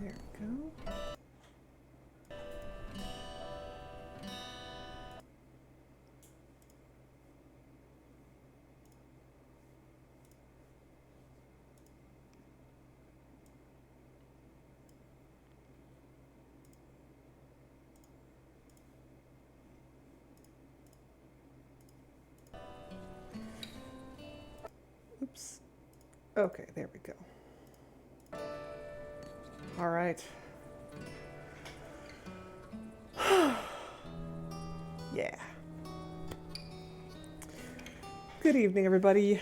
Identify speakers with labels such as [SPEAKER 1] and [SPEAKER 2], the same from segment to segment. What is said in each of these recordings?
[SPEAKER 1] There we go. Oops. Okay, there we go. All right. Yeah. Good evening, everybody.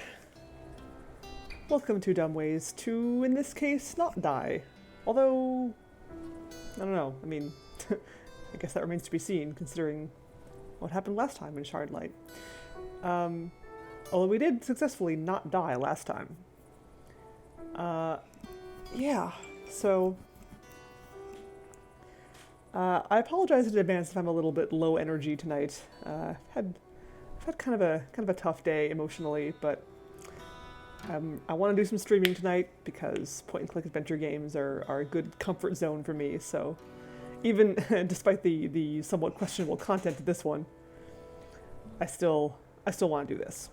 [SPEAKER 1] Welcome to Dumb Ways to, in this case, not die. Although, I don't know. I mean, I guess that remains to be seen, considering what happened last time in Shardlight. Although we did successfully not die last time. Yeah, so I apologize in advance if I'm a little bit low energy tonight. I've had kind of a tough day emotionally, but I want to do some streaming tonight because point-and-click adventure games are a good comfort zone for me. So even despite the somewhat questionable content of this one, I still want to do this.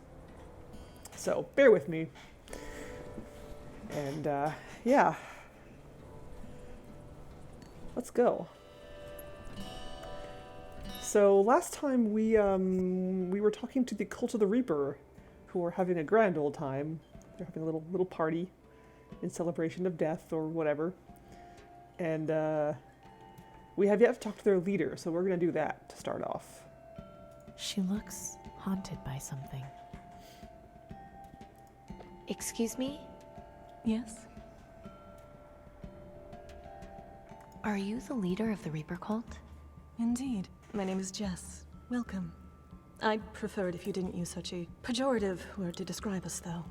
[SPEAKER 1] So bear with me. And yeah, let's go. So last time we were talking to the Cult of the Reaper, who are having a grand old time. They're having a little party in celebration of death or whatever, and we have yet to talk to their leader. So we're gonna do that to start off.
[SPEAKER 2] She looks haunted by something.
[SPEAKER 3] Excuse me?
[SPEAKER 2] Yes?
[SPEAKER 3] Are you the leader of the Reaper cult?
[SPEAKER 2] Indeed. My name is Jess. Welcome. I'd prefer it if you didn't use such a pejorative word to describe us, though.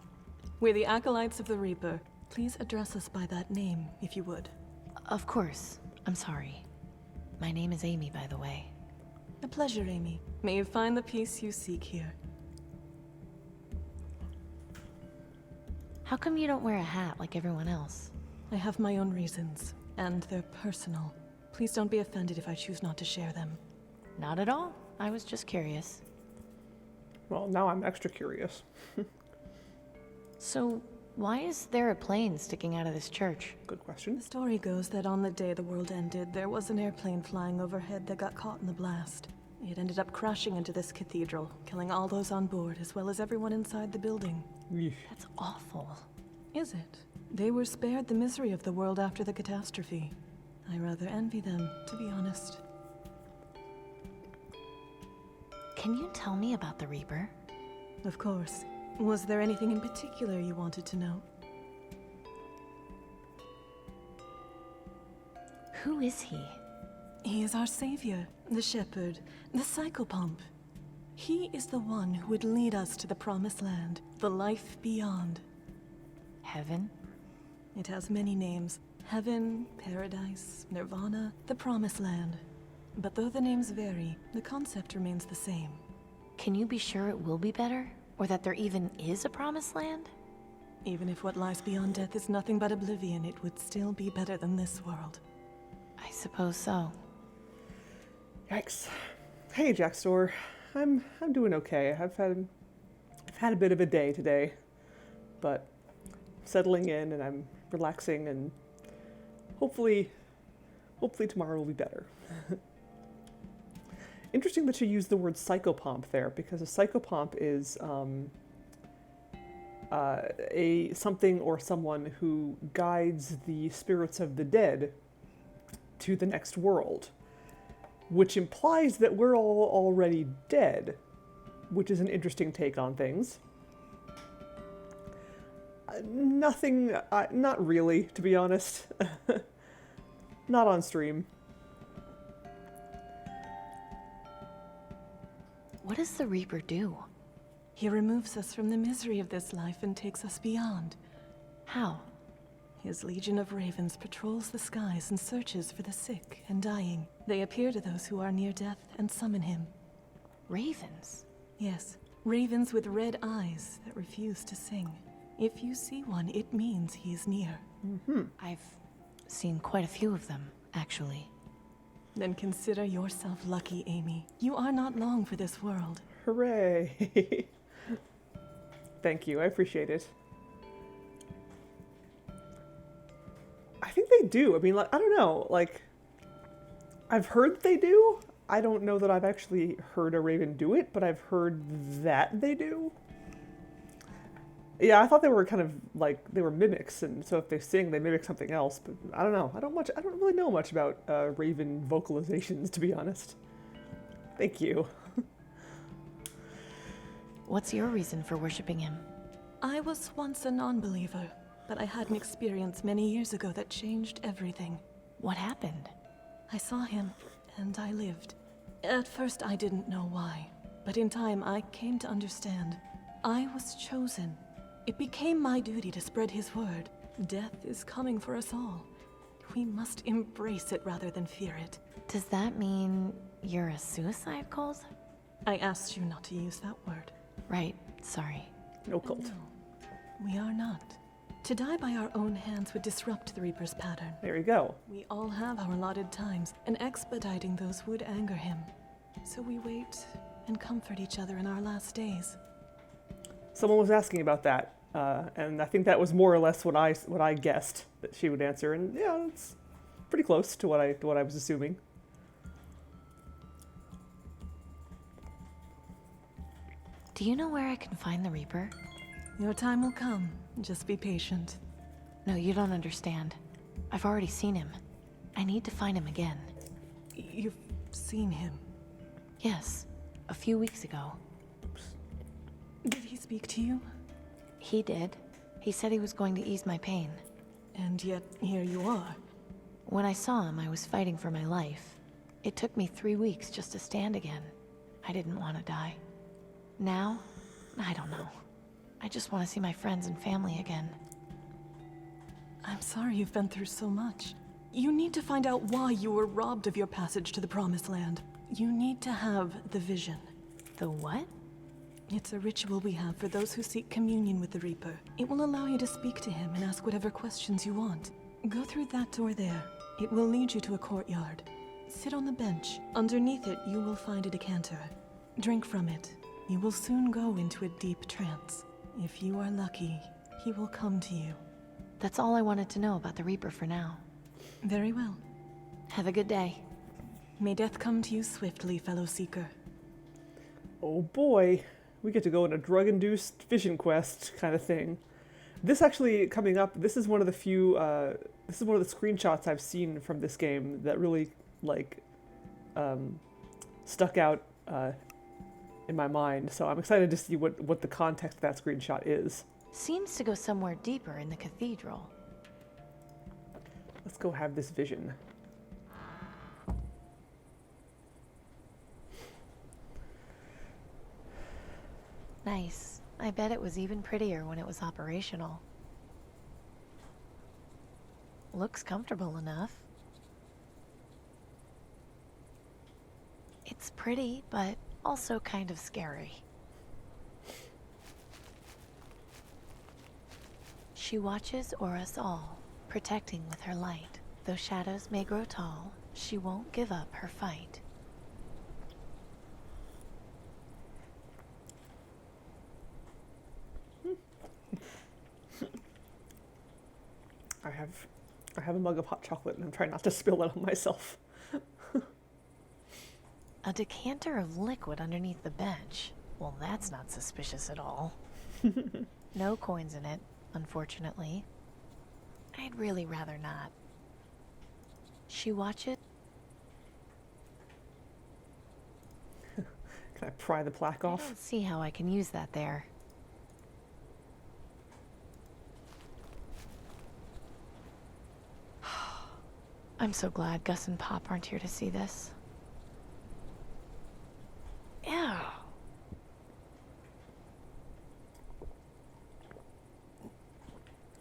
[SPEAKER 2] We're the Acolytes of the Reaper. Please address us by that name, if you would.
[SPEAKER 3] Of course. I'm sorry. My name is Amy, by the way.
[SPEAKER 2] A pleasure, Amy. May you find the peace you seek here.
[SPEAKER 3] How come you don't wear a hat like everyone else?
[SPEAKER 2] I have my own reasons, and they're personal. Please don't be offended if I choose not to share them.
[SPEAKER 3] Not at all. I was just curious.
[SPEAKER 1] Well, now I'm extra curious.
[SPEAKER 3] So, why is there a plane sticking out of this church?
[SPEAKER 1] Good question.
[SPEAKER 2] The story goes that on the day the world ended, there was an airplane flying overhead that got caught in the blast. It ended up crashing into this cathedral, killing all those on board, as well as everyone inside the building.
[SPEAKER 1] Yeesh.
[SPEAKER 3] That's awful.
[SPEAKER 2] Is it? They were spared the misery of the world after the catastrophe. I rather envy them, to be honest.
[SPEAKER 3] Can you tell me about the Reaper?
[SPEAKER 2] Of course. Was there anything in particular you wanted to know?
[SPEAKER 3] Who is he?
[SPEAKER 2] He is our savior, the shepherd, the psychopomp. He is the one who would lead us to the promised land, the life beyond.
[SPEAKER 3] Heaven?
[SPEAKER 2] It has many names. Heaven, paradise, nirvana, the promised land. But though the names vary, the concept remains the same.
[SPEAKER 3] Can you be sure it will be better? Or that there even is a promised land?
[SPEAKER 2] Even if what lies beyond death is nothing but oblivion, it would still be better than this world.
[SPEAKER 3] I suppose so.
[SPEAKER 1] Yikes. Hey, Jack Store. I'm doing okay. I've had a bit of a day today, but settling in and I'm relaxing, and hopefully tomorrow will be better. Interesting that you used the word psychopomp there, because a psychopomp is a something or someone who guides the spirits of the dead to the next world, which implies that we're all already dead, which is an interesting take on things. Nothing, not really, to be honest. Not on stream.
[SPEAKER 3] What does the Reaper do?
[SPEAKER 2] He removes us from the misery of this life and takes us beyond.
[SPEAKER 3] How?
[SPEAKER 2] His legion of ravens patrols the skies and searches for the sick and dying. They appear to those who are near death and summon him.
[SPEAKER 3] Ravens?
[SPEAKER 2] Yes, ravens with red eyes that refuse to sing. If you see one, it means he is near.
[SPEAKER 1] Mm-hmm.
[SPEAKER 3] I've seen quite a few of them, actually.
[SPEAKER 2] Then consider yourself lucky, Amy. You are not long for this world.
[SPEAKER 1] Hooray! Thank you, I appreciate it. I think they do. I mean, like, I don't know, like, I've heard they do. I don't know that I've actually heard a raven do it, but I've heard that they do. Yeah, I thought they were kind of like, they were mimics, and so if they sing, they mimic something else, but I don't know. I don't really know much about raven vocalizations, to be honest. Thank you.
[SPEAKER 3] What's your reason for worshipping him?
[SPEAKER 2] I was once a non-believer, but I had an experience many years ago that changed everything.
[SPEAKER 3] What happened?
[SPEAKER 2] I saw him, and I lived. At first, I didn't know why, but in time, I came to understand. I was chosen. It became my duty to spread his word. Death is coming for us all. We must embrace it rather than fear it.
[SPEAKER 3] Does that mean you're a suicide cult?
[SPEAKER 2] I asked you not to use that word.
[SPEAKER 3] Right, sorry.
[SPEAKER 1] No cult.
[SPEAKER 2] No, we are not. To die by our own hands would disrupt the Reaper's pattern.
[SPEAKER 1] There you go.
[SPEAKER 2] We all have our allotted times, and expediting those would anger him. So we wait and comfort each other in our last days.
[SPEAKER 1] Someone was asking about that, and I think that was more or less what I guessed that she would answer, and yeah, it's pretty close to what I was assuming.
[SPEAKER 3] Do you know where I can find the Reaper?
[SPEAKER 2] Your time will come. Just be patient.
[SPEAKER 3] No, you don't understand. I've already seen him. I need to find him again.
[SPEAKER 2] You've seen him.
[SPEAKER 3] Yes, a few weeks ago.
[SPEAKER 2] Did he speak to you?
[SPEAKER 3] He did. He said he was going to ease my pain.
[SPEAKER 2] And yet, here you are.
[SPEAKER 3] When I saw him, I was fighting for my life. It took me 3 weeks just to stand again. I didn't want to die. Now, I don't know. I just want to see my friends and family again.
[SPEAKER 2] I'm sorry you've been through so much. You need to find out why you were robbed of your passage to the Promised Land. You need to have the vision.
[SPEAKER 3] The what?
[SPEAKER 2] It's a ritual we have for those who seek communion with the Reaper. It will allow you to speak to him and ask whatever questions you want. Go through that door there. It will lead you to a courtyard. Sit on the bench. Underneath it, you will find a decanter. Drink from it. You will soon go into a deep trance. If you are lucky, he will come to you.
[SPEAKER 3] That's all I wanted to know about the Reaper for now.
[SPEAKER 2] Very well.
[SPEAKER 3] Have a good day.
[SPEAKER 2] May death come to you swiftly, fellow seeker.
[SPEAKER 1] Oh boy, we get to go on a drug-induced vision quest kind of thing. This actually coming up, this is one of the few, this is one of the screenshots I've seen from this game that really, like, stuck out in my mind. So I'm excited to see what the context of that screenshot is.
[SPEAKER 3] Seems to go somewhere deeper in the cathedral.
[SPEAKER 1] Let's go have this vision.
[SPEAKER 3] Nice. I bet it was even prettier when it was operational. Looks comfortable enough. It's pretty, but also kind of scary. She watches o'er us all, protecting with her light. Though shadows may grow tall, she won't give up her fight.
[SPEAKER 1] I have a mug of hot chocolate and I'm trying not to spill it on myself.
[SPEAKER 3] A decanter of liquid underneath the bench. Well, that's not suspicious at all. No coins in it, unfortunately. I'd really rather not. She watches.
[SPEAKER 1] Can I pry the plaque
[SPEAKER 3] I
[SPEAKER 1] off?
[SPEAKER 3] don't see how I can use that there. I'm so glad Gus and Pop aren't here to see this. Ew.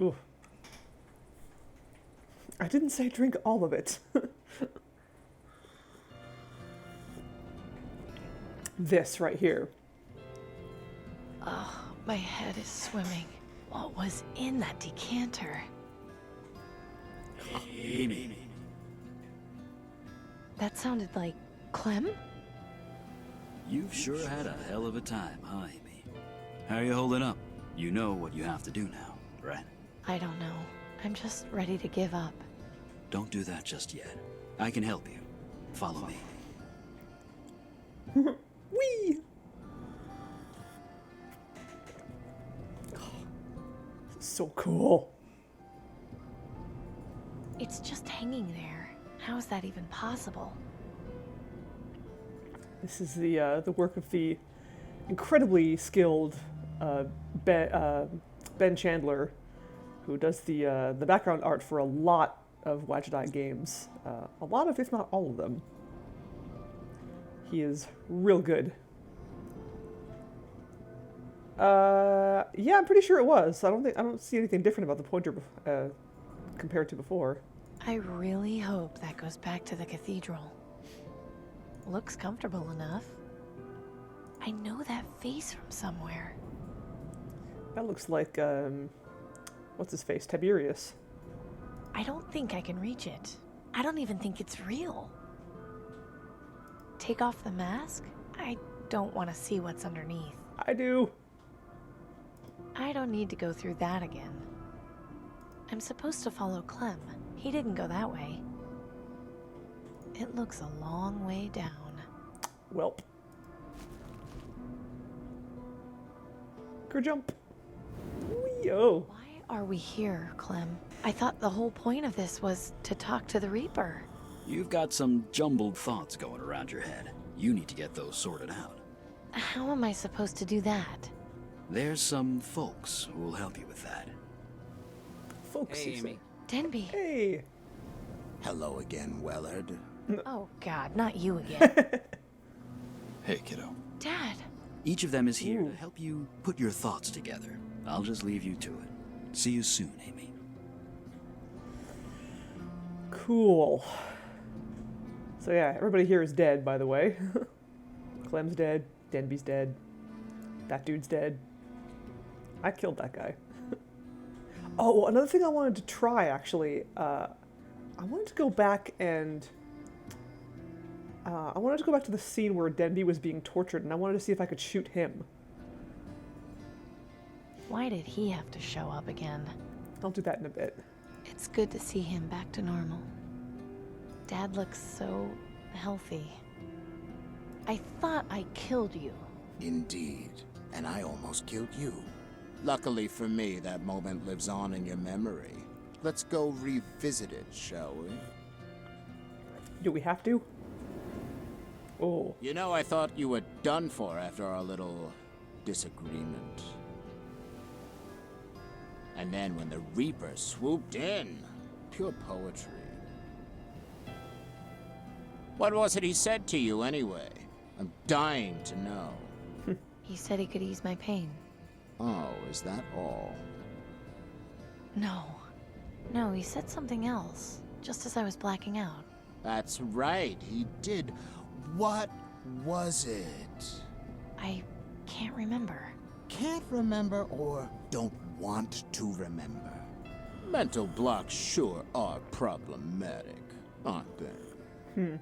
[SPEAKER 1] Ooh. I didn't say drink all of it. This right here.
[SPEAKER 3] Oh, my head is swimming. What was in that decanter?
[SPEAKER 4] Amy.
[SPEAKER 3] That sounded like Clem?
[SPEAKER 4] You've sure had a hell of a time, huh, Amy? How are you holding up? You know what you have to do now, right?
[SPEAKER 3] I don't know. I'm just ready to give up.
[SPEAKER 4] Don't do that just yet. I can help you. Follow me.
[SPEAKER 1] Whee! So cool.
[SPEAKER 3] It's just hanging there. How is that even possible?
[SPEAKER 1] This is the work of the incredibly skilled Ben Chandler, who does the background art for a lot of Watch Eye games. A lot of, if not all of them. He is real good. Yeah, I'm pretty sure it was. I don't see anything different about the pointer compared to before.
[SPEAKER 3] I really hope that goes back to the cathedral. Looks comfortable enough. I know that face from somewhere.
[SPEAKER 1] That looks like what's his face? Tiberius.
[SPEAKER 3] I don't think I can reach it. I don't even think it's real. Take off the mask? I don't want to see what's underneath.
[SPEAKER 1] I do.
[SPEAKER 3] I don't need to go through that again. I'm supposed to follow Clem. He didn't go that way. It looks a long way down.
[SPEAKER 1] Welp. Kerjump. Wee-oh.
[SPEAKER 3] Why are we here, Clem? I thought the whole point of this was to talk to the Reaper.
[SPEAKER 4] You've got some jumbled thoughts going around your head. You need to get those sorted out.
[SPEAKER 3] How am I supposed to do that?
[SPEAKER 4] There's some folks who will help you with that.
[SPEAKER 1] Folks,
[SPEAKER 5] Hey,
[SPEAKER 1] you
[SPEAKER 5] Amy.
[SPEAKER 1] say.
[SPEAKER 3] Denby.
[SPEAKER 1] Hey.
[SPEAKER 5] Hello again, Wellard.
[SPEAKER 3] Oh God, not you again.
[SPEAKER 4] Hey, kiddo.
[SPEAKER 3] Dad.
[SPEAKER 4] Each of them is here
[SPEAKER 1] Ooh.
[SPEAKER 4] to help you put your thoughts together. I'll just leave you to it. See you soon, Amy.
[SPEAKER 1] Cool. So yeah, everybody here is dead, by the way. Clem's dead. Denby's dead. That dude's dead. I killed that guy. Oh, another thing I wanted to try, actually. I wanted to go back and... I wanted to go back to the scene where Denby was being tortured, and I wanted to see if I could shoot him.
[SPEAKER 3] Why did he have to show up again?
[SPEAKER 1] I'll do that in a bit.
[SPEAKER 3] It's good to see him back to normal. Dad looks so healthy. I thought I killed you.
[SPEAKER 5] Indeed. And I almost killed you. Luckily for me, that moment lives on in your memory. Let's go revisit it, shall we?
[SPEAKER 1] Do we have to? Oh.
[SPEAKER 5] You know, I thought you were done for after our little disagreement. And then when the Reaper swooped in, pure poetry. What was it he said to you, anyway? I'm dying to know.
[SPEAKER 3] He said he could ease my pain.
[SPEAKER 5] Oh, is that all?
[SPEAKER 3] No. No, he said something else, just as I was blacking out.
[SPEAKER 5] That's right, he did. What was it?
[SPEAKER 3] I can't remember.
[SPEAKER 5] Can't remember or don't want to remember. Mental blocks sure are problematic, aren't they?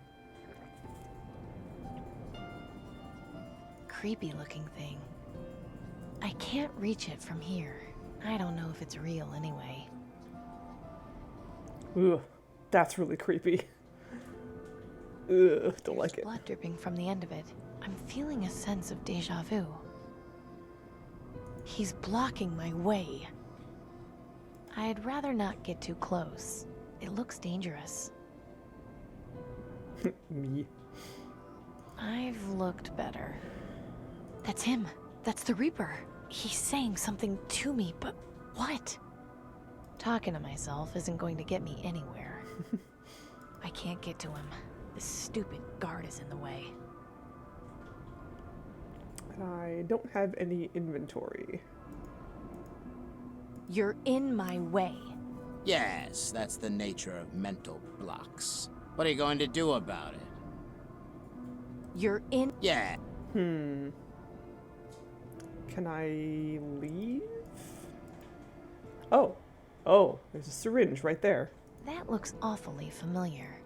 [SPEAKER 3] Creepy looking thing. I can't reach it from here. I don't know if it's real anyway.
[SPEAKER 1] Ugh. That's really creepy. Ugh, don't like it.
[SPEAKER 3] Blood dripping from the end of it. I'm feeling a sense of deja vu. He's blocking my way. I'd rather not get too close. It looks dangerous.
[SPEAKER 1] Me.
[SPEAKER 3] I've looked better. That's him. That's the Reaper. He's saying something to me, but what? Talking to myself isn't going to get me anywhere. I can't get to him. This stupid guard is in the way.
[SPEAKER 1] I don't have any inventory.
[SPEAKER 3] You're in my way.
[SPEAKER 5] Yes, that's the nature of mental blocks. What are you going to do about it?
[SPEAKER 3] You're in.
[SPEAKER 5] Yeah.
[SPEAKER 1] Can I leave? Oh. Oh, there's a syringe right there.
[SPEAKER 3] That looks awfully familiar.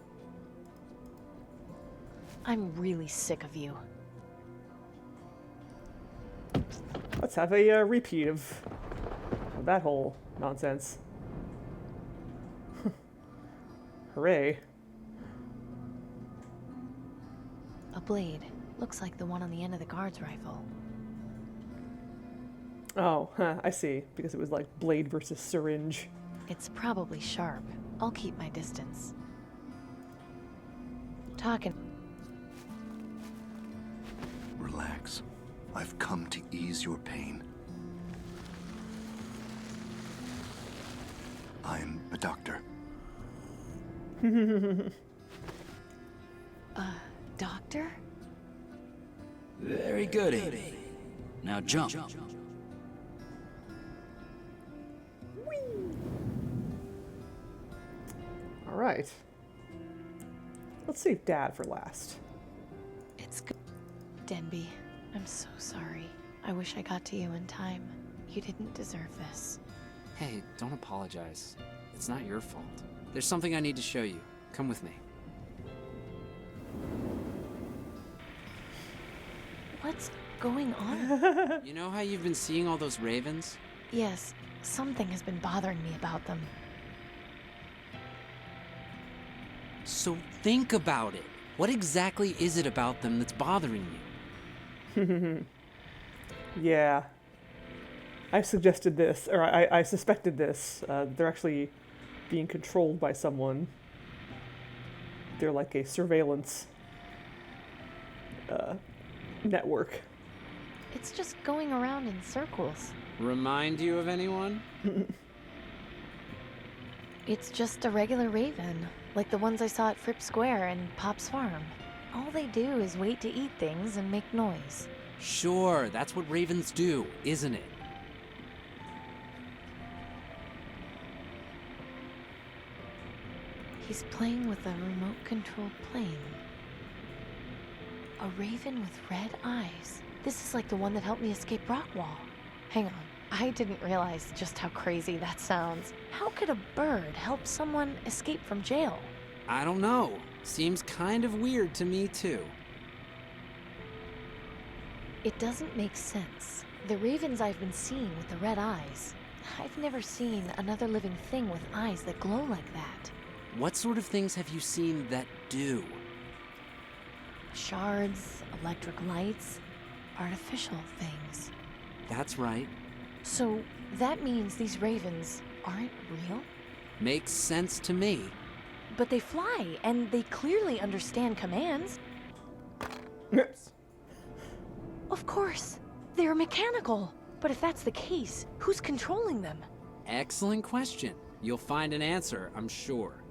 [SPEAKER 3] I'm really sick of you.
[SPEAKER 1] Let's have a repeat of that whole nonsense. Hooray.
[SPEAKER 3] A blade. Looks like the one on the end of the guard's rifle.
[SPEAKER 1] Oh, I see. Because it was like blade versus syringe.
[SPEAKER 3] It's probably sharp. I'll keep my distance. Talking.
[SPEAKER 6] Relax. I've come to ease your pain. I'm a doctor.
[SPEAKER 3] Doctor?
[SPEAKER 4] Very good, Amy. Now jump.
[SPEAKER 1] All right. Let's save Dad for last.
[SPEAKER 3] It's good. Denby, I'm so sorry. I wish I got to you in time. You didn't deserve this.
[SPEAKER 7] Hey, don't apologize. It's not your fault. There's something I need to show you. Come with me.
[SPEAKER 3] What's going on?
[SPEAKER 7] You know how you've been seeing all those ravens?
[SPEAKER 3] Yes, something has been bothering me about them.
[SPEAKER 7] So think about it. What exactly is it about them that's bothering you?
[SPEAKER 1] Yeah. I suggested this, or I suspected this. They're actually being controlled by someone. They're like a surveillance network.
[SPEAKER 3] It's just going around in circles.
[SPEAKER 7] Remind you of anyone?
[SPEAKER 3] It's just a regular raven, like the ones I saw at Fripp Square and Pop's farm. All they do is wait to eat things and make noise.
[SPEAKER 7] Sure, that's what ravens do, isn't it?
[SPEAKER 3] He's playing with a remote-controlled plane. A raven with red eyes. This is like the one that helped me escape Rockwall. Hang on, I didn't realize just how crazy that sounds. How could a bird help someone escape from jail?
[SPEAKER 7] I don't know. Seems kind of weird to me, too.
[SPEAKER 3] It doesn't make sense. The ravens I've been seeing with the red eyes, I've never seen another living thing with eyes that glow like that.
[SPEAKER 7] What sort of things have you seen that do?
[SPEAKER 3] Shards, electric lights, artificial things.
[SPEAKER 7] That's right.
[SPEAKER 3] So that means these ravens aren't real?
[SPEAKER 7] Makes sense to me.
[SPEAKER 3] But they fly, and they clearly understand commands. Of course, they're mechanical. But if that's the case, who's controlling them?
[SPEAKER 7] Excellent question. You'll find an answer, I'm sure.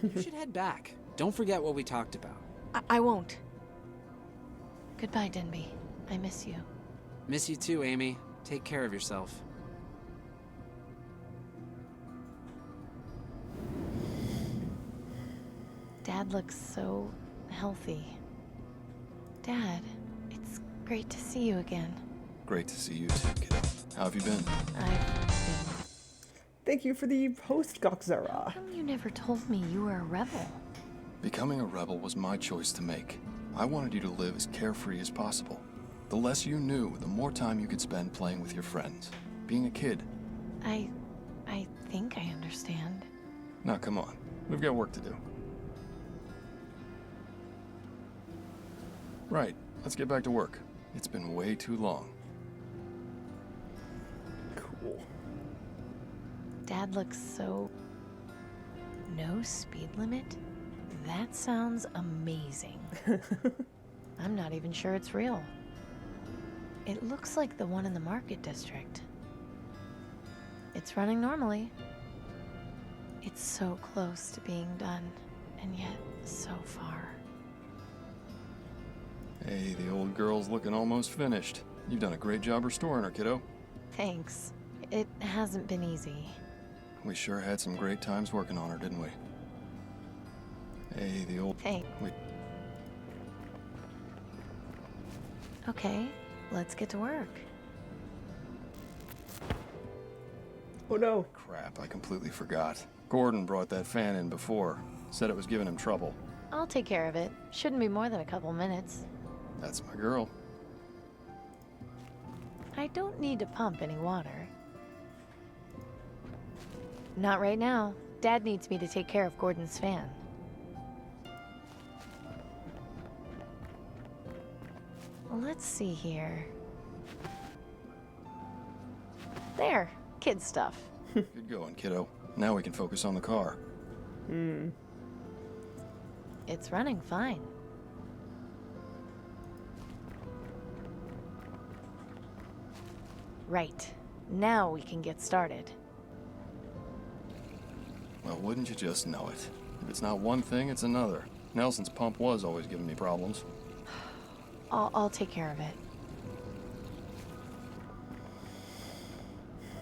[SPEAKER 7] You should head back. Don't forget what we talked about.
[SPEAKER 3] I won't. Goodbye, Denby. I miss you.
[SPEAKER 7] Miss you too, Amy. Take care of yourself.
[SPEAKER 3] Dad looks so healthy. Dad, it's great to see you again.
[SPEAKER 6] Great to see you too, kiddo. How have you been?
[SPEAKER 3] I've been...
[SPEAKER 1] Thank you for the host,
[SPEAKER 3] How
[SPEAKER 1] Gokzara.
[SPEAKER 3] come you never told me you were a rebel?
[SPEAKER 6] Becoming a rebel was my choice to make. I wanted you to live as carefree as possible. The less you knew, the more time you could spend playing with your friends. Being a kid.
[SPEAKER 3] I think I understand.
[SPEAKER 6] Now come on, we've got work to do. Right, let's get back to work. It's been way too long.
[SPEAKER 1] Cool.
[SPEAKER 3] Dad looks so... No speed limit? That sounds amazing. I'm not even sure it's real. It looks like the one in the market district. It's running normally. It's so close to being done, and yet so far.
[SPEAKER 6] Hey, the old girl's looking almost finished. You've done a great job restoring her, kiddo.
[SPEAKER 3] Thanks. It hasn't been easy.
[SPEAKER 6] We sure had some great times working on her, didn't we? Hey, the old...
[SPEAKER 3] Thanks. Okay, let's get to work.
[SPEAKER 1] Oh no.
[SPEAKER 6] Crap, I completely forgot. Gordon brought that fan in before. Said it was giving him trouble.
[SPEAKER 3] I'll take care of it. Shouldn't be more than a couple minutes.
[SPEAKER 6] That's my girl.
[SPEAKER 3] I don't need to pump any water. Not right now. Dad needs me to take care of Gordon's fan. Let's see here. There, kid stuff.
[SPEAKER 6] Good going, kiddo. Now we can focus on the car.
[SPEAKER 3] It's running fine. Right. Now we can get started.
[SPEAKER 6] Well, wouldn't you just know it? If it's not one thing, it's another. Nelson's pump was always giving me problems.
[SPEAKER 3] I'll take care of it.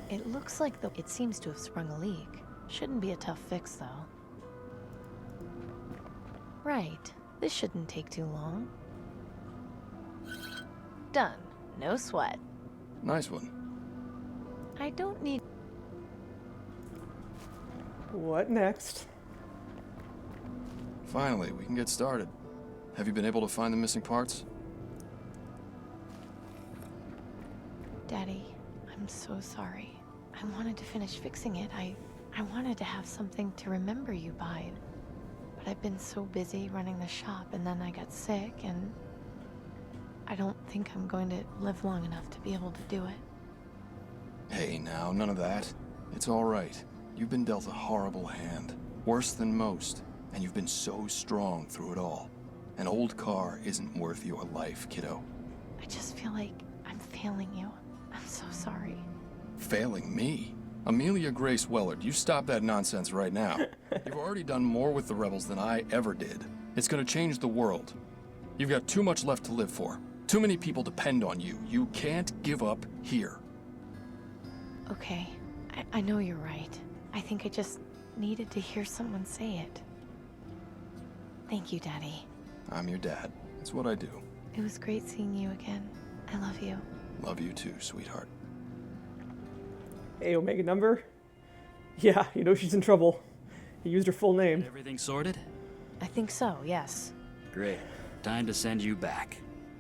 [SPEAKER 3] It looks like it seems to have sprung a leak. Shouldn't be a tough fix, though. Right. This shouldn't take too long. Done. No sweat.
[SPEAKER 6] Nice one.
[SPEAKER 3] I don't need...
[SPEAKER 1] What next?
[SPEAKER 6] Finally, we can get started. Have you been able to find the missing parts?
[SPEAKER 3] Daddy, I'm so sorry. I wanted to finish fixing it. I wanted to have something to remember you by. But I've been so busy running the shop, and then I got sick, and I don't think I'm going to live long enough to be able to do it.
[SPEAKER 6] Hey, now, none of that. It's all right. You've been dealt a horrible hand. Worse than most. And you've been so strong through it all. An old car isn't worth your life, kiddo.
[SPEAKER 3] I just feel like I'm failing you. I'm so sorry.
[SPEAKER 6] Failing me? Amelia Grace Wellard, you stop that nonsense right now. You've already done more with the rebels than I ever did. It's gonna change the world. You've got too much left to live for. Too many people depend on you. You can't give up here.
[SPEAKER 3] Okay, I know you're right. I think I just needed to hear someone say it. Thank you, Daddy.
[SPEAKER 6] I'm your dad. It's what I do.
[SPEAKER 3] It was great seeing you again. I love you.
[SPEAKER 6] Love you too, sweetheart.
[SPEAKER 1] Hey, Omega number? Yeah, you know she's in trouble. He used her full name.
[SPEAKER 4] Everything sorted?
[SPEAKER 3] I think so, yes.
[SPEAKER 4] Great. Time to send you back.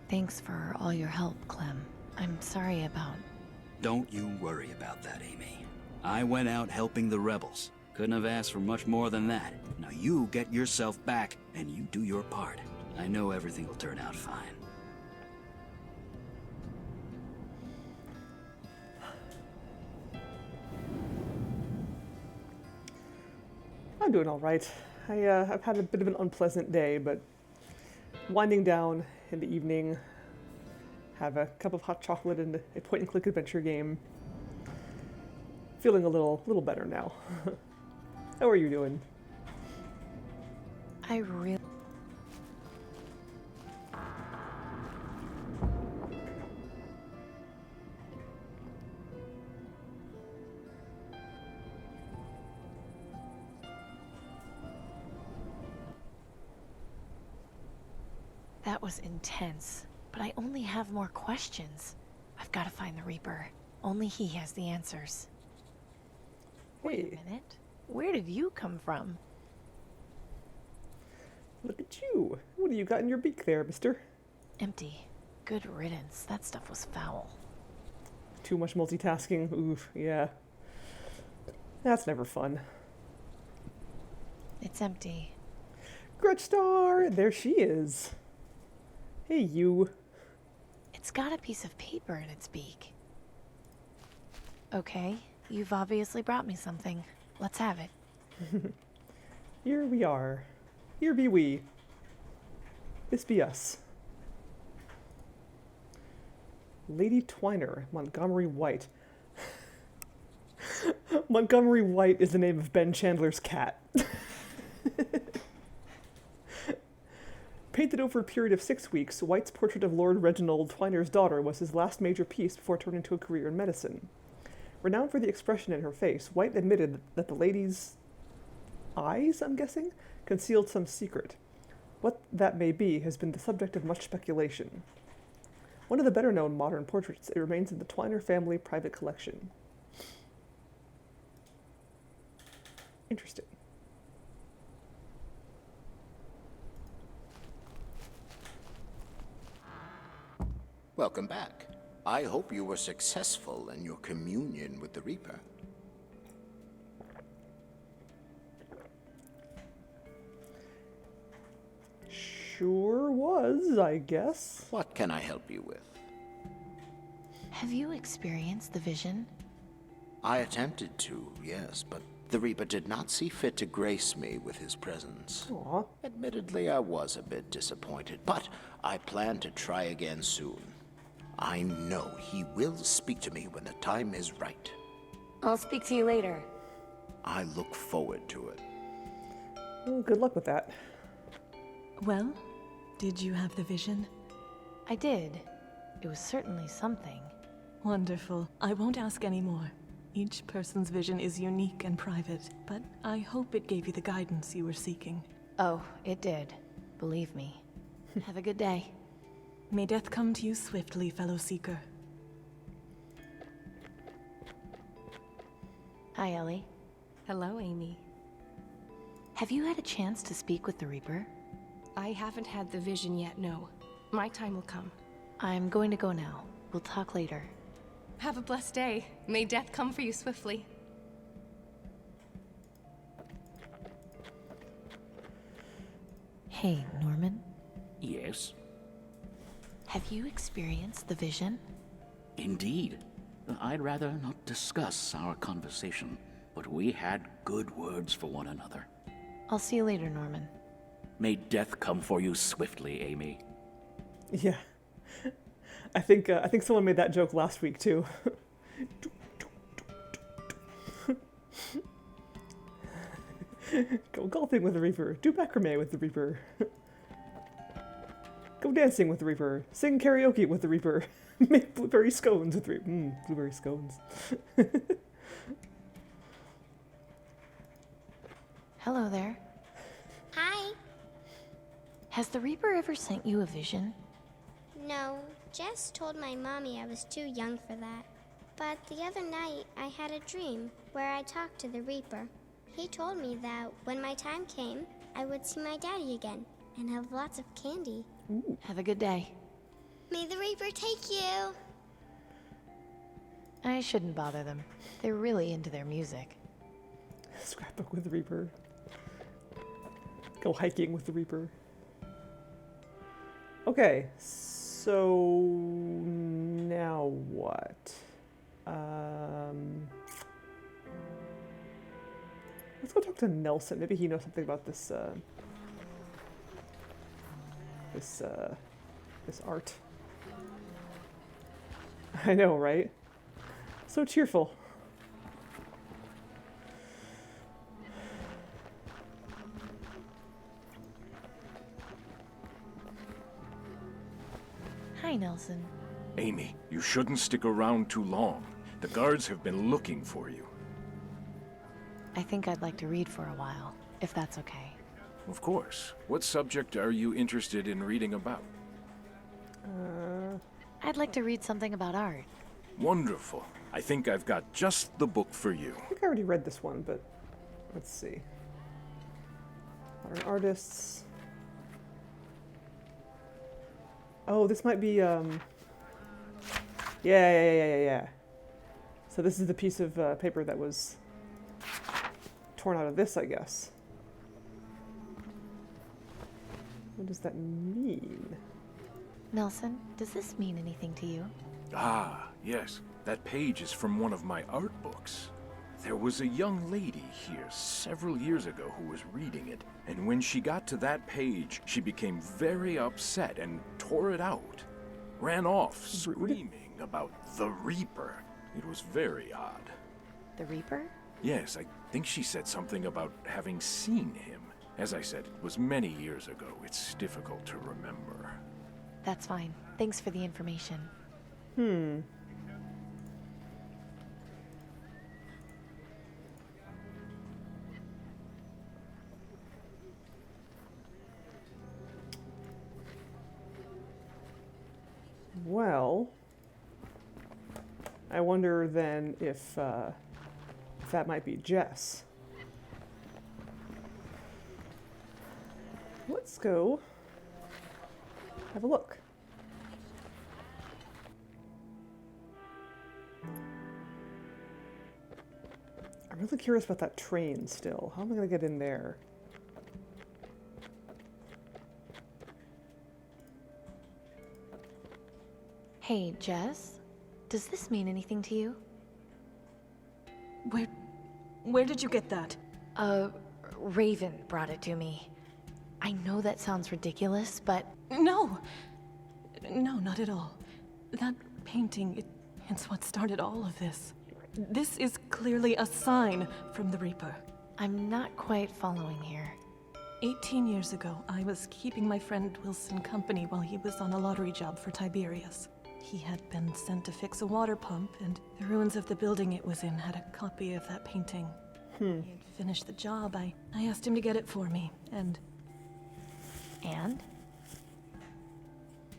[SPEAKER 3] Thanks for all your help, Clem. I'm sorry about...
[SPEAKER 4] Don't you worry about that, Amy. I went out helping the rebels. Couldn't have asked for much more than that. Now you get yourself back, and you do your part. I know everything will turn out fine.
[SPEAKER 1] I'm doing all right. I've had a bit of an unpleasant day, but winding down in the evening, have a cup of hot chocolate and a point-and-click adventure game. Feeling a little better now. How are you doing?
[SPEAKER 3] I really... That was intense, but I only have more questions. I've got to find the Reaper. Only he has the answers. Wait a minute. Where did you come from?
[SPEAKER 1] Look at you. What do you got in your beak there, mister?
[SPEAKER 3] Empty. Good riddance. That stuff was foul.
[SPEAKER 1] Too much multitasking. Oof, yeah. That's never fun.
[SPEAKER 3] It's empty.
[SPEAKER 1] Gretchstar! There she is. Hey, you.
[SPEAKER 3] It's got a piece of paper in its beak. Okay, you've obviously brought me something. Let's have it.
[SPEAKER 1] Here we are. Here be we. This be us. Lady Twiner, Montgomery White. Montgomery White is the name of Ben Chandler's cat. Painted over a period of 6 weeks, White's portrait of Lord Reginald Twiner's daughter was his last major piece before turning to a career in medicine. Renowned for the expression in her face, White admitted that the lady's eyes, I'm guessing, concealed some secret. What that may be has been the subject of much speculation. One of the better-known modern portraits, it remains in the Twiner family private collection. Interesting.
[SPEAKER 5] Welcome back. I hope you were successful in your communion with the Reaper.
[SPEAKER 1] Sure was, I guess.
[SPEAKER 5] What can I help you with?
[SPEAKER 3] Have you experienced the vision?
[SPEAKER 5] I attempted to, yes, but the Reaper did not see fit to grace me with his presence.
[SPEAKER 1] Aw.
[SPEAKER 5] Admittedly, I was a bit disappointed, but I plan to try again soon. I know he will speak to me when the time is right.
[SPEAKER 8] I'll speak to you later.
[SPEAKER 5] I look forward to it.
[SPEAKER 1] Well, good luck with that.
[SPEAKER 2] Well, did you have the vision?
[SPEAKER 3] I did. It was certainly something.
[SPEAKER 2] Wonderful. I won't ask any more. Each person's vision is unique and private, but I hope it gave you the guidance you were seeking.
[SPEAKER 3] Oh, it did. Believe me. Have a good day.
[SPEAKER 2] May death come to you swiftly, fellow seeker.
[SPEAKER 3] Hi, Ellie.
[SPEAKER 8] Hello, Amy.
[SPEAKER 3] Have you had a chance to speak with the Reaper?
[SPEAKER 8] I haven't had the vision yet, no. My time will come.
[SPEAKER 3] I'm going to go now. We'll talk later.
[SPEAKER 8] Have a blessed day. May death come for you swiftly.
[SPEAKER 3] Hey, Norman.
[SPEAKER 4] Yes,
[SPEAKER 3] Have you experienced the vision?
[SPEAKER 4] indeed. I'd rather not discuss our conversation, but we had good words for one another.
[SPEAKER 3] I'll see you later, Norman.
[SPEAKER 4] May death come for you swiftly, Amy.
[SPEAKER 1] Yeah. I think someone made that joke last week too. Go golfing with the Reaper. Do macrame with the Reaper. Go dancing with the Reaper. Sing karaoke with the Reaper. Make blueberry scones with the Reaper. Blueberry scones.
[SPEAKER 3] Hello there.
[SPEAKER 9] Hi.
[SPEAKER 3] Has the Reaper ever sent you a vision?
[SPEAKER 9] No, Jess told my mommy I was too young for that. But the other night, I had a dream where I talked to the Reaper. He told me that when my time came, I would see my daddy again and have lots of candy.
[SPEAKER 3] Have a good day.
[SPEAKER 9] May the Reaper take you!
[SPEAKER 3] I shouldn't bother them. They're really into their music.
[SPEAKER 1] Scrapbook with the Reaper. Go hiking with the Reaper. Okay, so now what? Let's go talk to Nelson. Maybe he knows something about this this art. I know, right? So cheerful.
[SPEAKER 3] Hi, Nelson.
[SPEAKER 10] Amy, you shouldn't stick around too long. The guards have been looking for you.
[SPEAKER 3] I think I'd like to read for a while, if that's okay.
[SPEAKER 10] Of course. What subject are you interested in reading about?
[SPEAKER 3] I'd like to read something about art.
[SPEAKER 10] Wonderful. I think I've got just the book for you.
[SPEAKER 1] I think I already read this one, but let's see. Modern artists. Oh, this might be, yeah. So this is the piece of paper that was torn out of this, I guess. What does that mean?
[SPEAKER 3] Nelson, does this mean anything to you?
[SPEAKER 10] Ah, yes. That page is from one of my art books. There was a young lady here several years ago who was reading it, and when she got to that page, she became very upset and tore it out. Ran off, screaming about the Reaper. It was very odd.
[SPEAKER 3] The Reaper?
[SPEAKER 10] Yes, I think she said something about having seen him. As I said, it was many years ago. It's difficult to remember.
[SPEAKER 3] That's fine. Thanks for the information.
[SPEAKER 1] Well, I wonder then if that might be Jess. let's go have a look. I'm really curious about that train still. How am I going to get in there?
[SPEAKER 3] Hey, Jess? Does this mean anything to you?
[SPEAKER 2] Where did you get that?
[SPEAKER 3] Raven brought it to me. I know that sounds ridiculous, but...
[SPEAKER 2] No! No, not at all. That painting, it's what started all of this. This is clearly a sign from the Reaper.
[SPEAKER 3] I'm not quite following here.
[SPEAKER 2] 18 years ago, I was keeping my friend Wilson company while he was on a lottery job for Tiberius. He had been sent to fix a water pump, and the ruins of the building it was in had a copy of that painting. He had finished the job. I asked him to get it for me, and...
[SPEAKER 3] And?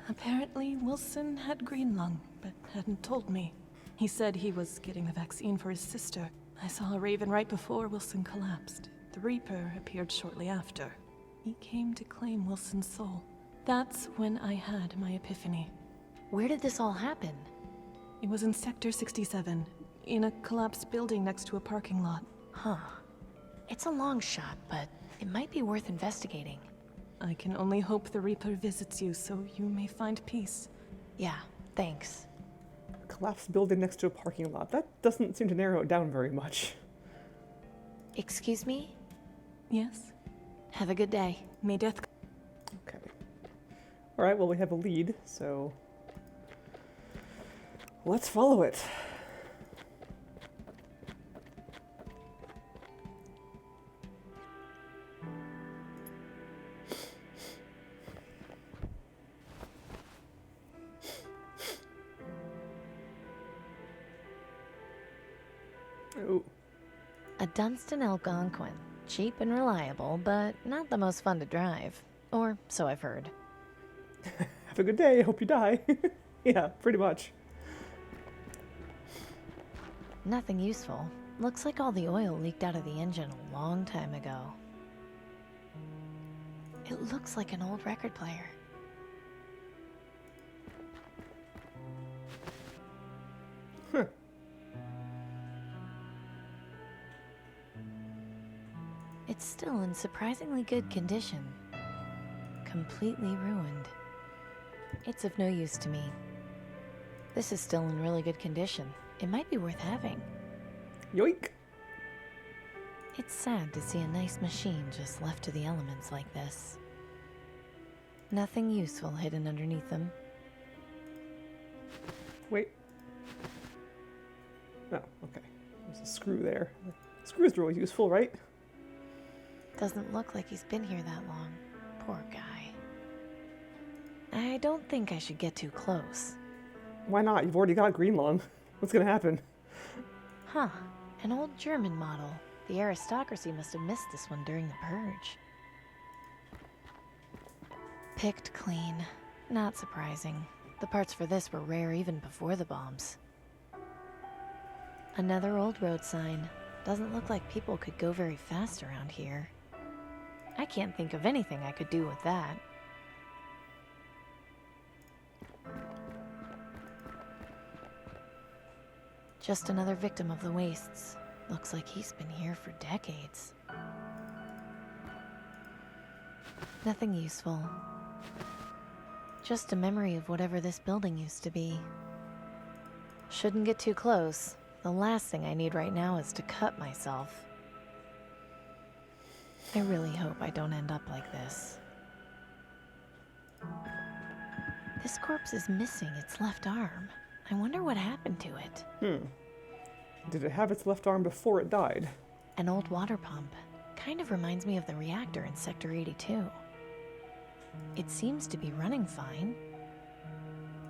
[SPEAKER 2] Apparently, Wilson had green lung, but hadn't told me. He said he was getting the vaccine for his sister. I saw a Raven right before Wilson collapsed. The Reaper appeared shortly after. He came to claim Wilson's soul. That's when I had my epiphany.
[SPEAKER 3] Where did this all happen?
[SPEAKER 2] It was in Sector 67, in a collapsed building next to a parking lot.
[SPEAKER 3] Huh. It's a long shot, but it might be worth investigating.
[SPEAKER 2] I can only hope the Reaper visits you so you may find peace.
[SPEAKER 3] Yeah, thanks.
[SPEAKER 1] Collapsed building next to a parking lot. That doesn't seem to narrow it down very much.
[SPEAKER 3] Excuse me?
[SPEAKER 2] Yes?
[SPEAKER 3] Have a good day.
[SPEAKER 2] May death...
[SPEAKER 1] Okay. Alright, well we have a lead, so... let's follow it. Ooh.
[SPEAKER 3] A Dunstan Algonquin. Cheap and reliable, but not the most fun to drive. Or so I've heard.
[SPEAKER 1] Have a good day, hope you die. Yeah, pretty much.
[SPEAKER 3] Nothing useful. Looks like all the oil leaked out of the engine a long time ago. It looks like an old record player.
[SPEAKER 1] Huh.
[SPEAKER 3] It's still in surprisingly good condition. Completely ruined. It's of no use to me. This is still in really good condition. It might be worth having.
[SPEAKER 1] Yoink!
[SPEAKER 3] It's sad to see a nice machine just left to the elements like this. Nothing useful hidden underneath them.
[SPEAKER 1] Wait. Oh, okay. There's a screw there. Screws are always useful, right?
[SPEAKER 3] Doesn't look like he's been here that long. Poor guy. I don't think I should get too close.
[SPEAKER 1] Why not? You've already got green lung. What's gonna happen?
[SPEAKER 3] Huh. An old German model. The aristocracy must have missed this one during the purge. Picked clean. Not surprising. The parts for this were rare even before the bombs. Another old road sign. Doesn't look like people could go very fast around here. I can't think of anything I could do with that. Just another victim of the wastes. Looks like he's been here for decades. Nothing useful. Just a memory of whatever this building used to be. Shouldn't get too close. The last thing I need right now is to cut myself. I really hope I don't end up like this. This corpse is missing its left arm. I wonder what happened to it.
[SPEAKER 1] Did it have its left arm before it died?
[SPEAKER 3] An old water pump. Kind of reminds me of the reactor in Sector 82. It seems to be running fine.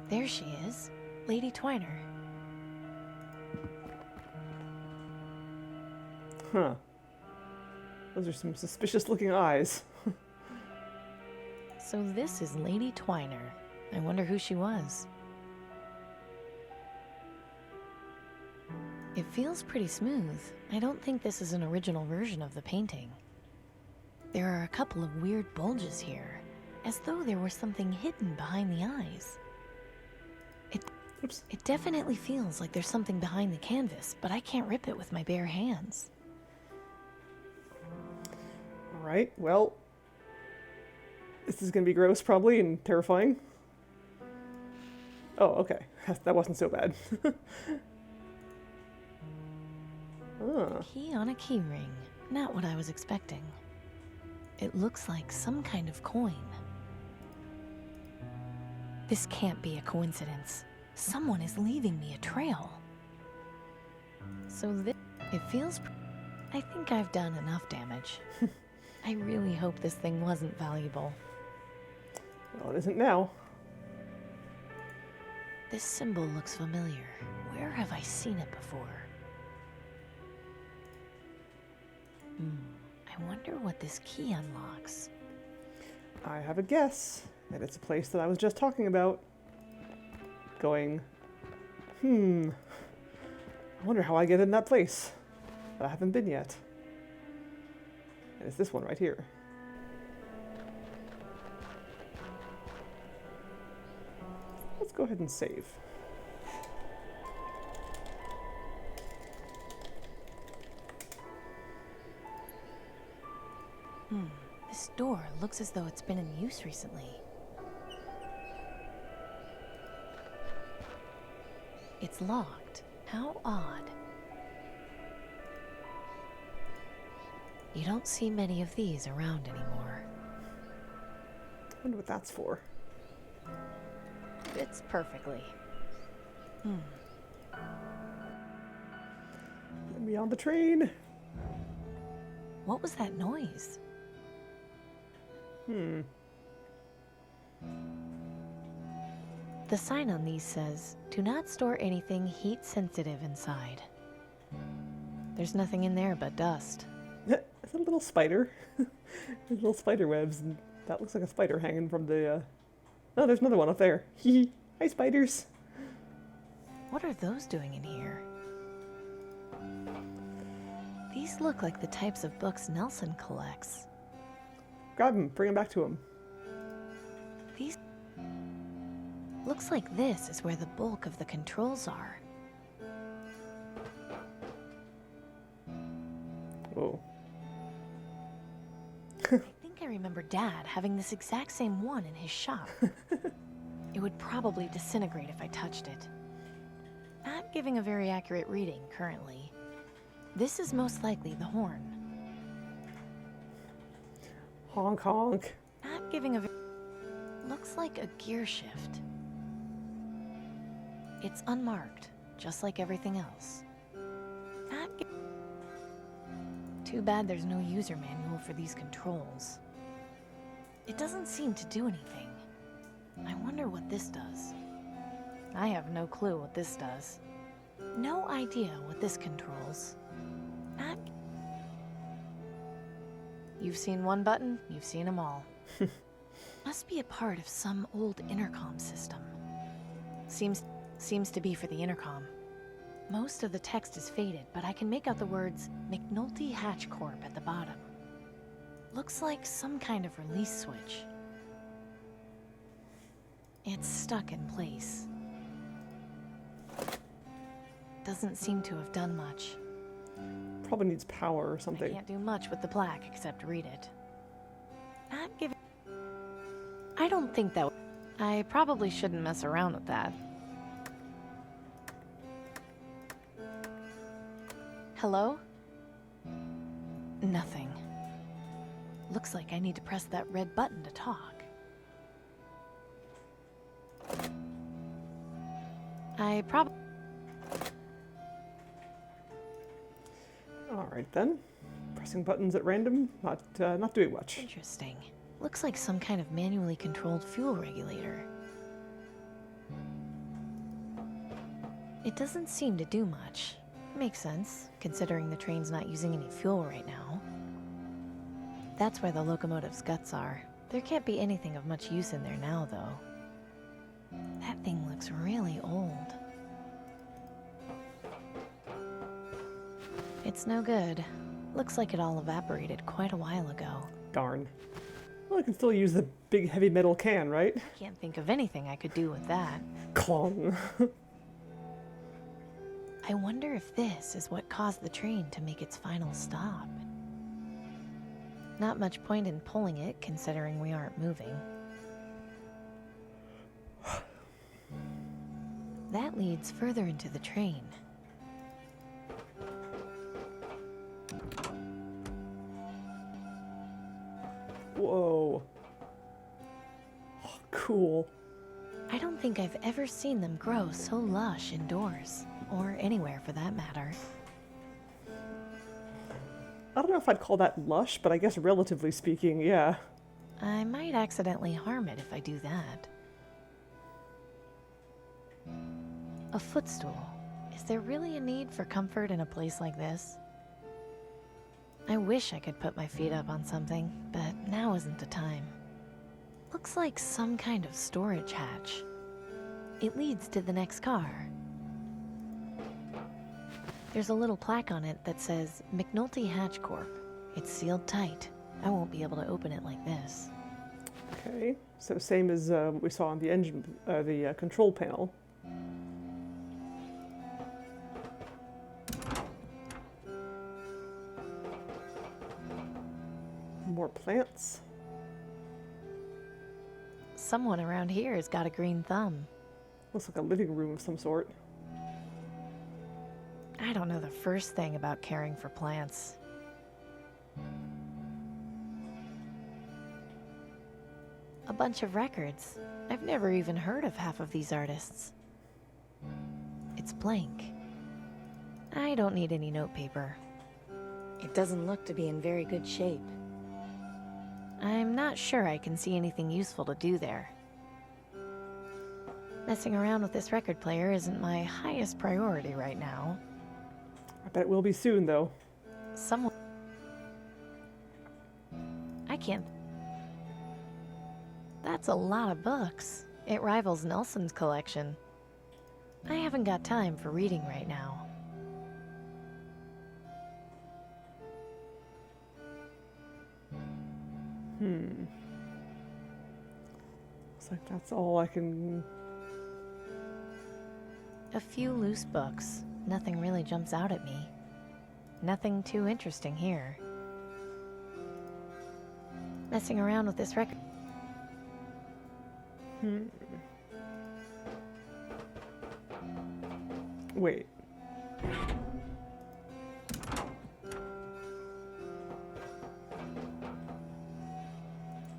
[SPEAKER 3] There she is, Lady Twiner.
[SPEAKER 1] Huh. Those are some suspicious looking eyes.
[SPEAKER 3] So this is Lady Twiner. I wonder who she was. It feels pretty smooth. I don't think this is an original version of the painting. There are a couple of weird bulges here, as though there was something hidden behind the eyes.
[SPEAKER 1] Oops.
[SPEAKER 3] It definitely feels like there's something behind the canvas, but I can't rip it with my bare hands.
[SPEAKER 1] Alright, well, this is gonna be gross probably and terrifying. Oh, okay. That wasn't so bad.
[SPEAKER 3] Key on a key ring. Not what I was expecting. It looks like some kind of coin. This can't be a coincidence. Someone is leaving me a trail. So it feels... I think I've done enough damage. I really hope this thing wasn't valuable.
[SPEAKER 1] Well, it isn't now.
[SPEAKER 3] This symbol looks familiar. Where have I seen it before? I wonder what this key unlocks.
[SPEAKER 1] I have a guess, and it's a place that I was just talking about. Going, I wonder how I get in that place, but I haven't been yet. And it's this one right here. Let's go ahead and save.
[SPEAKER 3] This door looks as though it's been in use recently. It's locked. How odd. You don't see many of these around anymore.
[SPEAKER 1] I wonder what that's for.
[SPEAKER 3] Fits perfectly.
[SPEAKER 1] Get me on the train.
[SPEAKER 3] What was that noise? The sign on these says, "Do not store anything heat sensitive inside." There's nothing in there but dust.
[SPEAKER 1] It's a little spider. Little spider webs, and that looks like a spider hanging from the, Oh, there's another one up there. Hee. Hi, spiders.
[SPEAKER 3] What are those doing in here? These look like the types of books Nelson collects.
[SPEAKER 1] Grab him. Bring him back to him.
[SPEAKER 3] These... Looks like this is where the bulk of the controls are.
[SPEAKER 1] Whoa.
[SPEAKER 3] I think I remember Dad having this exact same one in his shop. It would probably disintegrate if I touched it. Not giving a very accurate reading currently. This is most likely the horn.
[SPEAKER 1] Honk honk.
[SPEAKER 3] Not giving a... Looks like a gear shift. It's unmarked, just like everything else. Not gi- Too bad there's no user manual for these controls. It doesn't seem to do anything. I wonder what this does. I have no clue what this does. No idea what this controls. Not... You've seen one button, you've seen them all. Must be a part of some old intercom system. Seems to be for the intercom. Most of the text is faded, but I can make out the words McNulty Hatch Corp at the bottom. Looks like some kind of release switch. It's stuck in place. Doesn't seem to have done much.
[SPEAKER 1] Probably needs power or
[SPEAKER 3] I
[SPEAKER 1] something.
[SPEAKER 3] can't do much with the plaque except read it. Not giving... I don't think that... I probably shouldn't mess around with that. Hello? Nothing. Looks like I need to press that red button to talk. I probably...
[SPEAKER 1] Alright then. Pressing buttons at random, not doing much.
[SPEAKER 3] Interesting. Looks like some kind of manually controlled fuel regulator. It doesn't seem to do much. Makes sense, considering the train's not using any fuel right now. That's where the locomotive's guts are. There can't be anything of much use in there now, though. That thing looks really old. It's no good. Looks like it all evaporated quite a while ago.
[SPEAKER 1] Darn. Well, I can still use the big heavy metal can, right?
[SPEAKER 3] Can't think of anything I could do with that.
[SPEAKER 1] Clong.
[SPEAKER 3] I wonder if this is what caused the train to make its final stop. Not much point in pulling it, considering we aren't moving. That leads further into the train.
[SPEAKER 1] Whoa. Oh, cool.
[SPEAKER 3] I don't think I've ever seen them grow so lush indoors, or anywhere for that matter.
[SPEAKER 1] I don't know if I'd call that lush, but I guess relatively speaking, yeah.
[SPEAKER 3] I might accidentally harm it if I do that. A footstool. Is there really a need for comfort in a place like this? I wish I could put my feet up on something, but now isn't the time. Looks like some kind of storage hatch. It leads to the next car. There's a little plaque on it that says McNulty Hatch Corp. It's sealed tight. I won't be able to open it like this.
[SPEAKER 1] Okay, so same as we saw on the engine, the control panel. More plants.
[SPEAKER 3] Someone around here has got a green thumb.
[SPEAKER 1] Looks like a living room of some sort.
[SPEAKER 3] I don't know the first thing about caring for plants. A bunch of records. I've never even heard of half of these artists. It's blank. I don't need any notepaper.
[SPEAKER 2] It doesn't look to be in very good shape.
[SPEAKER 3] I'm not sure I can see anything useful to do there. Messing around with this record player isn't my highest priority right now.
[SPEAKER 1] I bet it will be soon, though.
[SPEAKER 3] Someone... I can't... That's a lot of books. It rivals Nelson's collection. I haven't got time for reading right now.
[SPEAKER 1] Looks like that's all I can...
[SPEAKER 3] A few loose books. Nothing really jumps out at me. Nothing too interesting here. Messing around with this record...
[SPEAKER 1] Wait.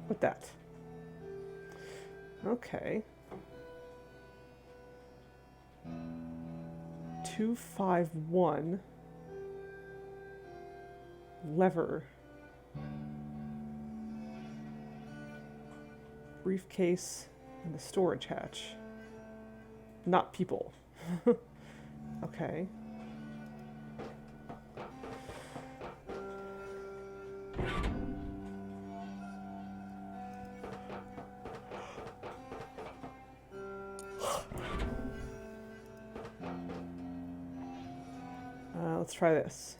[SPEAKER 1] What that? Okay. 251 lever. Briefcase and the storage hatch. Not people. Okay. Let's try this.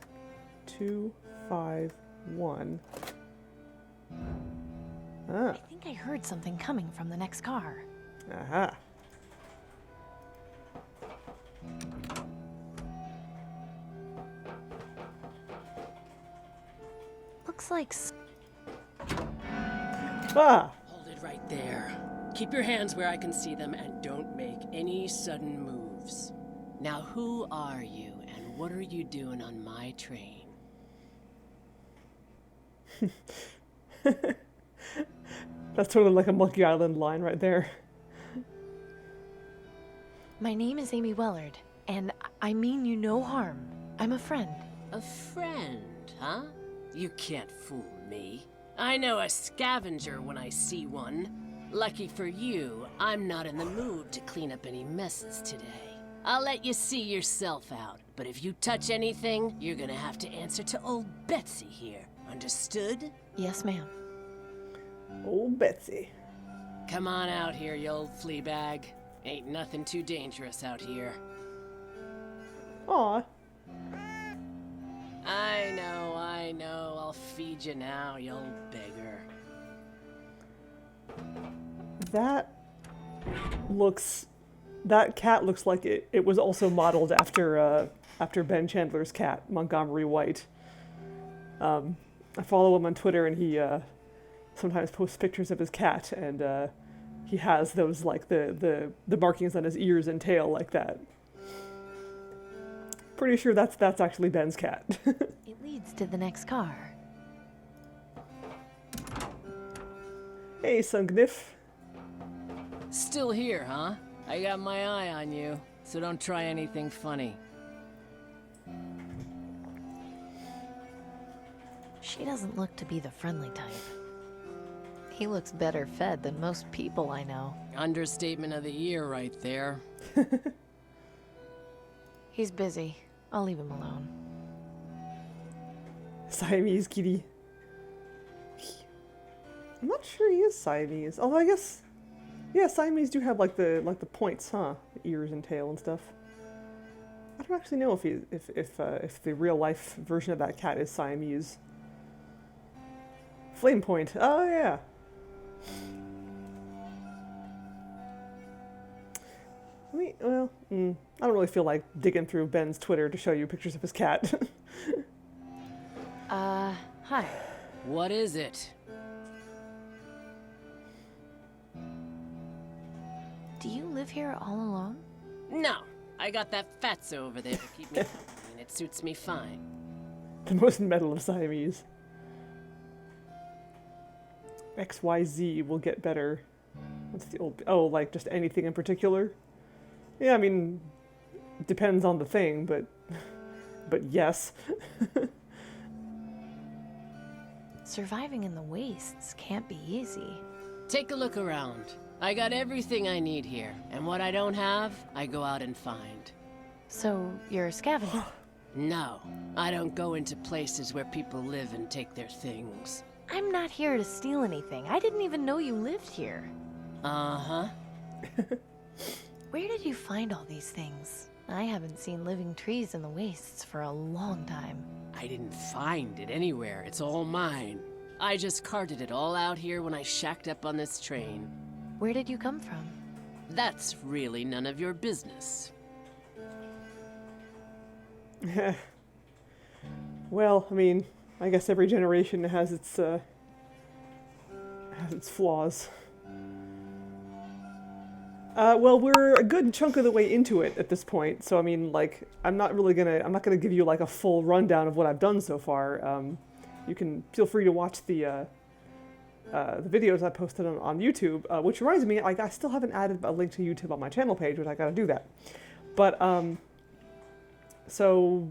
[SPEAKER 1] 251. Ah.
[SPEAKER 3] I think I heard something coming from the next car.
[SPEAKER 1] Aha.
[SPEAKER 3] Looks like...
[SPEAKER 1] Ah!
[SPEAKER 11] Hold it right there. Keep your hands where I can see them and don't make any sudden moves. Now, who are you and what are you doing on my train?
[SPEAKER 1] That's totally like a Monkey Island line right there.
[SPEAKER 3] My name is Amy Wellard, and I mean you no harm. I'm a friend.
[SPEAKER 11] A friend, huh? You can't fool me. I know a scavenger when I see one. Lucky for you, I'm not in the mood to clean up any messes today. I'll let you see yourself out, but if you touch anything, you're gonna have to answer to old Betsy here. Understood?
[SPEAKER 3] Yes, ma'am.
[SPEAKER 1] Old Betsy.
[SPEAKER 11] Come on out here, you old flea bag. Ain't nothing too dangerous out here.
[SPEAKER 1] Aw.
[SPEAKER 11] I know. I'll feed you now, you old beggar.
[SPEAKER 1] That cat looks like it was also modeled after Ben Chandler's cat, Montgomery White. I follow him on Twitter, and he sometimes posts pictures of his cat, and he has those, like, the markings on his ears and tail like that. Pretty sure that's actually Ben's cat.
[SPEAKER 3] It leads to the next car.
[SPEAKER 1] Hey, Sungniff.
[SPEAKER 11] Still here, huh? I got my eye on you, so don't try anything funny.
[SPEAKER 3] She doesn't look to be the friendly type. He looks better fed than most people I know.
[SPEAKER 11] Understatement of the year right there.
[SPEAKER 3] He's busy. I'll leave him alone.
[SPEAKER 1] Siamese kitty. I'm not sure he is Siamese. Although I guess, yeah, Siamese do have like the points, huh? The ears and tail and stuff. I don't actually know if the real life version of that cat is Siamese. Flame point. Oh yeah. I don't really feel like digging through Ben's Twitter to show you pictures of his cat.
[SPEAKER 3] Hi.
[SPEAKER 11] What is it?
[SPEAKER 3] Do you live here all alone?
[SPEAKER 11] No, I got that fatso over there to keep me company, and it suits me fine.
[SPEAKER 1] The most metal of Siamese. XYZ will get better. What's the old... Oh, like just anything in particular? Yeah, I mean, it depends on the thing, but yes.
[SPEAKER 3] Surviving in the wastes can't be easy.
[SPEAKER 11] Take a look around. I got everything I need here, and what I don't have, I go out and find.
[SPEAKER 3] So, you're a scavenger?
[SPEAKER 11] No, I don't go into places where people live and take their things.
[SPEAKER 3] I'm not here to steal anything. I didn't even know you lived here.
[SPEAKER 11] Uh-huh.
[SPEAKER 3] Where did you find all these things? I haven't seen living trees in the wastes for a long time.
[SPEAKER 11] I didn't find it anywhere. It's all mine. I just carted it all out here when I shacked up on this train.
[SPEAKER 3] Where did you come from?
[SPEAKER 11] That's really none of your business.
[SPEAKER 1] Well, I mean, I guess every generation has its flaws. Well, we're a good chunk of the way into it at this point, so I mean, like, I'm not gonna give you like a full rundown of what I've done so far. You can feel free to watch the videos I posted on YouTube, which reminds me, I still haven't added a link to YouTube on my channel page, but I gotta do that. But, so...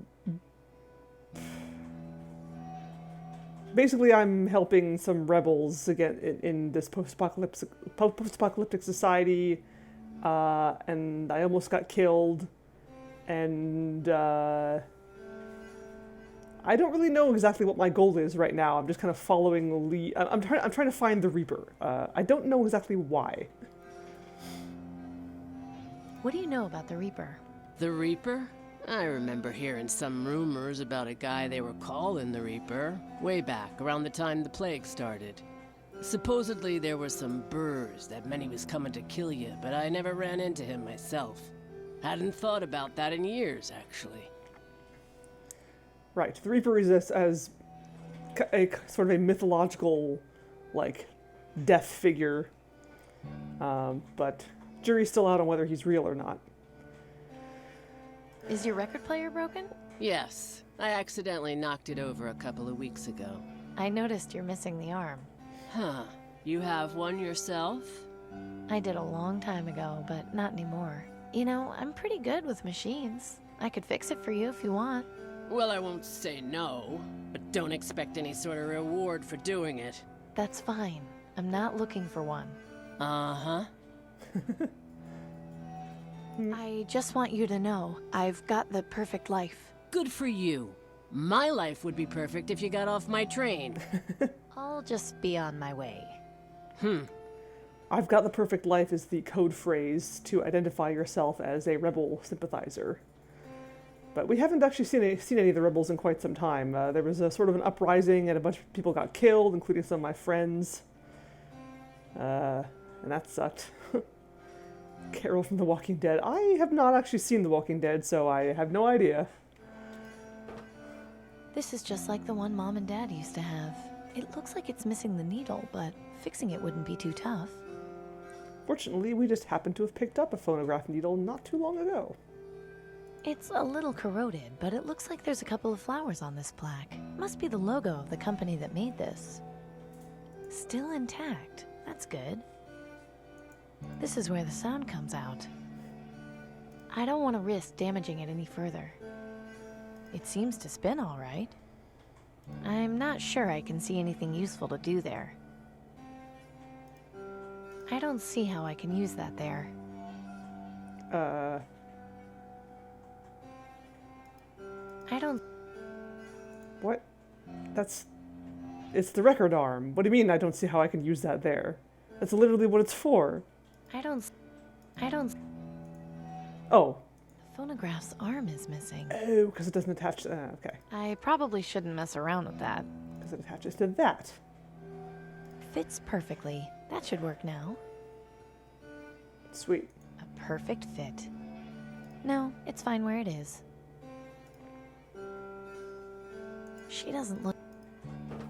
[SPEAKER 1] Basically, I'm helping some rebels again in this post-apocalyptic society, and I almost got killed, and I don't really know exactly what my goal is right now. I'm just kind of following the lead. I'm trying to find the Reaper. I don't know exactly why.
[SPEAKER 3] What do you know about the Reaper?
[SPEAKER 11] The Reaper? I remember hearing some rumors about a guy they were calling the Reaper, way back around the time the plague started. Supposedly there were some burrs that meant he was coming to kill you, but I never ran into him myself. Hadn't thought about that in years, actually.
[SPEAKER 1] Right, the Reaper is as a sort of a mythological, like, death figure, but jury's still out on whether he's real or not.
[SPEAKER 3] Is your record player broken?
[SPEAKER 11] Yes, I accidentally knocked it over a couple of weeks ago.
[SPEAKER 3] I noticed you're missing the arm.
[SPEAKER 11] Huh, you have one yourself?
[SPEAKER 3] I did a long time ago, but not anymore. You know, I'm pretty good with machines. I could fix it for you if you want.
[SPEAKER 11] Well, I won't say no, but don't expect any sort of reward for doing it.
[SPEAKER 3] That's fine. I'm not looking for one.
[SPEAKER 11] Uh-huh.
[SPEAKER 3] I just want you to know, I've got the perfect life.
[SPEAKER 11] Good for you. My life would be perfect if you got off my train.
[SPEAKER 3] I'll just be on my way.
[SPEAKER 1] I've got the perfect life is the code phrase to identify yourself as a rebel sympathizer. But we haven't actually seen any of the rebels in quite some time. There was a sort of an uprising and a bunch of people got killed, including some of my friends. And that sucked. Carol from The Walking Dead. I have not actually seen The Walking Dead, so I have no idea.
[SPEAKER 3] This is just like the one Mom and Dad used to have. It looks like it's missing the needle, but fixing it wouldn't be too tough.
[SPEAKER 1] Fortunately, we just happened to have picked up a phonograph needle not too long ago.
[SPEAKER 3] It's a little corroded, but it looks like there's a couple of flowers on this plaque. Must be the logo of the company that made this. Still intact. That's good. This is where the sound comes out. I don't want to risk damaging it any further. It seems to spin all right. I'm not sure I can see anything useful to do there. I don't see how I can use that there. I don't...
[SPEAKER 1] What? It's the record arm. What do you mean I don't see how I can use that there? That's literally what it's for.
[SPEAKER 3] I don't...
[SPEAKER 1] Oh.
[SPEAKER 3] The phonograph's arm is missing.
[SPEAKER 1] Oh, because it doesn't attach to... okay.
[SPEAKER 3] I probably shouldn't mess around with that.
[SPEAKER 1] Because it attaches to that.
[SPEAKER 3] Fits perfectly. That should work now.
[SPEAKER 1] Sweet.
[SPEAKER 3] A perfect fit. No, it's fine where it is. She doesn't look...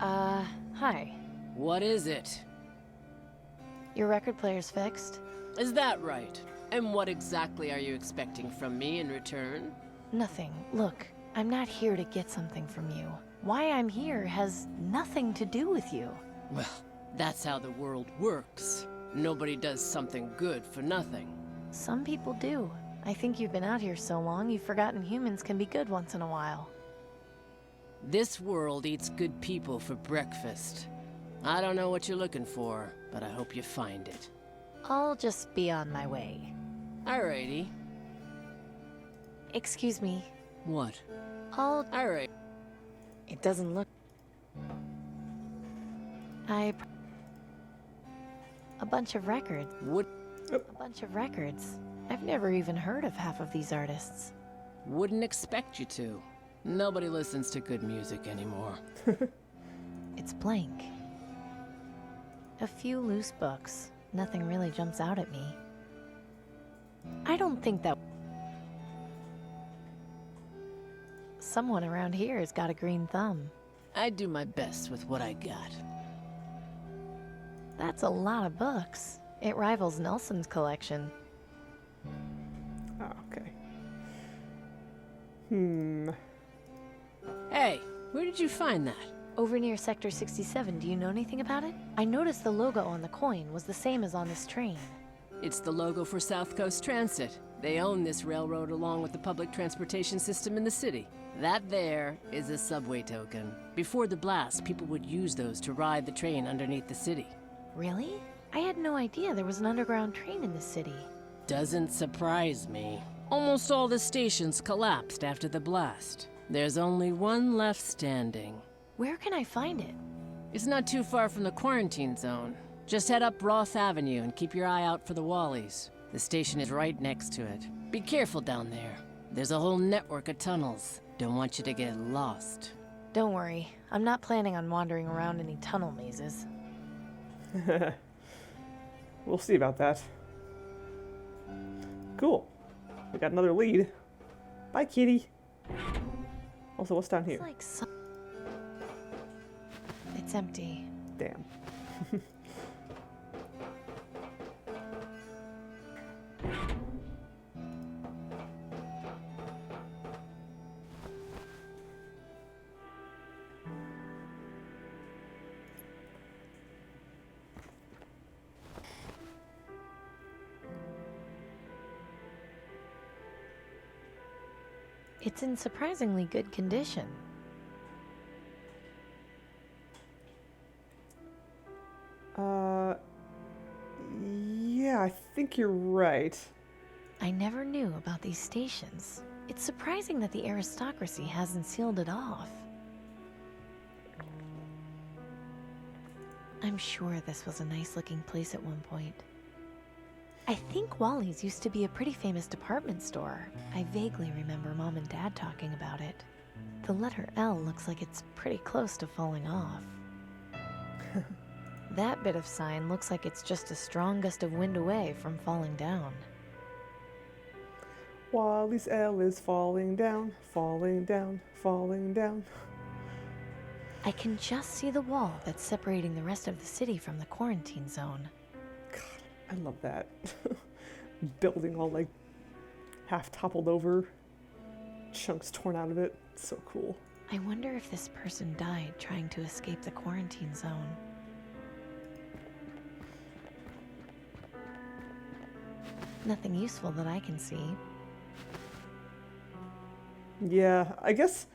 [SPEAKER 3] hi.
[SPEAKER 11] What is it?
[SPEAKER 3] Your record player's fixed?
[SPEAKER 11] Is that right? And what exactly are you expecting from me in return?
[SPEAKER 3] Nothing. Look, I'm not here to get something from you. Why I'm here has nothing to do with you.
[SPEAKER 11] Well, that's how the world works. Nobody does something good for nothing.
[SPEAKER 3] Some people do. I think you've been out here so long, you've forgotten humans can be good once in a while.
[SPEAKER 11] This world eats good people for breakfast. I don't know what you're looking for, but I hope you find it.
[SPEAKER 3] I'll just be on my way.
[SPEAKER 11] Alrighty.
[SPEAKER 3] Excuse me.
[SPEAKER 11] What?
[SPEAKER 3] Alright. It doesn't look... A bunch of records.
[SPEAKER 11] What?
[SPEAKER 3] A bunch of records. I've never even heard of half of these artists.
[SPEAKER 11] Wouldn't expect you to. Nobody listens to good music anymore.
[SPEAKER 3] It's blank. A few loose books. Nothing really jumps out at me. I don't think that... Someone around here has got a green thumb.
[SPEAKER 11] I do my best with what I got.
[SPEAKER 3] That's a lot of books. It rivals Nelson's collection.
[SPEAKER 1] Oh, okay.
[SPEAKER 11] Hey, where did you find that?
[SPEAKER 3] Over near Sector 67, do you know anything about it? I noticed the logo on the coin was the same as on this train.
[SPEAKER 11] It's the logo for South Coast Transit. They own this railroad along with the public transportation system in the city. That there is a subway token. Before the blast, people would use those to ride the train underneath the city.
[SPEAKER 3] Really? I had no idea there was an underground train in the city.
[SPEAKER 11] Doesn't surprise me. Almost all the stations collapsed after the blast. There's only one left standing.
[SPEAKER 3] Where can I find it?
[SPEAKER 11] It's not too far from the quarantine zone. Just head up Roth Avenue and keep your eye out for the Wallies. The station is right next to it. Be careful down there. There's a whole network of tunnels. Don't want you to get lost.
[SPEAKER 3] Don't worry. I'm not planning on wandering around any tunnel mazes.
[SPEAKER 1] We'll see about that. Cool. We got another lead. Bye, kitty. Also, what's down here?
[SPEAKER 3] It's like some... It's empty.
[SPEAKER 1] Damn.
[SPEAKER 3] It's in surprisingly good condition.
[SPEAKER 1] Yeah, I think you're right.
[SPEAKER 3] I never knew about these stations. It's surprising that the aristocracy hasn't sealed it off. I'm sure this was a nice-looking place at one point. I think Wally's used to be a pretty famous department store. I vaguely remember Mom and Dad talking about it. The letter L looks like it's pretty close to falling off. That bit of sign looks like it's just a strong gust of wind away from falling down.
[SPEAKER 1] Wally's L is falling down, falling down, falling down.
[SPEAKER 3] I can just see the wall that's separating the rest of the city from the quarantine zone.
[SPEAKER 1] God, I love that. Building all like half toppled over, chunks torn out of it. So cool.
[SPEAKER 3] I wonder if this person died trying to escape the quarantine zone. Nothing useful that I can see.
[SPEAKER 1] Yeah, I guess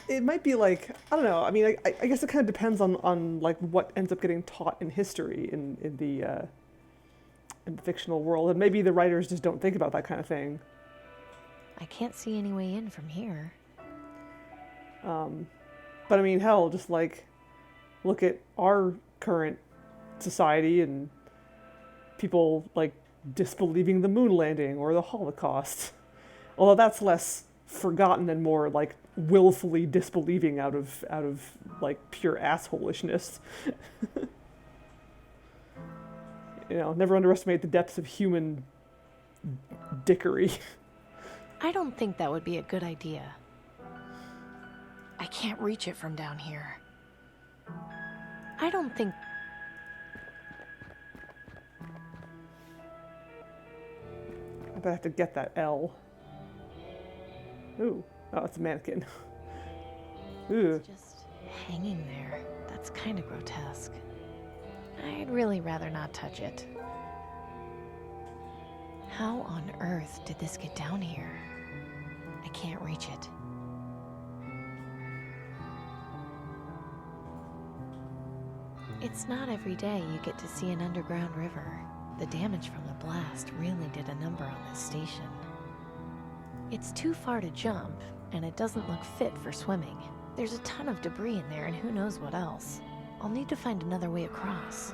[SPEAKER 1] it might be like, I don't know. I mean, I guess it kind of depends on like what ends up getting taught in history in the fictional world, and maybe the writers just don't think about that kind of thing.
[SPEAKER 3] I can't see any way in from here.
[SPEAKER 1] But I mean, hell, just like look at our current society and people like disbelieving the moon landing or the Holocaust. Although that's less forgotten and more like willfully disbelieving out of like pure assholishness. You know, never underestimate the depths of human dickery.
[SPEAKER 3] I don't think that would be a good idea. I can't reach it from down here. I don't think...
[SPEAKER 1] I bet I have to get that L. Ooh. Oh, it's a mannequin. Ooh.
[SPEAKER 3] It's just hanging there. That's kind of grotesque. I'd really rather not touch it. How on earth did this get down here? I can't reach it. It's not every day you get to see an underground river. The damage from the blast really did a number on this station. It's too far to jump, and it doesn't look fit for swimming. There's a ton of debris in there and who knows what else. I'll need to find another way across.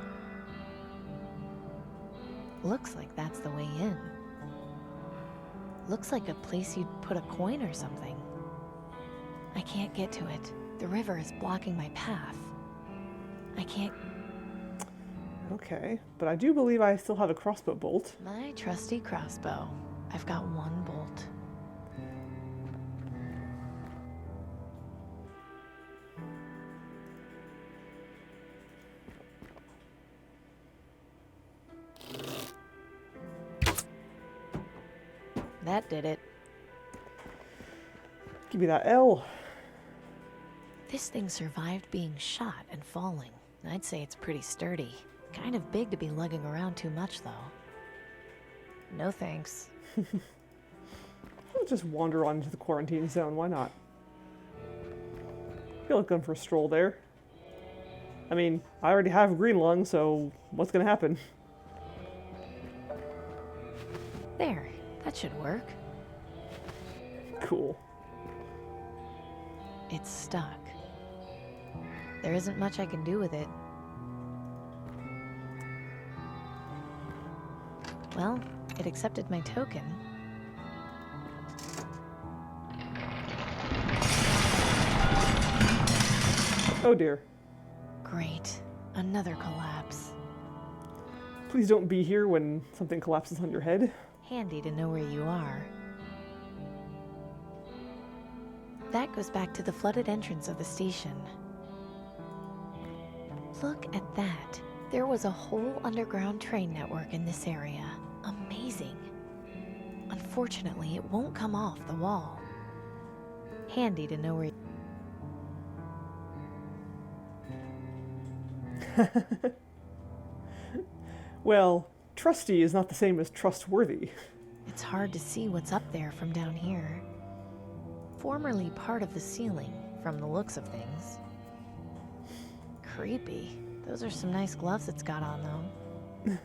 [SPEAKER 3] Looks like that's the way in. Looks like a place you'd put a coin or something. I can't get to it. The river is blocking my path. I can't...
[SPEAKER 1] Okay, but I do believe I still have a crossbow bolt.
[SPEAKER 3] My trusty crossbow. I've got one bolt. That did it.
[SPEAKER 1] Give me that L.
[SPEAKER 3] This thing survived being shot and falling. I'd say it's pretty sturdy. Kind of big to be lugging around too much, though. No thanks.
[SPEAKER 1] I'll just wander on into the quarantine zone. Why not? Feel like going for a stroll there. I mean, I already have a green lung, so what's gonna happen?
[SPEAKER 3] There. That should work.
[SPEAKER 1] Cool.
[SPEAKER 3] It's stuck. There isn't much I can do with it. Well, it accepted my token.
[SPEAKER 1] Oh dear.
[SPEAKER 3] Great. Another collapse.
[SPEAKER 1] Please don't be here when something collapses on your head.
[SPEAKER 3] Handy to know where you are. That goes back to the flooded entrance of the station. Look at that. There was a whole underground train network in this area. Amazing. Unfortunately, it won't come off the wall. Handy to know where
[SPEAKER 1] Well, trusty is not the same as trustworthy.
[SPEAKER 3] It's hard to see what's up there from down here. Formerly part of the ceiling, from the looks of things. Creepy. Those are some nice gloves it's got on,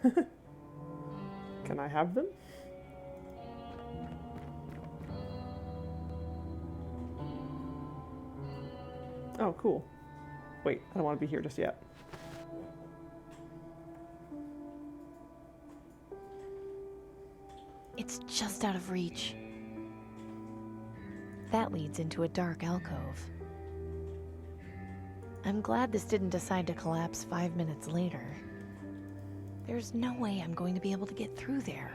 [SPEAKER 3] though.
[SPEAKER 1] Can I have them? Oh, cool. Wait, I don't want to be here just yet.
[SPEAKER 3] It's just out of reach. That leads into a dark alcove. I'm glad this didn't decide to collapse 5 minutes later. There's no way I'm going to be able to get through there.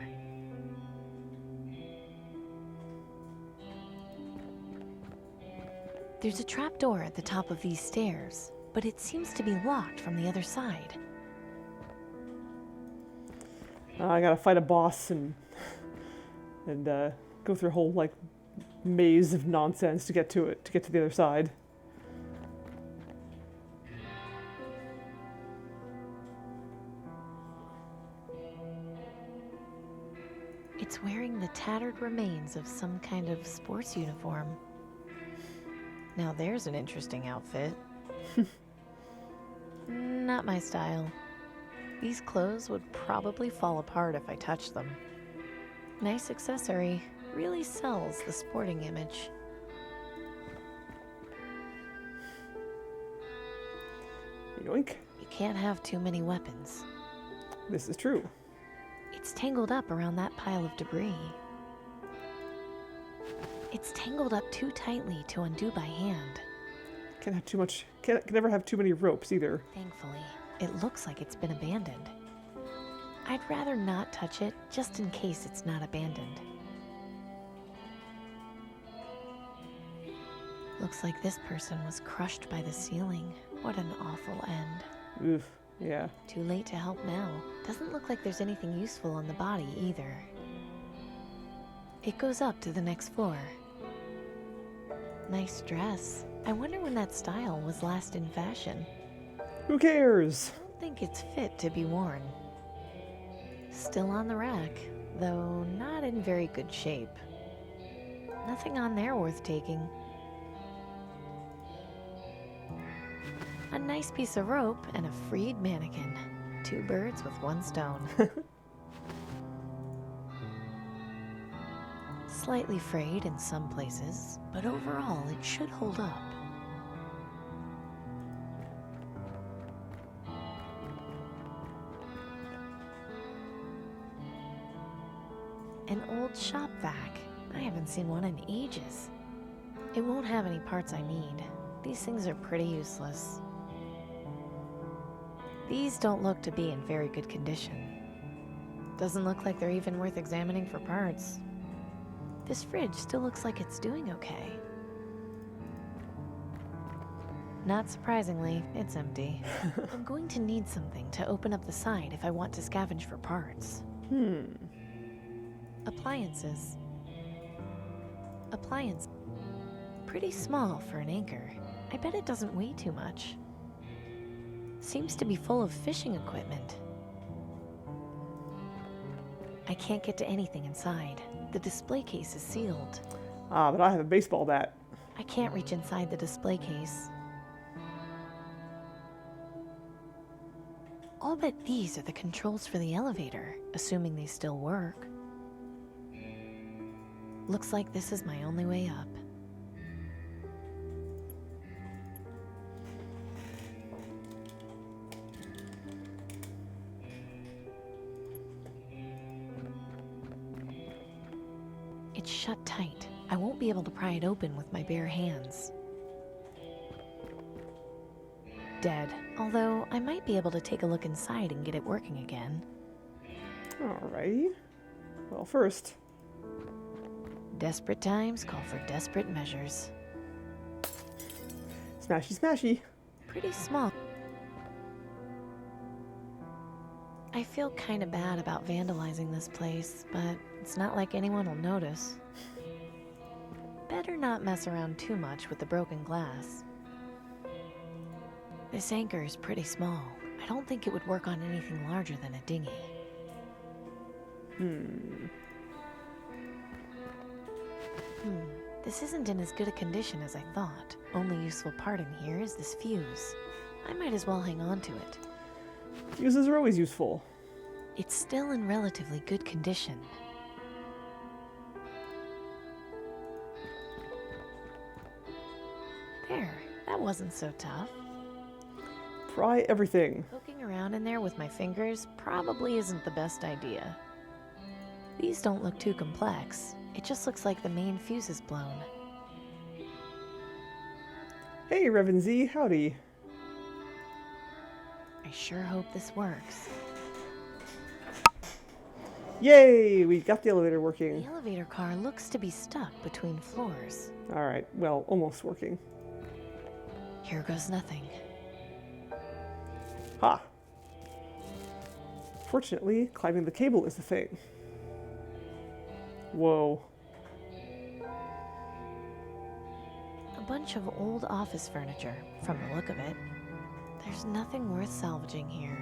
[SPEAKER 3] There's a trapdoor at the top of these stairs, but it seems to be locked from the other side.
[SPEAKER 1] I gotta fight a boss and go through a whole like maze of nonsense to get to it, to get to the other side.
[SPEAKER 3] It's wearing the tattered remains of some kind of sports uniform. Now there's an interesting outfit. Not my style. These clothes would probably fall apart if I touched them. Nice accessory. Really sells the sporting image.
[SPEAKER 1] Yoink.
[SPEAKER 3] You can't have too many weapons.
[SPEAKER 1] This is true.
[SPEAKER 3] It's tangled up around that pile of debris. It's tangled up too tightly to undo by hand.
[SPEAKER 1] Can't have too much. Can never have too many ropes either.
[SPEAKER 3] Thankfully, it looks like it's been abandoned. I'd rather not touch it, just in case it's not abandoned. Looks like this person was crushed by the ceiling. What an awful end.
[SPEAKER 1] Oof. Yeah.
[SPEAKER 3] Too late to help now. Doesn't look like there's anything useful on the body either. It goes up to the next floor. Nice dress. I wonder when that style was last in fashion.
[SPEAKER 1] Who cares?
[SPEAKER 3] I don't think it's fit to be worn. Still on the rack, though not in very good shape. Nothing on there worth taking. A nice piece of rope and a freed mannequin. 2 birds with 1 stone. Slightly frayed in some places, but overall it should hold up. An old shop vac. I haven't seen one in ages. It won't have any parts I need. These things are pretty useless. These don't look to be in very good condition. Doesn't look like they're even worth examining for parts. This fridge still looks like it's doing okay. Not surprisingly, it's empty. I'm going to need something to open up the side if I want to scavenge for parts. Appliances. Appliance. Pretty small for an anchor. I bet it doesn't weigh too much. Seems to be full of fishing equipment. I can't get to anything inside. The display case is sealed.
[SPEAKER 1] Ah, but I have a baseball bat.
[SPEAKER 3] I can't reach inside the display case. I'll bet these are the controls for the elevator, assuming they still work. Looks like this is my only way up. It's shut tight. I won't be able to pry it open with my bare hands. Dead. Although, I might be able to take a look inside and get it working again.
[SPEAKER 1] Alrighty. Well, first.
[SPEAKER 3] Desperate times call for desperate measures.
[SPEAKER 1] Smashy, smashy.
[SPEAKER 3] Pretty small. I feel kinda bad about vandalizing this place, but it's not like anyone will notice. Better not mess around too much with the broken glass. This anchor is pretty small. I don't think it would work on anything larger than a dinghy. This isn't in as good a condition as I thought. Only useful part in here is this fuse. I might as well hang on to it.
[SPEAKER 1] Fuses are always useful.
[SPEAKER 3] It's still in relatively good condition. There, that wasn't so tough.
[SPEAKER 1] Pry everything.
[SPEAKER 3] Poking around in there with my fingers probably isn't the best idea. These don't look too complex. It just looks like the main fuse is blown.
[SPEAKER 1] Hey, Revan Z, howdy.
[SPEAKER 3] sure hope this works.
[SPEAKER 1] Yay! We got the elevator
[SPEAKER 3] The
[SPEAKER 1] working.
[SPEAKER 3] elevator car looks to be stuck between floors.
[SPEAKER 1] Alright, well, almost working.
[SPEAKER 3] Here goes nothing.
[SPEAKER 1] Ha! Fortunately, climbing the cable is the thing. Whoa.
[SPEAKER 3] A bunch of old office furniture, from the look of it. There's nothing worth salvaging here.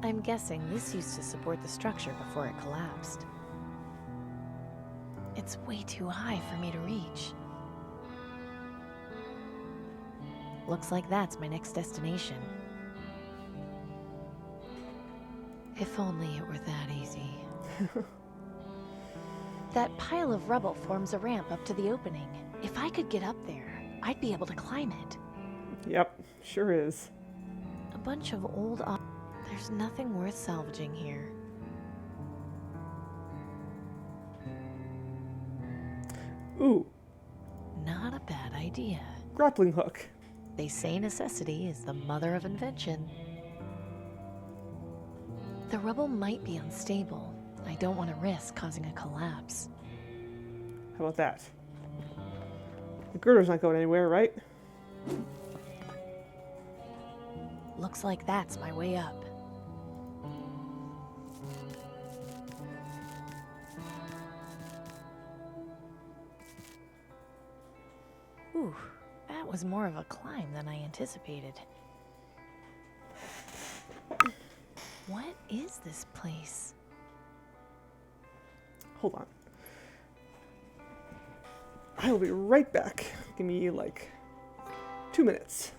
[SPEAKER 3] I'm guessing this used to support the structure before it collapsed. It's way too high for me to reach. Looks like that's my next destination. If only it were that easy. That pile of rubble forms a ramp up to the opening. If I could get up there, I'd be able to climb it.
[SPEAKER 1] Yep, sure is.
[SPEAKER 3] A bunch of old... There's nothing worth salvaging here.
[SPEAKER 1] Ooh,
[SPEAKER 3] Not a bad idea.
[SPEAKER 1] grappling hook.
[SPEAKER 3] They say necessity is the mother of invention. The rubble might be unstable. I don't want to risk causing a collapse.
[SPEAKER 1] How about that? The girder's not going anywhere, right?
[SPEAKER 3] Looks like that's my way up. Ooh, that was more of a climb than I anticipated. What is this place?
[SPEAKER 1] Hold on. I'll be right back. Give me like 2 minutes.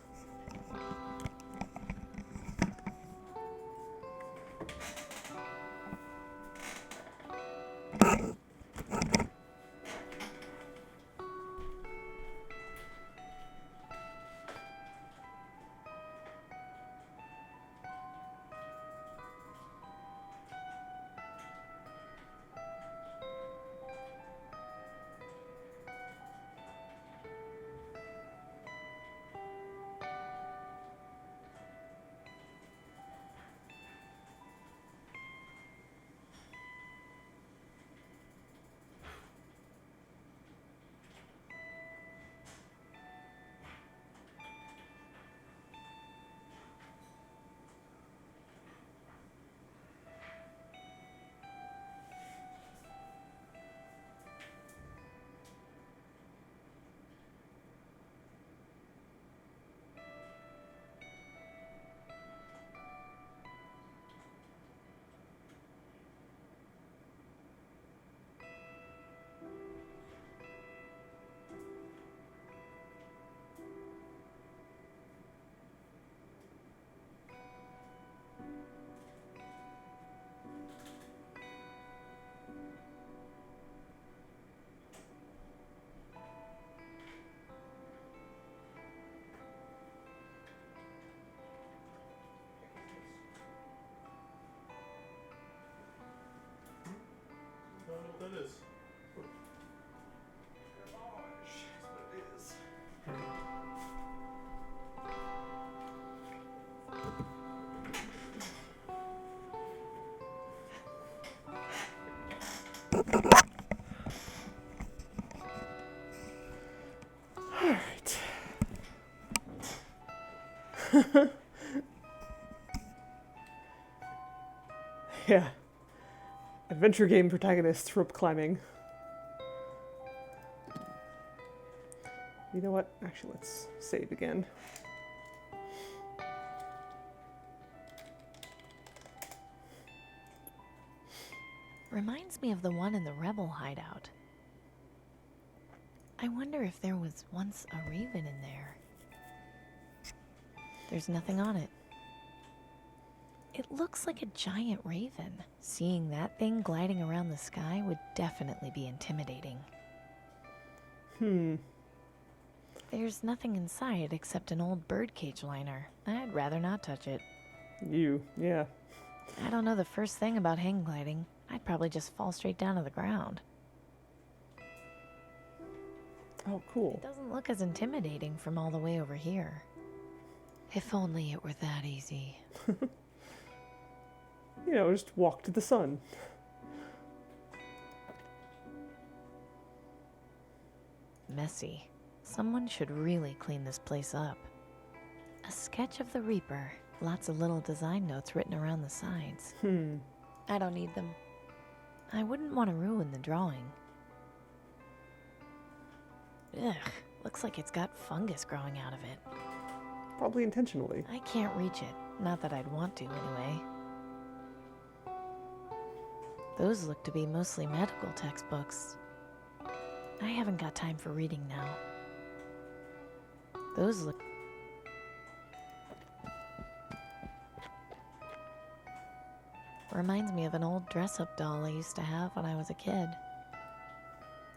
[SPEAKER 1] Alright. Yeah. Adventure game protagonists rope climbing. You know what? Actually, let's save again.
[SPEAKER 3] Reminds me of the one in the rebel hideout. I wonder if there was once a raven in there. There's nothing on it. It looks like a giant raven. Seeing that thing gliding around the sky would definitely be intimidating. There's nothing inside except an old birdcage liner. I'd rather not touch it.
[SPEAKER 1] Yeah.
[SPEAKER 3] I don't know the first thing about hang gliding. I'd probably just fall straight down to the ground.
[SPEAKER 1] Oh, cool.
[SPEAKER 3] It doesn't look as intimidating from all the way over here. If only it were that easy.
[SPEAKER 1] You know, just walk to the sun.
[SPEAKER 3] Messy. Someone should really clean this place up. A sketch of the Reaper. Lots of little design notes written around the sides. I don't need them. I wouldn't want to ruin the drawing. Ugh, looks like it's got fungus growing out of it.
[SPEAKER 1] Probably intentionally.
[SPEAKER 3] I can't reach it. Not that I'd want to, anyway. Those look to be mostly medical textbooks. I haven't got time for reading now. Those look... Reminds me of an old dress-up doll I used to have when I was a kid.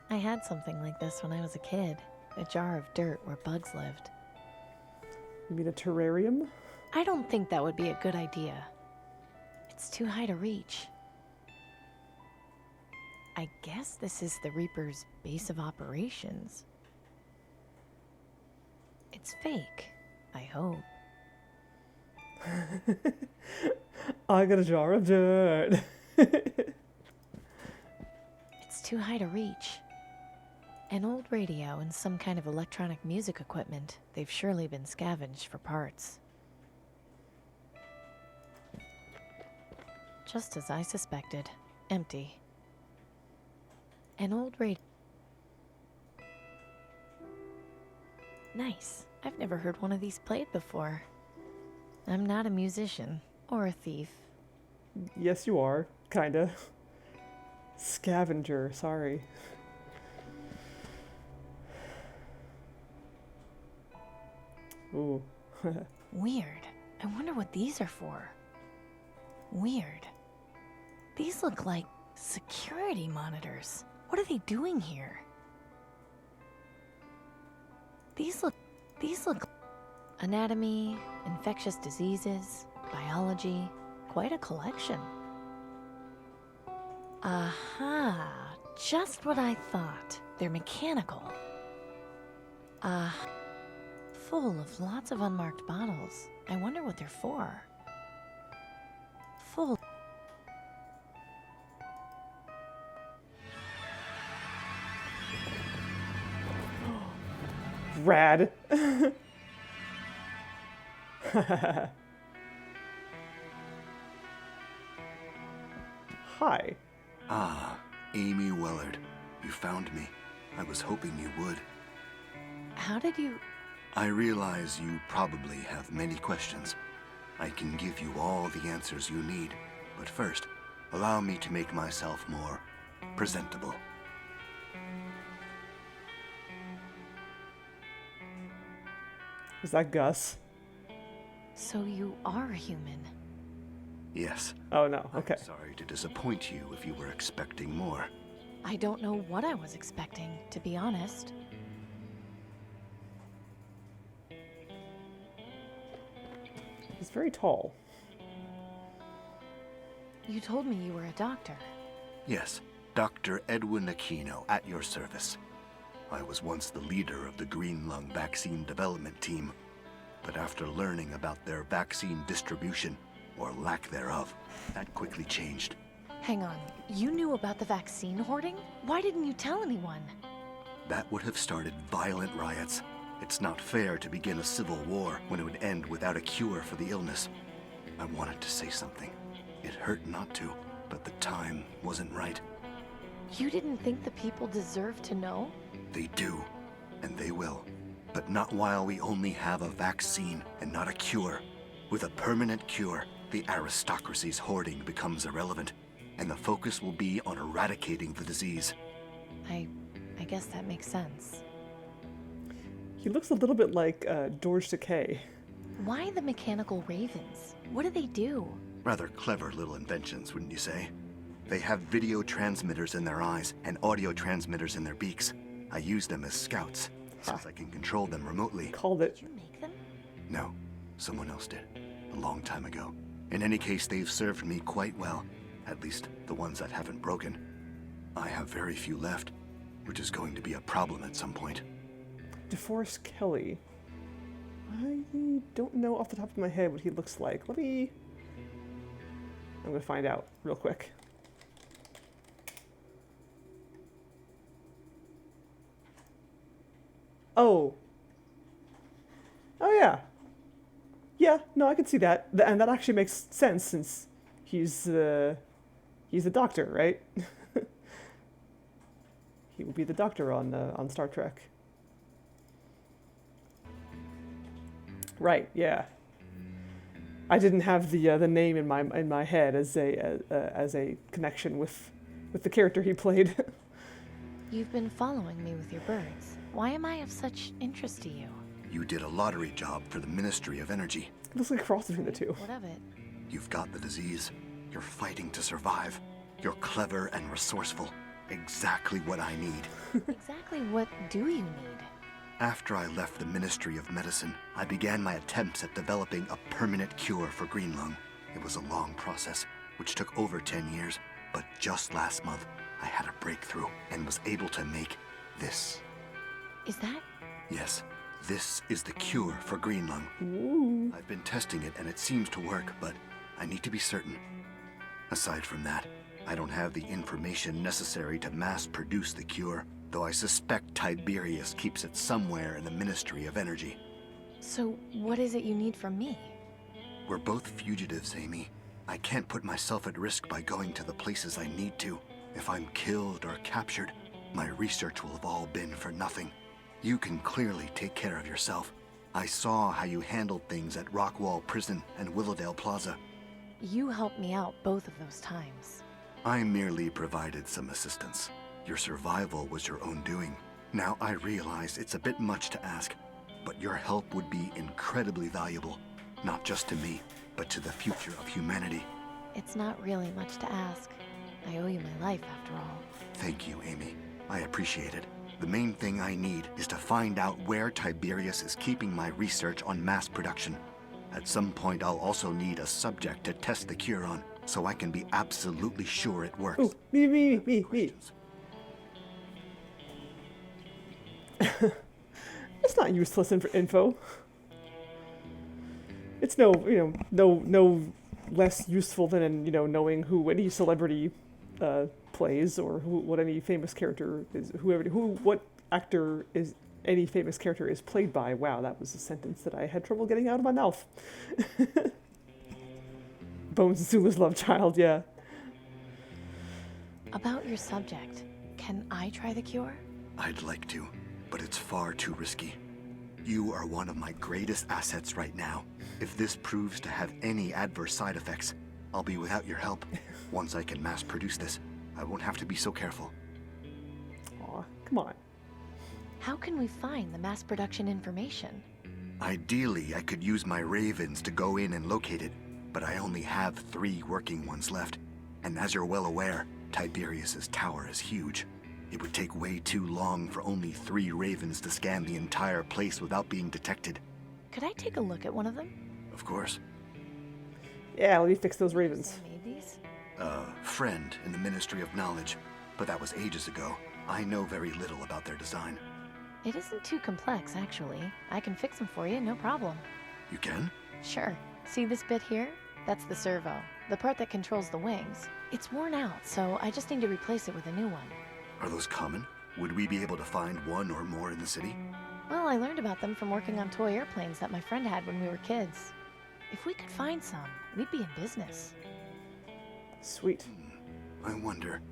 [SPEAKER 3] I had something like this when I was a kid. A jar of dirt where bugs lived.
[SPEAKER 1] You mean a terrarium?
[SPEAKER 3] I don't think that would be a good idea. It's too high to reach. I guess this is the Reaper's base of operations. It's fake, I hope.
[SPEAKER 1] I got a jar of dirt.
[SPEAKER 3] It's too high to reach. An old radio and some kind of electronic music equipment. They've surely been scavenged for parts. Just as I suspected. Empty. An old radio. Nice. I've never heard one of these played before. I'm not a musician or a thief.
[SPEAKER 1] Yes, you are. Kinda. Scavenger, sorry. Ooh.
[SPEAKER 3] Weird. I wonder what these are for. Weird. These look like security monitors. What are they doing here? These look anatomy, infectious diseases, biology, quite a collection. Aha, just what I thought. They're mechanical. Full of lots of unmarked bottles. I wonder what they're for. Full.
[SPEAKER 1] Rad. Hi.
[SPEAKER 12] Ah, Amy Wellard. You found me. I was hoping you would.
[SPEAKER 3] How did you...
[SPEAKER 12] I realize you probably have many questions. I can give you all the answers you need, but first, allow me to make myself more presentable.
[SPEAKER 1] Is that Gus?
[SPEAKER 3] So you are human?
[SPEAKER 12] Yes.
[SPEAKER 1] Oh no, okay.
[SPEAKER 12] I'm sorry to disappoint you if you were expecting more.
[SPEAKER 3] I don't know what I was expecting, to be honest.
[SPEAKER 1] He's very tall.
[SPEAKER 3] You told me you were a doctor.
[SPEAKER 12] Yes, Dr. Edwin Aquino, at your service. I was once the leader of the Green Lung vaccine development team, but after learning about their vaccine distribution, or lack thereof, that quickly changed.
[SPEAKER 3] Hang on, you knew about the vaccine hoarding? Why didn't you tell anyone?
[SPEAKER 12] That would have started violent riots. It's not fair to begin a civil war when it would end without a cure for the illness. I wanted to say something. It hurt not to, but the time wasn't right.
[SPEAKER 3] You didn't think the people deserved to know?
[SPEAKER 12] They do, and they will. But not while we only have a vaccine and not a cure. With a permanent cure, the aristocracy's hoarding becomes irrelevant, and the focus will be on eradicating the disease.
[SPEAKER 3] I guess that makes sense.
[SPEAKER 1] He looks a little bit like George Takei.
[SPEAKER 3] Why the mechanical ravens? What do they do?
[SPEAKER 12] Rather clever little inventions, wouldn't you say? They have video transmitters in their eyes and audio transmitters in their beaks. I use them as scouts, since I can control them remotely.
[SPEAKER 1] Called it.
[SPEAKER 3] Did you make them?
[SPEAKER 12] No, someone else did. A long time ago. In any case, they've served me quite well. At least, the ones that haven't broken. I have very few left, which is going to be a problem at some point.
[SPEAKER 1] DeForest Kelly. I don't know off the top of my head what he looks like. I'm gonna find out real quick. Oh. Oh yeah. Yeah, no, I can see that. And that actually makes sense since he's a doctor, right? He would be the doctor on Star Trek. Right, yeah. I didn't have the name in my head as a connection with the character he played.
[SPEAKER 3] You've been following me with your birds. Why am I of such interest to you?
[SPEAKER 12] You did a lottery job for the Ministry of Energy.
[SPEAKER 1] It looks like a cross between the two.
[SPEAKER 3] What of it?
[SPEAKER 12] You've got the disease. You're fighting to survive. You're clever and resourceful. Exactly what I need.
[SPEAKER 3] Exactly what do you need?
[SPEAKER 12] After I left the Ministry of Medicine, I began my attempts at developing a permanent cure for green lung. It was a long process, which took over 10 years, but just last month, I had a breakthrough and was able to make this.
[SPEAKER 3] Is that?
[SPEAKER 12] Yes, this is the cure for green lung.
[SPEAKER 1] Ooh.
[SPEAKER 12] I've been testing it and it seems to work, but I need to be certain. Aside from that, I don't have the information necessary to mass produce the cure, though I suspect Tiberius keeps it somewhere in the Ministry of Energy.
[SPEAKER 3] So, what is it you need from me?
[SPEAKER 12] We're both fugitives, Amy. I can't put myself at risk by going to the places I need to. If I'm killed or captured, my research will have all been for nothing. You can clearly take care of yourself. I saw how you handled things at Rockwall Prison and Willowdale Plaza.
[SPEAKER 3] You helped me out both of those times.
[SPEAKER 12] I merely provided some assistance. Your survival was your own doing. Now I realize it's a bit much to ask, but your help would be incredibly valuable, not just to me, but to the future of humanity.
[SPEAKER 3] It's not really much to ask. I owe you my life, after all.
[SPEAKER 12] Thank you, Amy. I appreciate it. The main thing I need is to find out where Tiberius is keeping my research on mass production. At some point, I'll also need a subject to test the cure on, so I can be absolutely sure it works.
[SPEAKER 1] Ooh, me. It's not useless info. It's no less useful than knowing who any celebrity plays or what any famous character is, what actor is any famous character is played by. Wow, that was a sentence that I had trouble getting out of my mouth. Bones and Sula's love child, yeah.
[SPEAKER 3] About your subject, can I try the cure?
[SPEAKER 12] I'd like to, but it's far too risky. You are one of my greatest assets right now. If this proves to have any adverse side effects, I'll be without your help. Once I can mass produce this, I won't have to be so careful.
[SPEAKER 1] Aw, come on.
[SPEAKER 3] How can we find the mass production information?
[SPEAKER 12] Ideally, I could use my ravens to go in and locate it, but I only have 3 working ones left. And as you're well aware, Tiberius's tower is huge. It would take way too long for only 3 ravens to scan the entire place without being detected.
[SPEAKER 3] Could I take a look at one of them?
[SPEAKER 12] Of course.
[SPEAKER 1] Yeah, let me fix those ravens.
[SPEAKER 3] Who made these?
[SPEAKER 12] A friend in the Ministry of Knowledge, but that was ages ago. I know very little about their design.
[SPEAKER 3] It isn't too complex, actually. I can fix them for you, no problem.
[SPEAKER 12] You can?
[SPEAKER 3] Sure. See this bit here? That's the servo, the part that controls the wings. It's worn out, so I just need to replace it with a new one.
[SPEAKER 12] Are those common? Would we be able to find one or more in the city?
[SPEAKER 3] Well, I learned about them from working on toy airplanes that my friend had when we were kids. If we could find some, we'd be in business.
[SPEAKER 1] Sweet.
[SPEAKER 12] I wonder.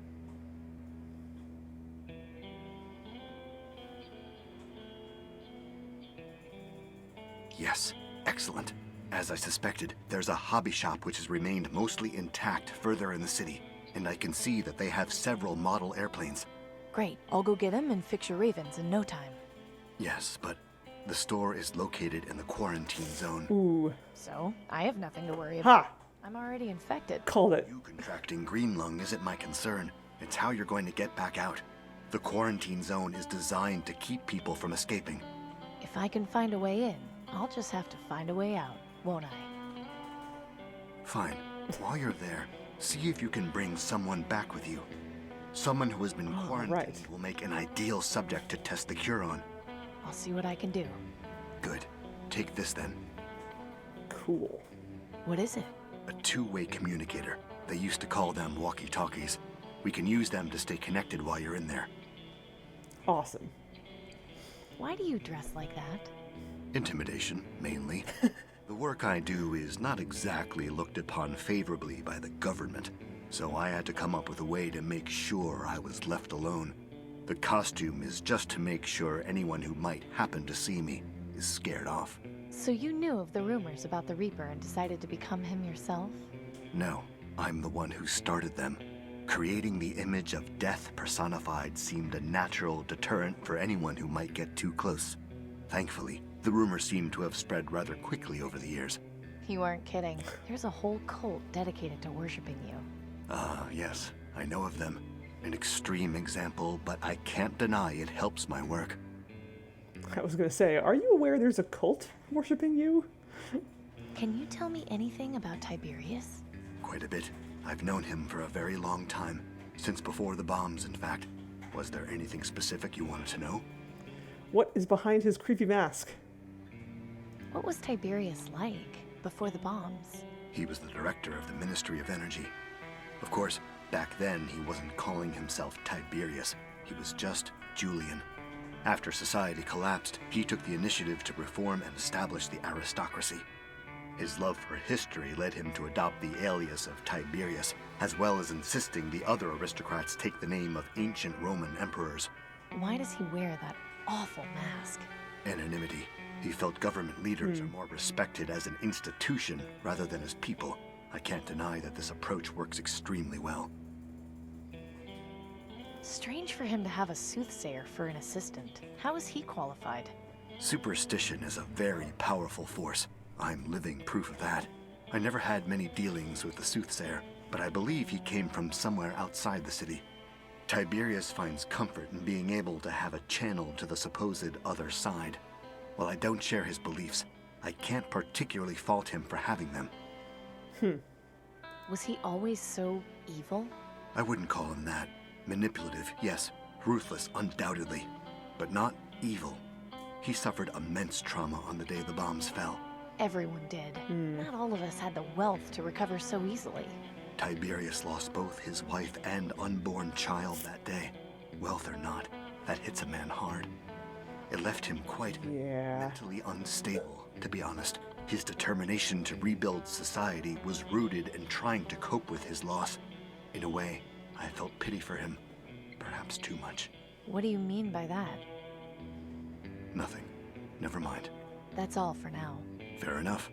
[SPEAKER 12] Yes, excellent. As I suspected, there's a hobby shop which has remained mostly intact further in the city, and I can see that they have several model airplanes.
[SPEAKER 3] Great, I'll go get them and fix your ravens in no time.
[SPEAKER 12] Yes, but the store is located in the quarantine zone.
[SPEAKER 1] Ooh.
[SPEAKER 3] So, I have nothing to worry about.
[SPEAKER 1] Ha!
[SPEAKER 3] I'm already infected.
[SPEAKER 1] Called it.
[SPEAKER 12] You contracting green lung isn't my concern. It's how you're going to get back out. The quarantine zone is designed to keep people from escaping.
[SPEAKER 3] If I can find a way in, I'll just have to find a way out, won't I?
[SPEAKER 12] Fine. While you're there, see if you can bring someone back with you. Someone who has been quarantined will make an ideal subject to test the cure on.
[SPEAKER 3] I'll see what I can do.
[SPEAKER 12] Good. Take this then.
[SPEAKER 1] Cool.
[SPEAKER 3] What is it?
[SPEAKER 12] A two-way communicator. They used to call them walkie-talkies. We can use them to stay connected while you're in there.
[SPEAKER 1] Awesome.
[SPEAKER 3] Why do you dress like that?
[SPEAKER 12] Intimidation, mainly. The work I do is not exactly looked upon favorably by the government, so I had to come up with a way to make sure I was left alone. The costume is just to make sure anyone who might happen to see me is scared off.
[SPEAKER 3] So you knew of the rumors about the Reaper and decided to become him yourself?
[SPEAKER 12] No, I'm the one who started them. Creating the image of death personified seemed a natural deterrent for anyone who might get too close. Thankfully, the rumors seem to have spread rather quickly over the years.
[SPEAKER 3] You aren't kidding. There's a whole cult dedicated to worshiping you.
[SPEAKER 12] Yes, I know of them. An extreme example, but I can't deny it helps my work.
[SPEAKER 1] I was gonna say, are you aware there's a cult worshipping you?
[SPEAKER 3] Can you tell me anything about Tiberius?
[SPEAKER 12] Quite a bit. I've known him for a very long time. Since before the bombs, in fact. Was there anything specific you wanted to know?
[SPEAKER 1] What is behind his creepy mask?
[SPEAKER 3] What was Tiberius like before the bombs?
[SPEAKER 12] He was the director of the Ministry of Energy. Of course, back then he wasn't calling himself Tiberius. He was just Julian. After society collapsed, he took the initiative to reform and establish the aristocracy. His love for history led him to adopt the alias of Tiberius, as well as insisting the other aristocrats take the name of ancient Roman emperors.
[SPEAKER 3] Why does he wear that awful mask?
[SPEAKER 12] Anonymity. He felt government leaders are more respected as an institution rather than as people. I can't deny that this approach works extremely well.
[SPEAKER 3] Strange for him to have a soothsayer for an assistant. How is he qualified?
[SPEAKER 12] Superstition is a very powerful force. I'm living proof of that. I never had many dealings with the soothsayer, but I believe he came from somewhere outside the city. Tiberius finds comfort in being able to have a channel to the supposed other side. While I don't share his beliefs, I can't particularly fault him for having them.
[SPEAKER 3] Was he always so evil?
[SPEAKER 12] I wouldn't call him that. Manipulative, yes. Ruthless, undoubtedly. But not evil. He suffered immense trauma on the day the bombs fell.
[SPEAKER 3] Everyone did. Not all of us had the wealth to recover so easily.
[SPEAKER 12] Tiberius lost both his wife and unborn child that day. Wealth or not, that hits a man hard. It left him quite mentally unstable, to be honest. His determination to rebuild society was rooted in trying to cope with his loss. In a way, I felt pity for him. Perhaps too much.
[SPEAKER 3] What do you mean by that?
[SPEAKER 12] Nothing. Never mind.
[SPEAKER 3] That's all for now.
[SPEAKER 12] Fair enough.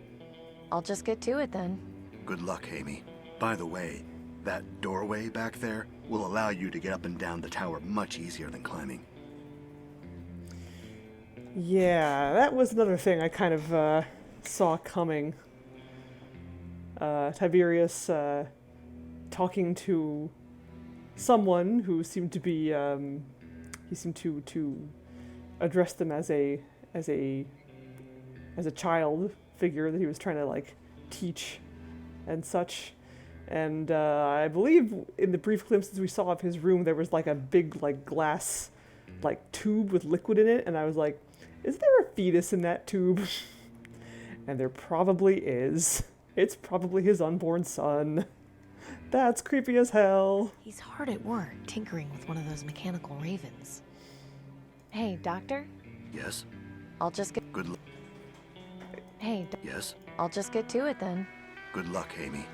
[SPEAKER 3] I'll just get to it then.
[SPEAKER 12] Good luck, Amy. By the way, that doorway back there will allow you to get up and down the tower much easier than climbing.
[SPEAKER 1] Yeah, that was another thing I kind of saw coming. Tiberius talking to someone who seemed to be, he seemed to address them as a child figure that he was trying to like teach and such. And I believe in the brief glimpses we saw of his room, there was like a big like glass like tube with liquid in it, and I was like, is there a fetus in that tube? And there probably is. It's probably his unborn son. That's creepy as hell.
[SPEAKER 3] He's hard at work tinkering with one of those mechanical ravens. Hey, Doctor?
[SPEAKER 12] Yes?
[SPEAKER 3] I'll just get...
[SPEAKER 12] Good luck.
[SPEAKER 3] Hey,
[SPEAKER 12] Yes?
[SPEAKER 3] I'll just get to it then.
[SPEAKER 12] Good luck, Amy.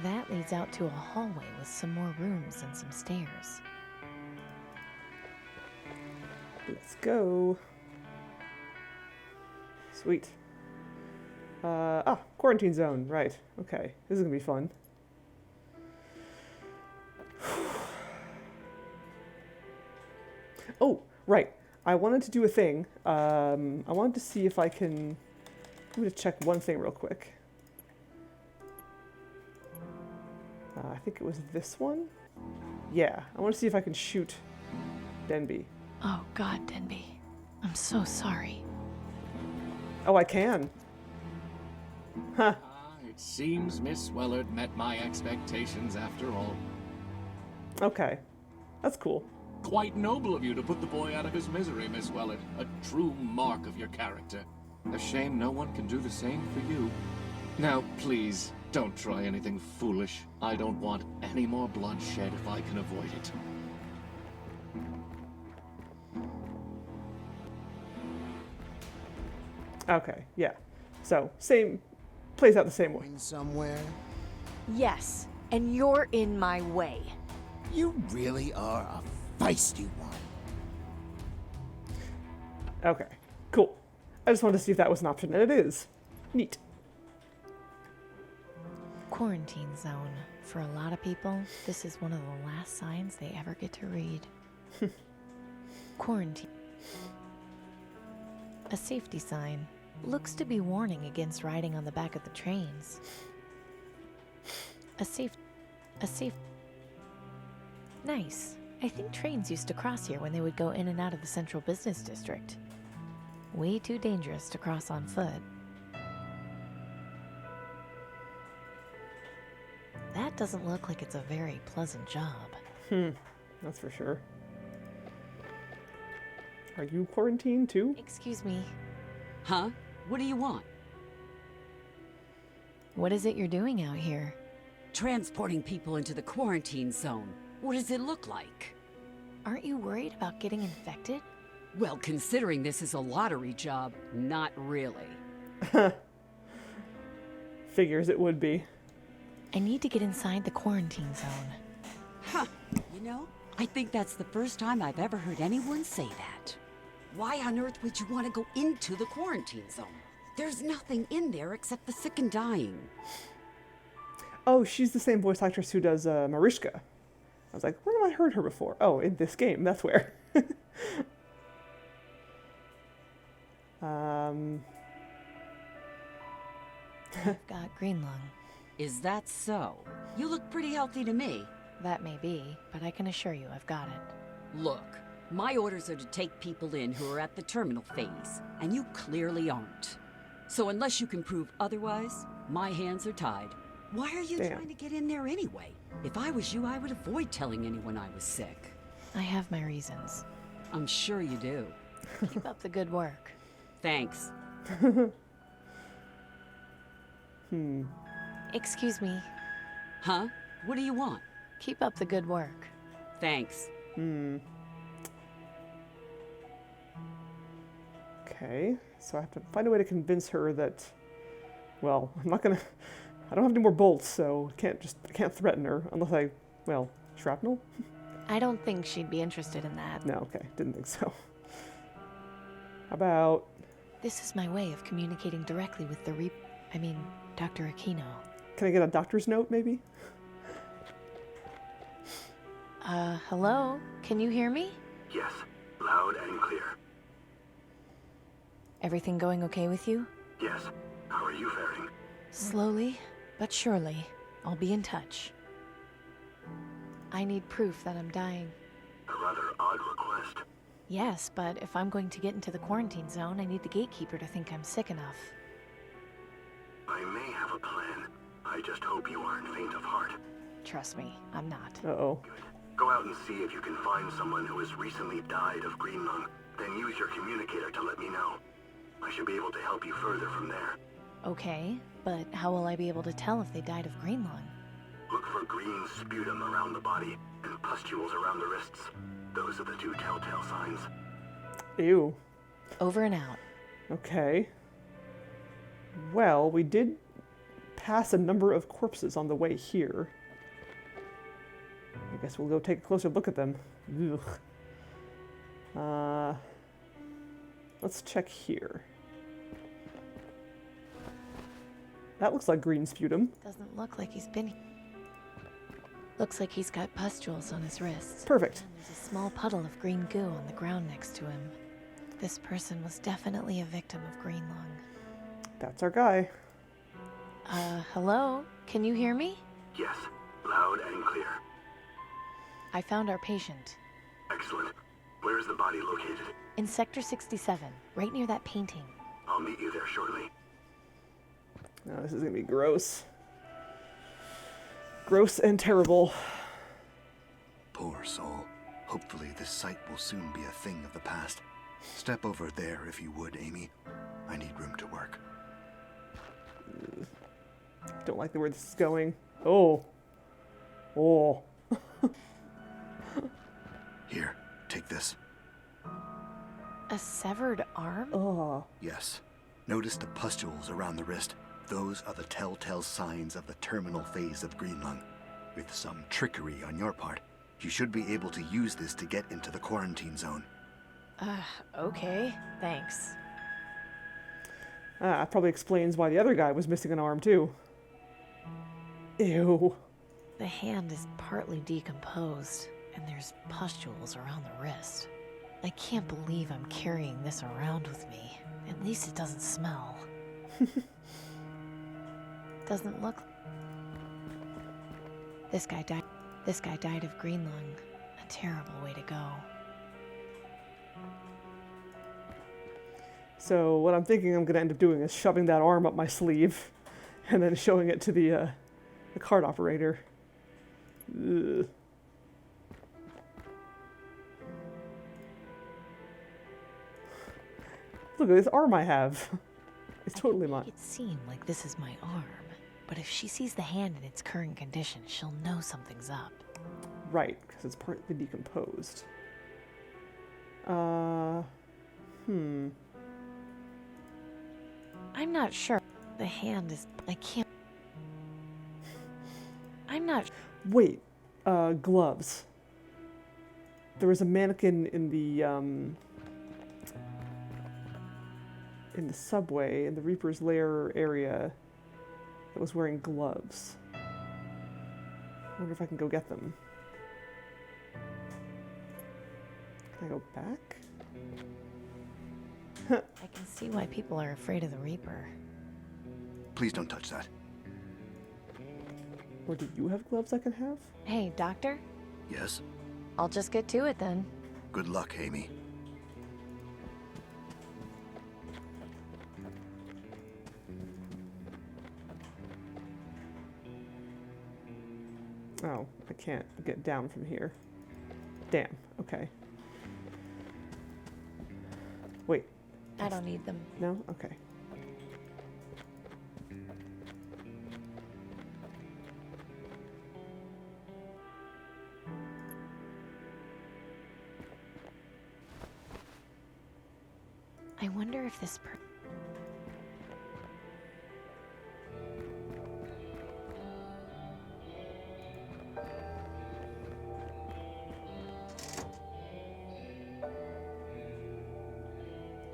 [SPEAKER 3] That leads out to a hallway with some more rooms and some stairs.
[SPEAKER 1] Let's go. Sweet. Quarantine zone, right. Okay, this is gonna be fun. Oh, right. I wanted to do a thing. I wanted to see if I can... I'm gonna check one thing real quick. I think it was this one? Yeah, I want to see if I can shoot Denby.
[SPEAKER 3] Oh God, Denby. I'm so sorry.
[SPEAKER 1] Oh, I can. Huh.
[SPEAKER 13] It seems Miss Wellard met my expectations after all.
[SPEAKER 1] Okay. That's cool.
[SPEAKER 13] Quite noble of you to put the boy out of his misery, Miss Wellard. A true mark of your character. A shame no one can do the same for you. Now, please, don't try anything foolish. I don't want any more bloodshed if I can avoid it.
[SPEAKER 1] Okay, yeah. So, plays out the same way.
[SPEAKER 5] Going somewhere?
[SPEAKER 14] Yes, and you're in my way.
[SPEAKER 5] You really are a feisty one.
[SPEAKER 1] Okay, cool. I just wanted to see if that was an option, and it is. Neat.
[SPEAKER 3] Quarantine zone. For a lot of people, this is one of the last signs they ever get to read. Quarantine. A safety sign. Looks to be warning against riding on the back of the trains. A safe... Nice. I think trains used to cross here when they would go in and out of the central business district. Way too dangerous to cross on foot. That doesn't look like it's a very pleasant job.
[SPEAKER 1] That's for sure. Are you quarantined too?
[SPEAKER 3] Excuse me.
[SPEAKER 15] Huh? What do you want?
[SPEAKER 3] What is it you're doing out here?
[SPEAKER 15] Transporting people into the quarantine zone. What does it look like?
[SPEAKER 3] Aren't you worried about getting infected?
[SPEAKER 15] Well, considering this is a lottery job, not really.
[SPEAKER 1] Figures it would be.
[SPEAKER 3] I need to get inside the quarantine zone.
[SPEAKER 15] Huh. You know, I think that's the first time I've ever heard anyone say that. Why on earth would you want to go into the quarantine zone? There's nothing in there except the sick and dying.
[SPEAKER 1] Oh, she's the same voice actress who does Mariska. I was like, where have I heard her before? Oh, in this game, that's where.
[SPEAKER 3] I've got green lung.
[SPEAKER 15] Is that so? You look pretty healthy to me.
[SPEAKER 3] That may be, but I can assure you I've got it.
[SPEAKER 15] Look, my orders are to take people in who are at the terminal phase, and you clearly aren't. So unless you can prove otherwise, my hands are tied. Why are you trying to get in there anyway? If I was you, I would avoid telling anyone I was sick.
[SPEAKER 3] I have my reasons.
[SPEAKER 15] I'm sure you do.
[SPEAKER 3] Keep up the good work.
[SPEAKER 15] Thanks.
[SPEAKER 3] Excuse me.
[SPEAKER 15] Huh? What do you want?
[SPEAKER 3] Keep up the good work.
[SPEAKER 15] Thanks.
[SPEAKER 1] Okay, so I have to find a way to convince her that, well, I don't have any more bolts, so I can't threaten her unless shrapnel?
[SPEAKER 3] I don't think she'd be interested in that.
[SPEAKER 1] No, okay, didn't think so. How about...
[SPEAKER 3] This is my way of communicating directly with the Dr. Aquino.
[SPEAKER 1] Can I get a doctor's note, maybe?
[SPEAKER 3] Hello? Can you hear me?
[SPEAKER 12] Yes, loud and clear.
[SPEAKER 3] Everything going okay with you?
[SPEAKER 12] Yes. How are you faring?
[SPEAKER 3] Slowly, but surely. I'll be in touch. I need proof that I'm dying.
[SPEAKER 12] A rather odd request.
[SPEAKER 3] Yes, but if I'm going to get into the quarantine zone, I need the gatekeeper to think I'm sick enough.
[SPEAKER 12] I may have a plan. I just hope you aren't faint of heart.
[SPEAKER 3] Trust me, I'm not.
[SPEAKER 1] Uh-oh.
[SPEAKER 12] Good. Go out and see if you can find someone who has recently died of green lung. Then use your communicator to let me know. I should be able to help you further from there.
[SPEAKER 3] Okay, but how will I be able to tell if they died of green lung?
[SPEAKER 12] Look for green sputum around the body and pustules around the wrists. Those are the two telltale signs.
[SPEAKER 1] Ew.
[SPEAKER 3] Over and out.
[SPEAKER 1] Okay. Well, we did pass a number of corpses on the way here. I guess we'll go take a closer look at them. Ugh. Let's check here. That looks like green sputum.
[SPEAKER 3] Doesn't look like he's been... Looks like he's got pustules on his wrists.
[SPEAKER 1] Perfect.
[SPEAKER 3] And there's a small puddle of green goo on the ground next to him. This person was definitely a victim of green lung.
[SPEAKER 1] That's our guy.
[SPEAKER 3] Hello? Can you hear me?
[SPEAKER 12] Yes, loud and clear.
[SPEAKER 3] I found our patient.
[SPEAKER 12] Excellent. Where is the body located?
[SPEAKER 3] In Sector 67, right near that painting.
[SPEAKER 12] I'll meet you there shortly.
[SPEAKER 1] Oh, this is gonna be gross. Gross and terrible.
[SPEAKER 12] Poor soul. Hopefully this site will soon be a thing of the past. Step over there if you would, Amy. I need room to work.
[SPEAKER 1] Don't like the where this is going. Oh. Oh.
[SPEAKER 12] Here, take this.
[SPEAKER 3] A severed arm?
[SPEAKER 1] Oh.
[SPEAKER 12] Yes. Notice the pustules around the wrist. Those are the telltale signs of the terminal phase of Greenlung. With some trickery on your part, you should be able to use this to get into the quarantine zone.
[SPEAKER 3] Okay. Thanks.
[SPEAKER 1] That probably explains why the other guy was missing an arm, too. Ew.
[SPEAKER 3] The hand is partly decomposed, and there's pustules around the wrist. I can't believe I'm carrying this around with me. At least it doesn't smell. Doesn't look... This guy died of Greenlung. A terrible way to go.
[SPEAKER 1] So what I'm thinking I'm going to end up doing is shoving that arm up my sleeve and then showing it to the cart operator. Ugh. Look at this arm I have. It's totally mine.
[SPEAKER 3] It seemed like this is my arm, but if she sees the hand in its current condition, she'll know something's up.
[SPEAKER 1] Right, because it's partly decomposed.
[SPEAKER 3] I'm not sure. The hand is... I can't... I'm not...
[SPEAKER 1] Wait, gloves. There was a mannequin in the subway, in the Reaper's Lair area, that was wearing gloves. I wonder if I can go get them. Can I go back?
[SPEAKER 3] I can see why people are afraid of the Reaper.
[SPEAKER 12] Please don't touch that.
[SPEAKER 1] Or do you have gloves I can have?
[SPEAKER 3] Hey, Doctor?
[SPEAKER 12] Yes?
[SPEAKER 3] I'll just get to it then.
[SPEAKER 12] Good luck, Amy.
[SPEAKER 1] Oh, I can't get down from here. Damn, okay. Wait.
[SPEAKER 3] I don't need them.
[SPEAKER 1] No? Okay.
[SPEAKER 3] I wonder if this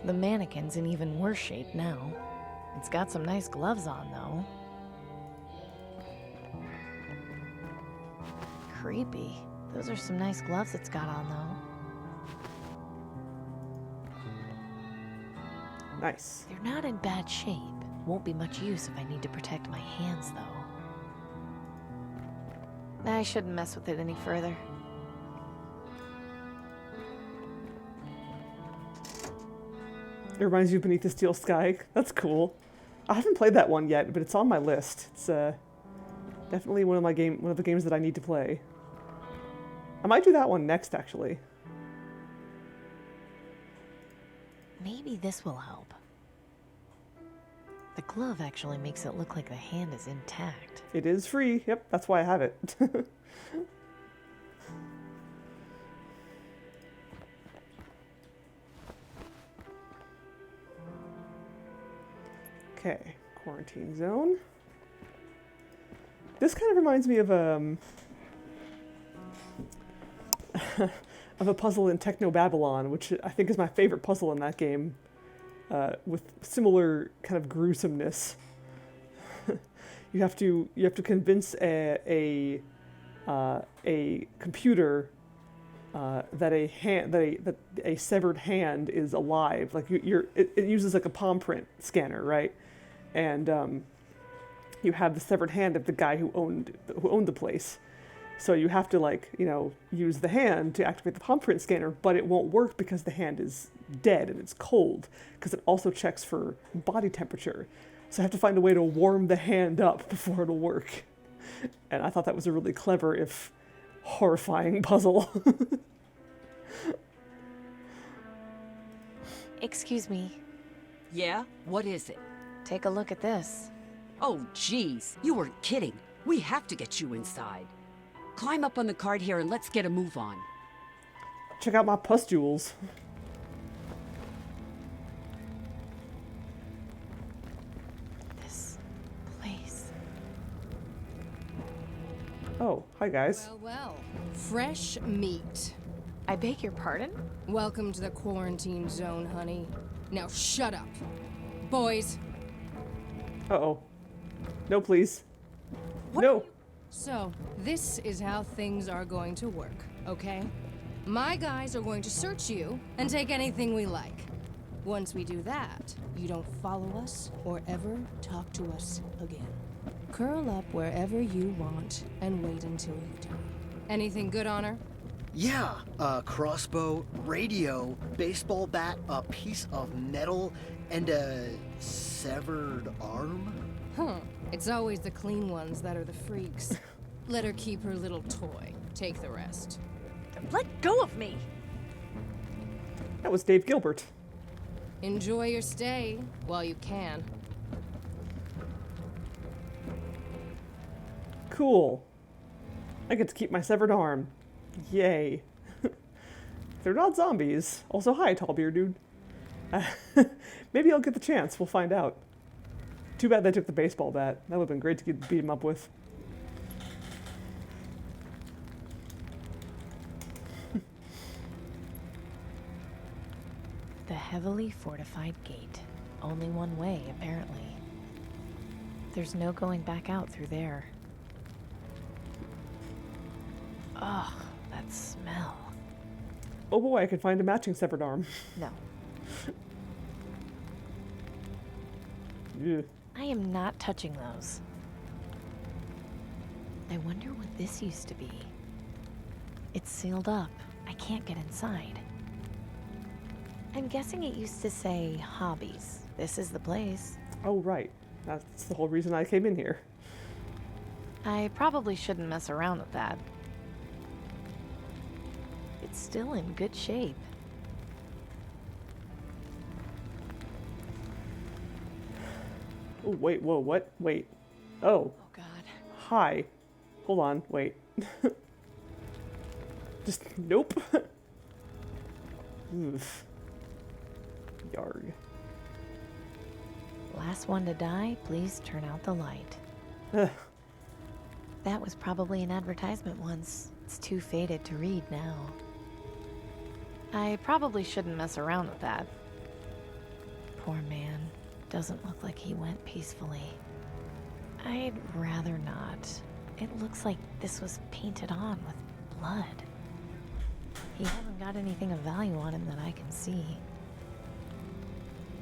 [SPEAKER 3] The mannequin's in even worse shape now. It's got some nice gloves on, though. Creepy. Those are some nice gloves it's got on, though.
[SPEAKER 1] Nice.
[SPEAKER 3] They're not in bad shape. Won't be much use if I need to protect my hands, though. I shouldn't mess with it any further.
[SPEAKER 1] It reminds you of Beneath the Steel Sky. That's cool. I haven't played that one yet, but it's on my list. It's definitely one of the games that I need to play. I might do that one next, actually.
[SPEAKER 3] Maybe this will help. The glove actually makes it look like the hand is intact.
[SPEAKER 1] It is free. Yep, that's why I have it. Okay, quarantine zone. This kind of reminds me of of a puzzle in Techno Babylon, which I think is my favorite puzzle in that game, with similar kind of gruesomeness. You have to convince a computer that a severed hand is alive. Like it uses like a palm print scanner, right? And you have the severed hand of the guy who owned the place. So you have to use the hand to activate the palm print scanner, but it won't work because the hand is dead and it's cold, because it also checks for body temperature. So I have to find a way to warm the hand up before it'll work. And I thought that was a really clever, if horrifying, puzzle.
[SPEAKER 3] Excuse me.
[SPEAKER 15] Yeah? What is it?
[SPEAKER 3] Take a look at this.
[SPEAKER 15] Oh, geez. You weren't kidding. We have to get you inside. Climb up on the cart here and let's get a move on.
[SPEAKER 1] Check out my pustules.
[SPEAKER 3] This place.
[SPEAKER 1] Oh, hi guys.
[SPEAKER 8] Well, well. Fresh meat.
[SPEAKER 3] I beg your pardon?
[SPEAKER 8] Welcome to the quarantine zone, honey. Now shut up. Boys.
[SPEAKER 1] Uh-oh. No, please.
[SPEAKER 3] What
[SPEAKER 1] No.
[SPEAKER 8] So, this is how things are going to work, okay? My guys are going to search you and take anything we like. Once we do that, you don't follow us or ever talk to us again. Curl up wherever you want and wait until you die. Anything good on her?
[SPEAKER 16] Yeah, a crossbow, radio, baseball bat, a piece of metal, and a severed arm.
[SPEAKER 8] Huh. It's always the clean ones that are the freaks. Let her keep her little toy. Take the rest.
[SPEAKER 3] Let go of me!
[SPEAKER 1] That was Dave Gilbert.
[SPEAKER 8] Enjoy your stay while you can.
[SPEAKER 1] Cool. I get to keep my severed arm. Yay. They're not zombies. Also, hi, tall beard dude. Maybe I'll get the chance. We'll find out. Too bad they took the baseball bat. That would have been great to beat him up with.
[SPEAKER 3] The heavily fortified gate. Only one way, apparently. There's no going back out through there. Ugh, that smell.
[SPEAKER 1] Oh boy, I can find a matching severed arm.
[SPEAKER 3] No.
[SPEAKER 1] Ugh.
[SPEAKER 3] I am not touching those. I wonder what this used to be. It's sealed up. I can't get inside. I'm guessing it used to say hobbies. This is the place.
[SPEAKER 1] Oh, right. That's the whole reason I came in here.
[SPEAKER 3] I probably shouldn't mess around with that. It's still in good shape.
[SPEAKER 1] Oh, wait, whoa, what? Wait. Oh.
[SPEAKER 3] Oh, God.
[SPEAKER 1] Hi. Hold on, wait. Just, nope. Oof. Yarg.
[SPEAKER 3] Last one to die, please turn out the light. That was probably an advertisement once. It's too faded to read now. I probably shouldn't mess around with that. Poor man. Doesn't look like he went peacefully. I'd rather not. It looks like this was painted on with blood. He hasn't got anything of value on him that I can see.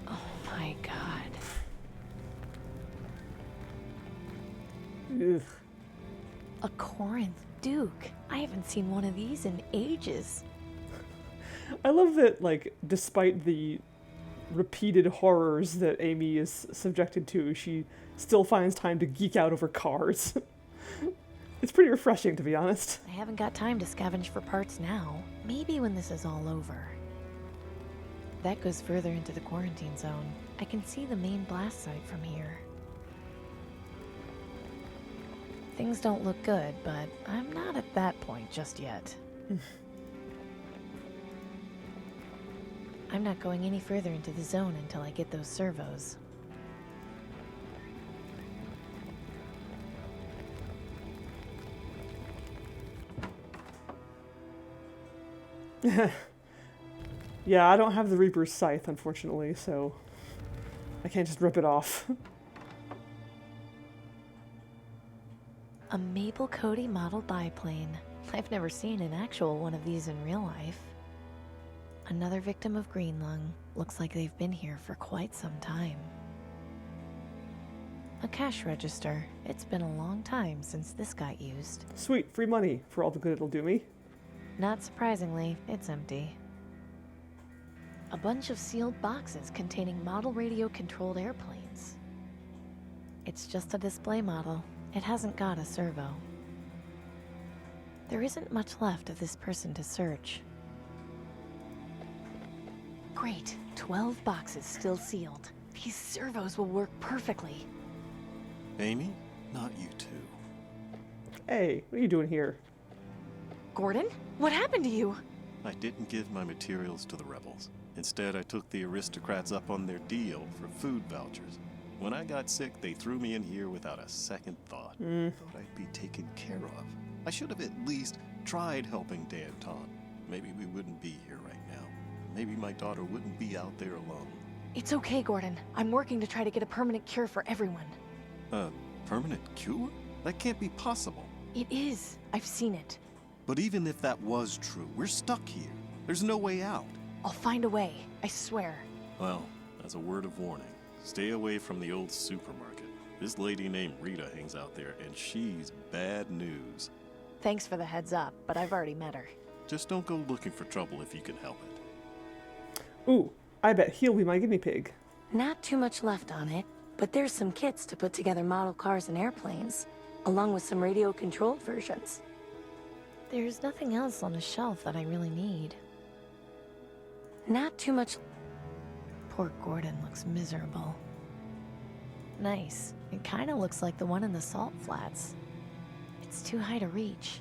[SPEAKER 3] Oh my god.
[SPEAKER 1] Ugh.
[SPEAKER 3] A Corinth Duke. I haven't seen one of these in ages.
[SPEAKER 1] I love that, like, despite the repeated horrors that Amy is subjected to, she still finds time to geek out over cars. It's pretty refreshing, to be honest.
[SPEAKER 3] I haven't got time to scavenge for parts now. Maybe when this is all over. That goes further into the quarantine zone. I can see the main blast site from here. Things don't look good, but I'm not at that point just yet. I'm not going any further into the zone until I get those servos.
[SPEAKER 1] Yeah, I don't have the Reaper's scythe, unfortunately, so I can't just rip it off.
[SPEAKER 3] A Mabel Cody model biplane. I've never seen an actual one of these in real life. Another victim of green lung. Looks like they've been here for quite some time. A cash register. It's been a long time since this got used.
[SPEAKER 1] Sweet, free money for all the good it'll do me.
[SPEAKER 3] Not surprisingly, it's empty. A bunch of sealed boxes containing model radio-controlled airplanes. It's just a display model. It hasn't got a servo. There isn't much left of this person to search. Great. 12 boxes still sealed. These servos will work perfectly.
[SPEAKER 17] Amy, not you two.
[SPEAKER 1] Hey, what are you doing here?
[SPEAKER 3] Gordon? What happened to you?
[SPEAKER 17] I didn't give my materials to the rebels. Instead, I took the aristocrats up on their deal for food vouchers. When I got sick, they threw me in here without a second thought. Thought I'd be taken care of. I should have at least tried helping Danton. Maybe we wouldn't be here right now. Maybe my daughter wouldn't be out there alone.
[SPEAKER 3] It's okay, Gordon. I'm working to try to get a permanent cure for everyone.
[SPEAKER 17] A permanent cure? That can't be possible.
[SPEAKER 3] It is. I've seen it.
[SPEAKER 17] But even if that was true, we're stuck here. There's no way out.
[SPEAKER 3] I'll find a way. I swear.
[SPEAKER 17] Well, as a word of warning, stay away from the old supermarket. This lady named Rita hangs out there, and she's bad news.
[SPEAKER 3] Thanks for the heads up, but I've already met her.
[SPEAKER 17] Just don't go looking for trouble if you can help it.
[SPEAKER 1] Ooh, I bet he'll be my guinea pig.
[SPEAKER 18] Not too much left on it, but there's some kits to put together model cars and airplanes, along with some radio-controlled versions.
[SPEAKER 3] There's nothing else on the shelf that I really need.
[SPEAKER 18] Not too much.
[SPEAKER 3] Poor Gordon looks miserable. Nice. It kind of looks like the one in the salt flats. It's too high to reach.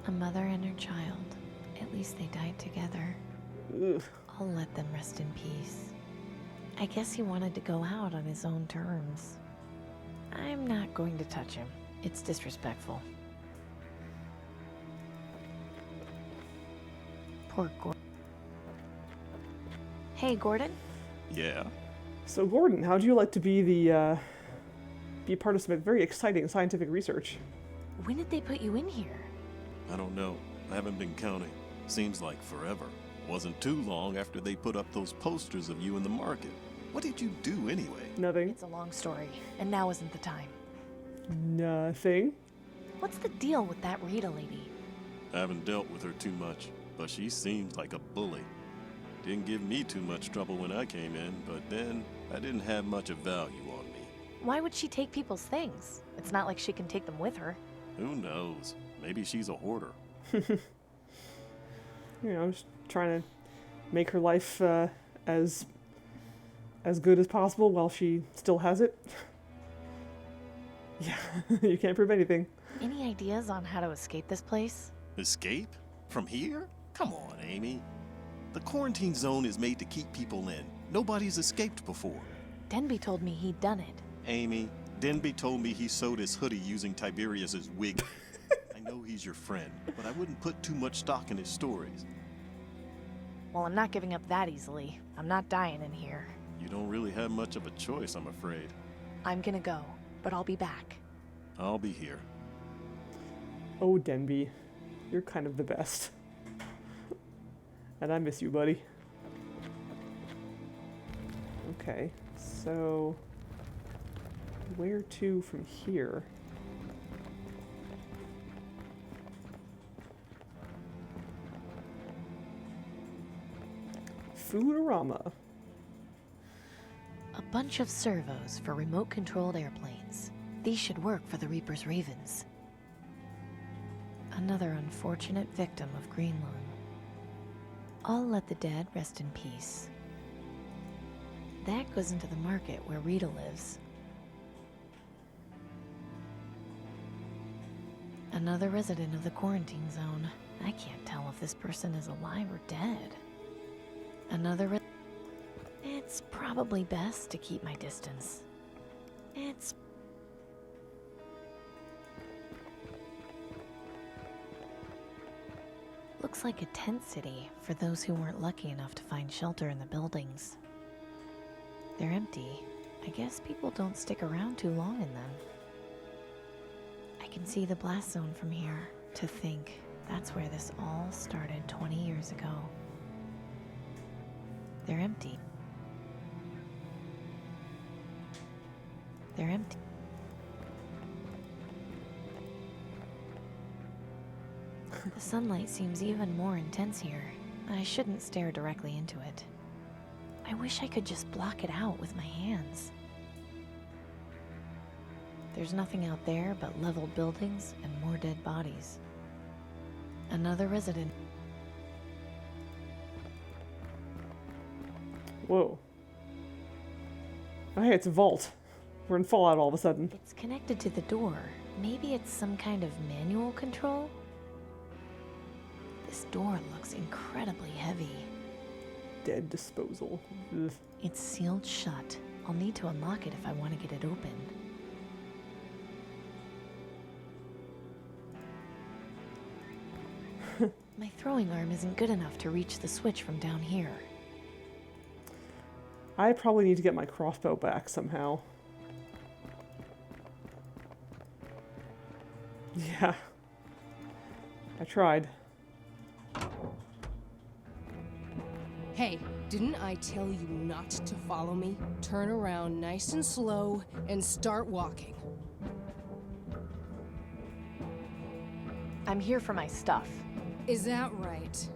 [SPEAKER 3] A mother and her child. At least they died together.
[SPEAKER 1] Ugh.
[SPEAKER 3] I'll let them rest in peace. I guess he wanted to go out on his own terms. I'm not going to touch him. It's disrespectful. Poor Gordon. Hey, Gordon?
[SPEAKER 17] Yeah?
[SPEAKER 1] So, Gordon, how'd you like to be be part of some very exciting scientific research?
[SPEAKER 3] When did they put you in here?
[SPEAKER 17] I don't know. I haven't been counting. Seems like forever. Wasn't too long after they put up those posters of you in the market. What did you do anyway?
[SPEAKER 1] Nothing.
[SPEAKER 3] It's a long story, and now isn't the time.
[SPEAKER 1] Nothing?
[SPEAKER 3] What's the deal with that Rita lady?
[SPEAKER 17] I haven't dealt with her too much, but she seems like a bully. Didn't give me too much trouble when I came in, but then I didn't have much of value on me.
[SPEAKER 3] Why would she take people's things? It's not like she can take them with her.
[SPEAKER 17] Who knows? Maybe she's a hoarder.
[SPEAKER 1] You know, just trying to make her life as good as possible while she still has it. Yeah, you can't prove anything.
[SPEAKER 3] Any ideas on how to escape this place?
[SPEAKER 17] Escape? From here? Come on, Amy. The quarantine zone is made to keep people in. Nobody's escaped before.
[SPEAKER 3] Denby told me he'd done it.
[SPEAKER 17] Amy, Denby told me he sewed his hoodie using Tiberius's wig. I know he's your friend, but I wouldn't put too much stock in his stories.
[SPEAKER 3] Well, I'm not giving up that easily. I'm not dying in here.
[SPEAKER 17] You don't really have much of a choice, I'm afraid.
[SPEAKER 3] I'm gonna go, but I'll be back.
[SPEAKER 17] I'll be here.
[SPEAKER 1] Oh, Denby, you're kind of the best. And I miss you, buddy. Okay, so where to from here? Foodorama.
[SPEAKER 3] A bunch of servos for remote-controlled airplanes. These should work for the Reaper's Ravens. Another unfortunate victim of Greenlung. I'll let the dead rest in peace. That goes into the market where Rita lives. Another resident of the quarantine zone. I can't tell if this person is alive or dead. Another It's probably best to keep my distance. Looks like a tent city for those who weren't lucky enough to find shelter in the buildings. They're empty. I guess people don't stick around too long in them. I can see the blast zone from here. To think, that's where this all started 20 years ago. They're empty. They're empty. The sunlight seems even more intense here. I shouldn't stare directly into it. I wish I could just block it out with my hands. There's nothing out there but leveled buildings and more dead bodies. Another resident.
[SPEAKER 1] Whoa. Oh, hey, it's a vault. We're in Fallout all of a sudden.
[SPEAKER 3] It's connected to the door. Maybe it's some kind of manual control? This door looks incredibly heavy.
[SPEAKER 1] Dead disposal. Ugh.
[SPEAKER 3] It's sealed shut. I'll need to unlock it if I want to get it open. My throwing arm isn't good enough to reach the switch from down here.
[SPEAKER 1] I probably need to get my crossbow back somehow. Yeah. I tried.
[SPEAKER 8] Hey, didn't I tell you not to follow me? Turn around nice and slow and start walking.
[SPEAKER 3] I'm here for my stuff.
[SPEAKER 8] Is that right?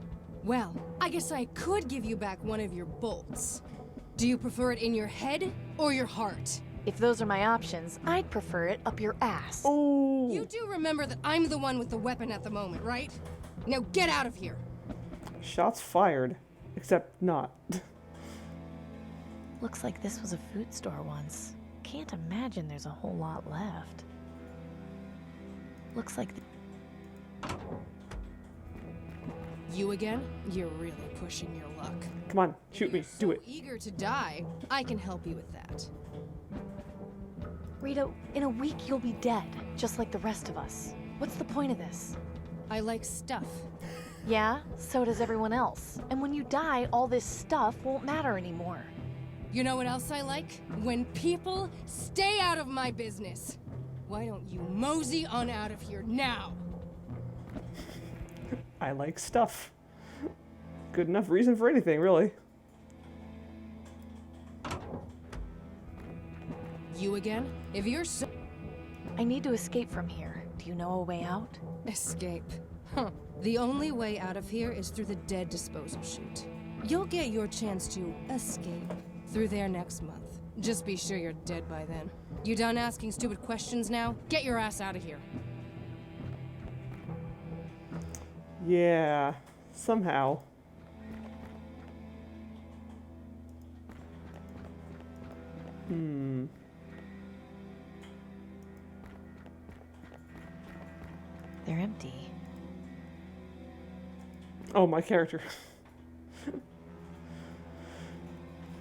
[SPEAKER 8] Well, I guess I could give you back one of your bolts. Do you prefer it in your head or your heart?
[SPEAKER 3] If those are my options, I'd prefer it up your ass.
[SPEAKER 1] Oh!
[SPEAKER 8] You do remember that I'm the one with the weapon at the moment, right? Now get out of here!
[SPEAKER 1] Shots fired. Except not.
[SPEAKER 3] Looks like this was a food store once. Can't imagine there's a whole lot left. Looks like...
[SPEAKER 8] You again? You're really pushing your luck.
[SPEAKER 1] Come on, shoot me. Do it.
[SPEAKER 8] Eager to die, I can help you with that.
[SPEAKER 3] Rita, in a week you'll be dead, just like the rest of us. What's the point of this?
[SPEAKER 8] I like stuff.
[SPEAKER 3] Yeah, so does everyone else. And when you die, all this stuff won't matter anymore.
[SPEAKER 8] You know what else I like? When people stay out of my business. Why don't you mosey on out of here now?
[SPEAKER 1] I like stuff. Good enough reason for anything, really.
[SPEAKER 8] You again? If you're so...
[SPEAKER 3] I need to escape from here. Do you know a way out?
[SPEAKER 8] Escape? Huh. The only way out of here is through the dead disposal chute. You'll get your chance to escape through there next month. Just be sure you're dead by then. You done asking stupid questions now? Get your ass out of here.
[SPEAKER 1] Yeah, somehow.
[SPEAKER 3] They're empty.
[SPEAKER 1] Oh, my character.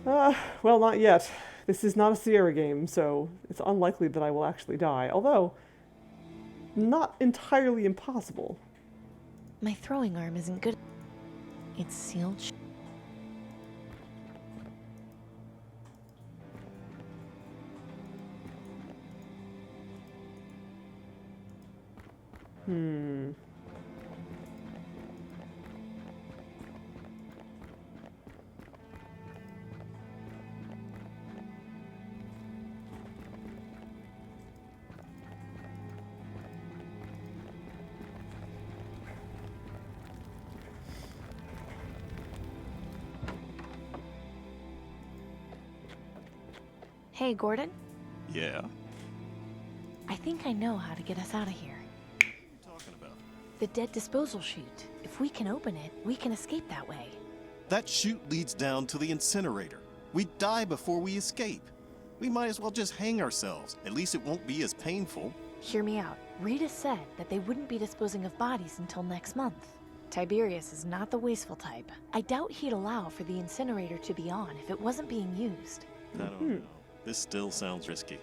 [SPEAKER 1] Well, not yet. This is not a Sierra game, so it's unlikely that I will actually die. Although, not entirely impossible.
[SPEAKER 3] My throwing arm isn't good. It's sealed shut. Hey, Gordon?
[SPEAKER 17] Yeah?
[SPEAKER 3] I think I know how to get us out of here.
[SPEAKER 17] What are you talking about?
[SPEAKER 3] The dead disposal chute. If we can open it, we can escape that way.
[SPEAKER 17] That chute leads down to the incinerator. We die before we escape. We might as well just hang ourselves. At least it won't be as painful.
[SPEAKER 3] Hear me out. Rita said that they wouldn't be disposing of bodies until next month. Tiberius is not the wasteful type. I doubt he'd allow for the incinerator to be on if it wasn't being used.
[SPEAKER 17] I don't know. This still sounds risky.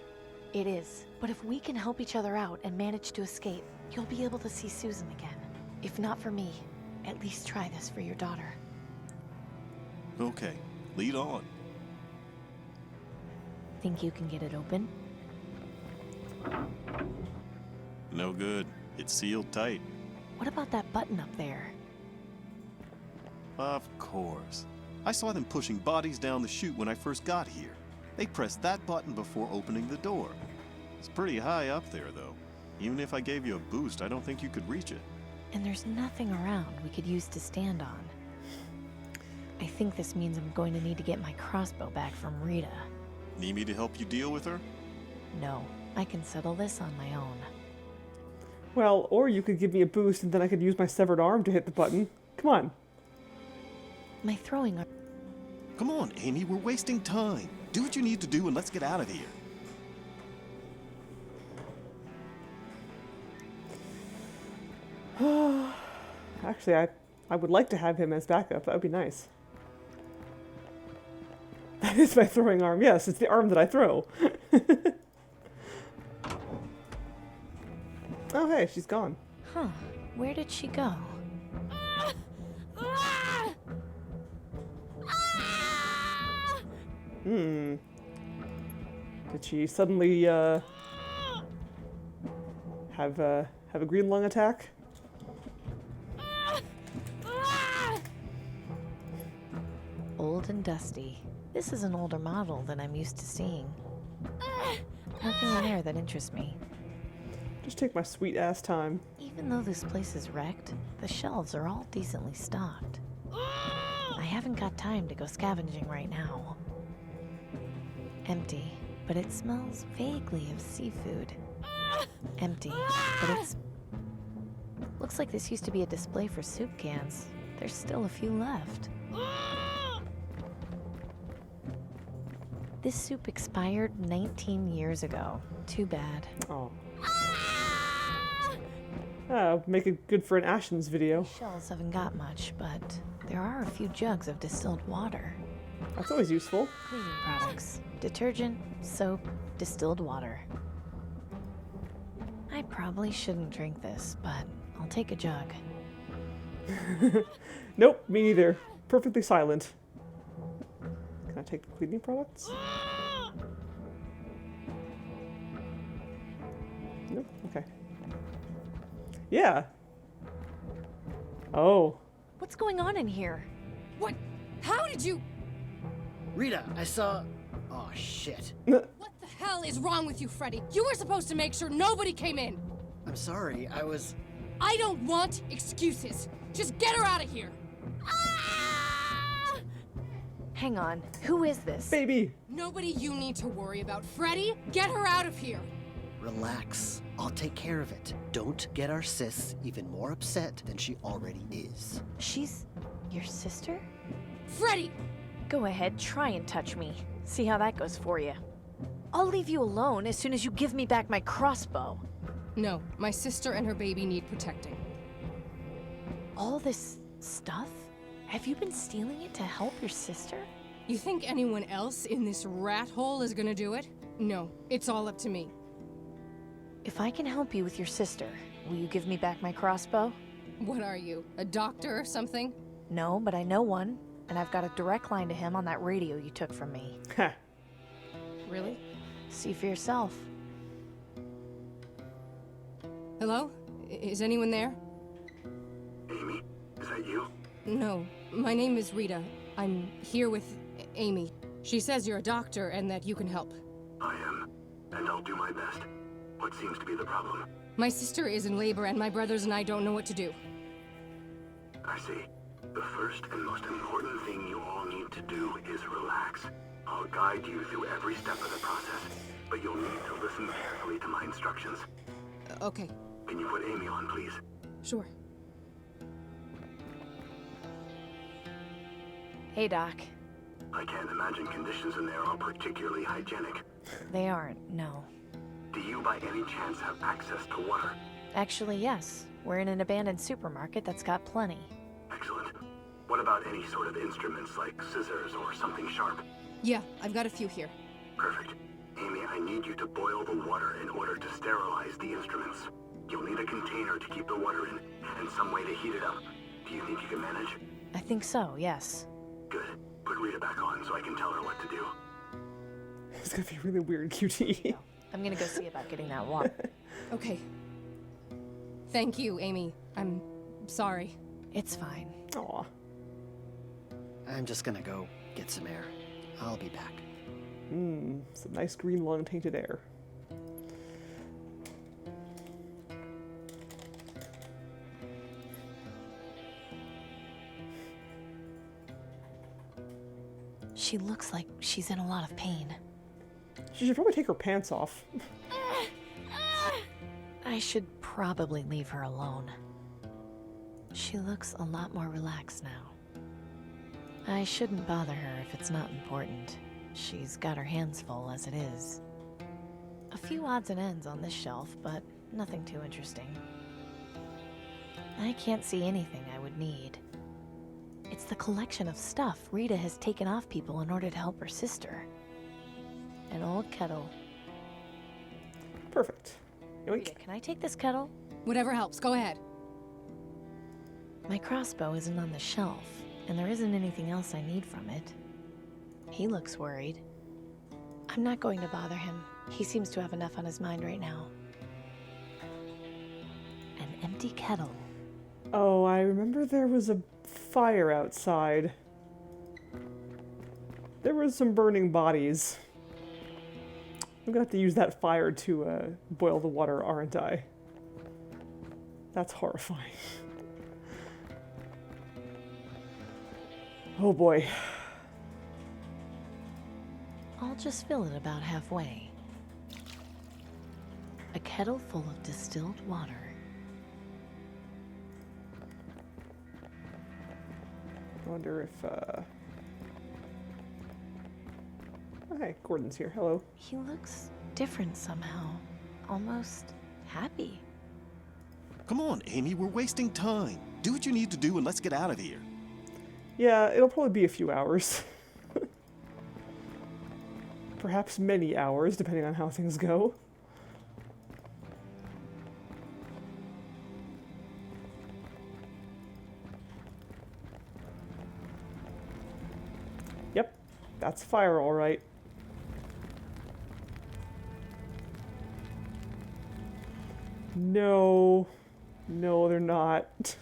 [SPEAKER 3] It is. But if we can help each other out and manage to escape, you'll be able to see Susan again. If not for me, at least try this for your daughter.
[SPEAKER 17] Okay, lead on.
[SPEAKER 3] Think you can get it open?
[SPEAKER 17] No good. It's sealed tight.
[SPEAKER 3] What about that button up there?
[SPEAKER 17] Of course. I saw them pushing bodies down the chute when I first got here. They pressed that button before opening the door. It's pretty high up there, though. Even if I gave you a boost, I don't think you could reach it.
[SPEAKER 3] And there's nothing around we could use to stand on. I think this means I'm going to need to get my crossbow back from Rita.
[SPEAKER 17] Need me to help you deal with her?
[SPEAKER 3] No, I can settle this on my own.
[SPEAKER 1] Well, or you could give me a boost and then I could use my severed arm to hit the button. Come on.
[SPEAKER 3] My throwing arm...
[SPEAKER 17] Come on, Amy, we're wasting time. Do what you need to do and let's get out of here.
[SPEAKER 1] Actually, I would like to have him as backup. That would be nice. That is my throwing arm. Yes, it's the arm that I throw. Oh, hey, she's gone.
[SPEAKER 3] Huh. Where did she go?
[SPEAKER 1] Hmm. Did she suddenly, have a green lung attack?
[SPEAKER 3] Old and dusty. This is an older model than I'm used to seeing. Nothing in there that interests me.
[SPEAKER 1] Just take my sweet ass time.
[SPEAKER 3] Even though this place is wrecked, the shelves are all decently stocked. I haven't got time to go scavenging right now. Empty, but it smells vaguely of seafood. Empty, but it's... Looks like this used to be a display for soup cans. There's still a few left. This soup expired 19 years ago. Too bad.
[SPEAKER 1] Oh. Make it good for an Ashens video.
[SPEAKER 3] Shells haven't got much, but there are a few jugs of distilled water.
[SPEAKER 1] That's always useful.
[SPEAKER 3] Cleaning products. Detergent, soap, distilled water. I probably shouldn't drink this, but I'll take a jug.
[SPEAKER 1] Nope, me neither. Perfectly silent. Can I take the cleaning products? Nope, okay. Yeah. Oh.
[SPEAKER 3] What's going on in here?
[SPEAKER 8] What? How did you...
[SPEAKER 16] Rita, I saw... Oh, shit.
[SPEAKER 8] What the hell is wrong with you, Freddy? You were supposed to make sure nobody came in.
[SPEAKER 16] I'm sorry, I was...
[SPEAKER 8] I don't want excuses. Just get her out of here.
[SPEAKER 3] Hang on. Who is this?
[SPEAKER 1] Baby.
[SPEAKER 8] Nobody you need to worry about. Freddy, get her out of here.
[SPEAKER 16] Relax. I'll take care of it. Don't get our sis even more upset than she already is.
[SPEAKER 3] She's your sister?
[SPEAKER 8] Freddy!
[SPEAKER 3] Go ahead, try and touch me. See how that goes for you. I'll leave you alone as soon as you give me back my crossbow.
[SPEAKER 8] No, my sister and her baby need protecting.
[SPEAKER 3] All this stuff? Have you been stealing it to help your sister?
[SPEAKER 8] You think anyone else in this rat hole is gonna do it? No, it's all up to me.
[SPEAKER 3] If I can help you with your sister, will you give me back my crossbow?
[SPEAKER 8] What are you, a doctor or something?
[SPEAKER 3] No, but I know one, and I've got a direct line to him on that radio you took from me.
[SPEAKER 8] Really?
[SPEAKER 3] See for yourself.
[SPEAKER 8] Hello? Is anyone there?
[SPEAKER 12] Amy, is that you?
[SPEAKER 8] No, my name is Rita. I'm here with Amy. She says you're a doctor and that you can help.
[SPEAKER 12] I am, and I'll do my best. What seems to be the problem?
[SPEAKER 8] My sister is in labor and my brothers and I don't know what to do.
[SPEAKER 12] I see. The first and most important thing you all need to do is relax. I'll guide you through every step of the process, but you'll need to listen carefully to my instructions.
[SPEAKER 8] Okay.
[SPEAKER 12] Can you put Amy on, please?
[SPEAKER 8] Sure.
[SPEAKER 3] Hey, Doc.
[SPEAKER 12] I can't imagine conditions in there are particularly hygienic.
[SPEAKER 3] They aren't, no.
[SPEAKER 12] Do you by any chance have access to water?
[SPEAKER 3] Actually, yes. We're in an abandoned supermarket that's got plenty.
[SPEAKER 12] Excellent. What about any sort of instruments like scissors or something sharp?
[SPEAKER 8] Yeah, I've got a few here.
[SPEAKER 12] Perfect. Amy, I need you to boil the water in order to sterilize the instruments. You'll need a container to keep the water in, and some way to heat it up. Do you think you can manage?
[SPEAKER 3] I think so, yes.
[SPEAKER 12] Good. Put Rita back on so I can tell her what to do.
[SPEAKER 1] It's gonna be really weird, QT.
[SPEAKER 3] I'm gonna go see about getting that water.
[SPEAKER 8] Okay. Thank you, Amy. I'm sorry.
[SPEAKER 3] It's fine.
[SPEAKER 1] Aw.
[SPEAKER 16] I'm just gonna go get some air. I'll be back.
[SPEAKER 1] Some nice green lung tainted air.
[SPEAKER 3] She looks like she's in a lot of pain.
[SPEAKER 1] She should probably take her pants off.
[SPEAKER 3] I should probably leave her alone. She looks a lot more relaxed now. I shouldn't bother her if it's not important. She's got her hands full as it is. A few odds and ends on this shelf, but nothing too interesting. I can't see anything I would need. It's the collection of stuff Rita has taken off people in order to help her sister. An old kettle.
[SPEAKER 1] Perfect. Yoink.
[SPEAKER 3] Rita, can I take this kettle?
[SPEAKER 8] Whatever helps, go ahead.
[SPEAKER 3] My crossbow isn't on the shelf, and there isn't anything else I need from it. He looks worried. I'm not going to bother him. He seems to have enough on his mind right now. An empty kettle.
[SPEAKER 1] Oh, I remember there was a fire outside. There were some burning bodies. I'm gonna have to use that fire to boil the water, aren't I? That's horrifying. Oh boy.
[SPEAKER 3] I'll just fill it about halfway. A kettle full of distilled water.
[SPEAKER 1] I wonder if, Hi, Gordon's here. Hello.
[SPEAKER 3] He looks different somehow. Almost happy.
[SPEAKER 17] Come on, Amy, we're wasting time. Do what you need to do and let's get out of here.
[SPEAKER 1] Yeah, it'll probably be a few hours. Perhaps many hours, depending on how things go. Yep, that's fire, all right. No. No, they're not.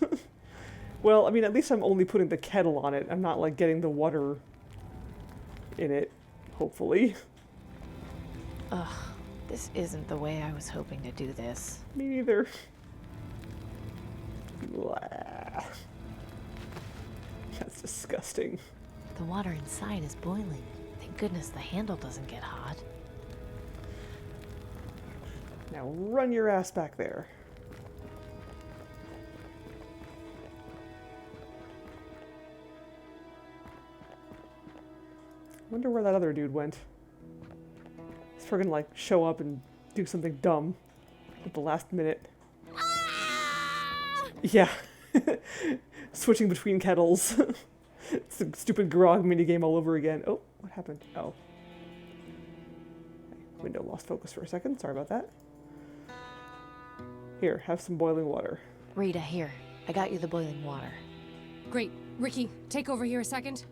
[SPEAKER 1] Well, I mean, at least I'm only putting the kettle on it. I'm not, like, getting the water in it, hopefully.
[SPEAKER 3] Ugh, this isn't the way I was hoping to do this.
[SPEAKER 1] Me neither. Blah. That's disgusting.
[SPEAKER 3] The water inside is boiling. Thank goodness the handle doesn't get hot.
[SPEAKER 1] Now run your ass back there. Wonder where that other dude went. He's probably gonna, like, show up and do something dumb at the last minute. Yeah. Switching between kettles. It's a stupid grog minigame all over again. Oh, what happened? Oh. Window lost focus for a second. Sorry about that. Here, have some boiling water.
[SPEAKER 3] Rita, here. I got you the boiling water.
[SPEAKER 8] Great. Ricky, take over here a second.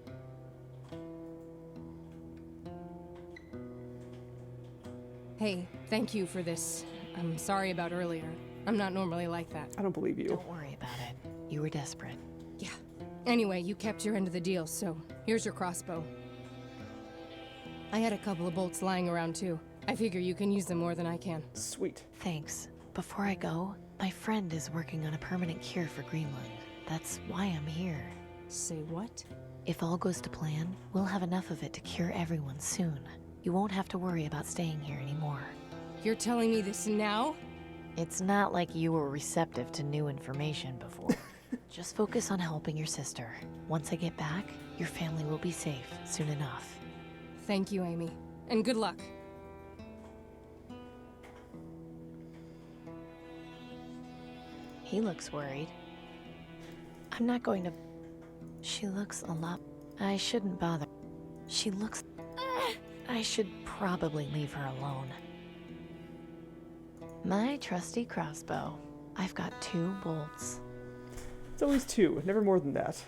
[SPEAKER 8] Hey, thank you for this. I'm sorry about earlier. I'm not normally like that.
[SPEAKER 1] I don't believe you.
[SPEAKER 3] Don't worry about it. You were desperate.
[SPEAKER 8] Yeah. Anyway, you kept your end of the deal, so here's your crossbow. I had a couple of bolts lying around too. I figure you can use them more than I can.
[SPEAKER 1] Sweet.
[SPEAKER 3] Thanks. Before I go, my friend is working on a permanent cure for Greenland. That's why I'm here.
[SPEAKER 8] Say what?
[SPEAKER 3] If all goes to plan, we'll have enough of it to cure everyone soon. You won't have to worry about staying here anymore.
[SPEAKER 8] You're telling me this now?
[SPEAKER 3] It's not like you were receptive to new information before. Just focus on helping your sister. Once I get back, your family will be safe soon enough.
[SPEAKER 8] Thank you, Amy. And good luck.
[SPEAKER 3] He looks worried. I'm not going to... She looks a lot... I shouldn't bother. She looks... I should probably leave her alone. My trusty crossbow. I've got 2 bolts.
[SPEAKER 1] It's always 2, never more than that.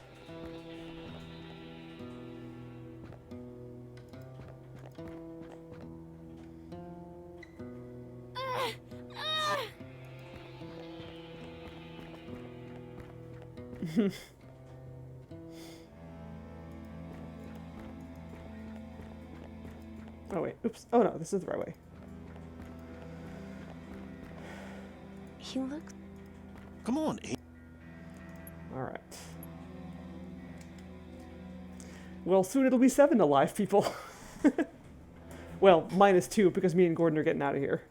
[SPEAKER 1] Oh wait, oops. Oh no, this is the right way.
[SPEAKER 3] He looks...
[SPEAKER 17] Come on,
[SPEAKER 1] Alright. Well, soon it'll be 7 alive, people. Well, -2, because me and Gordon are getting out of here.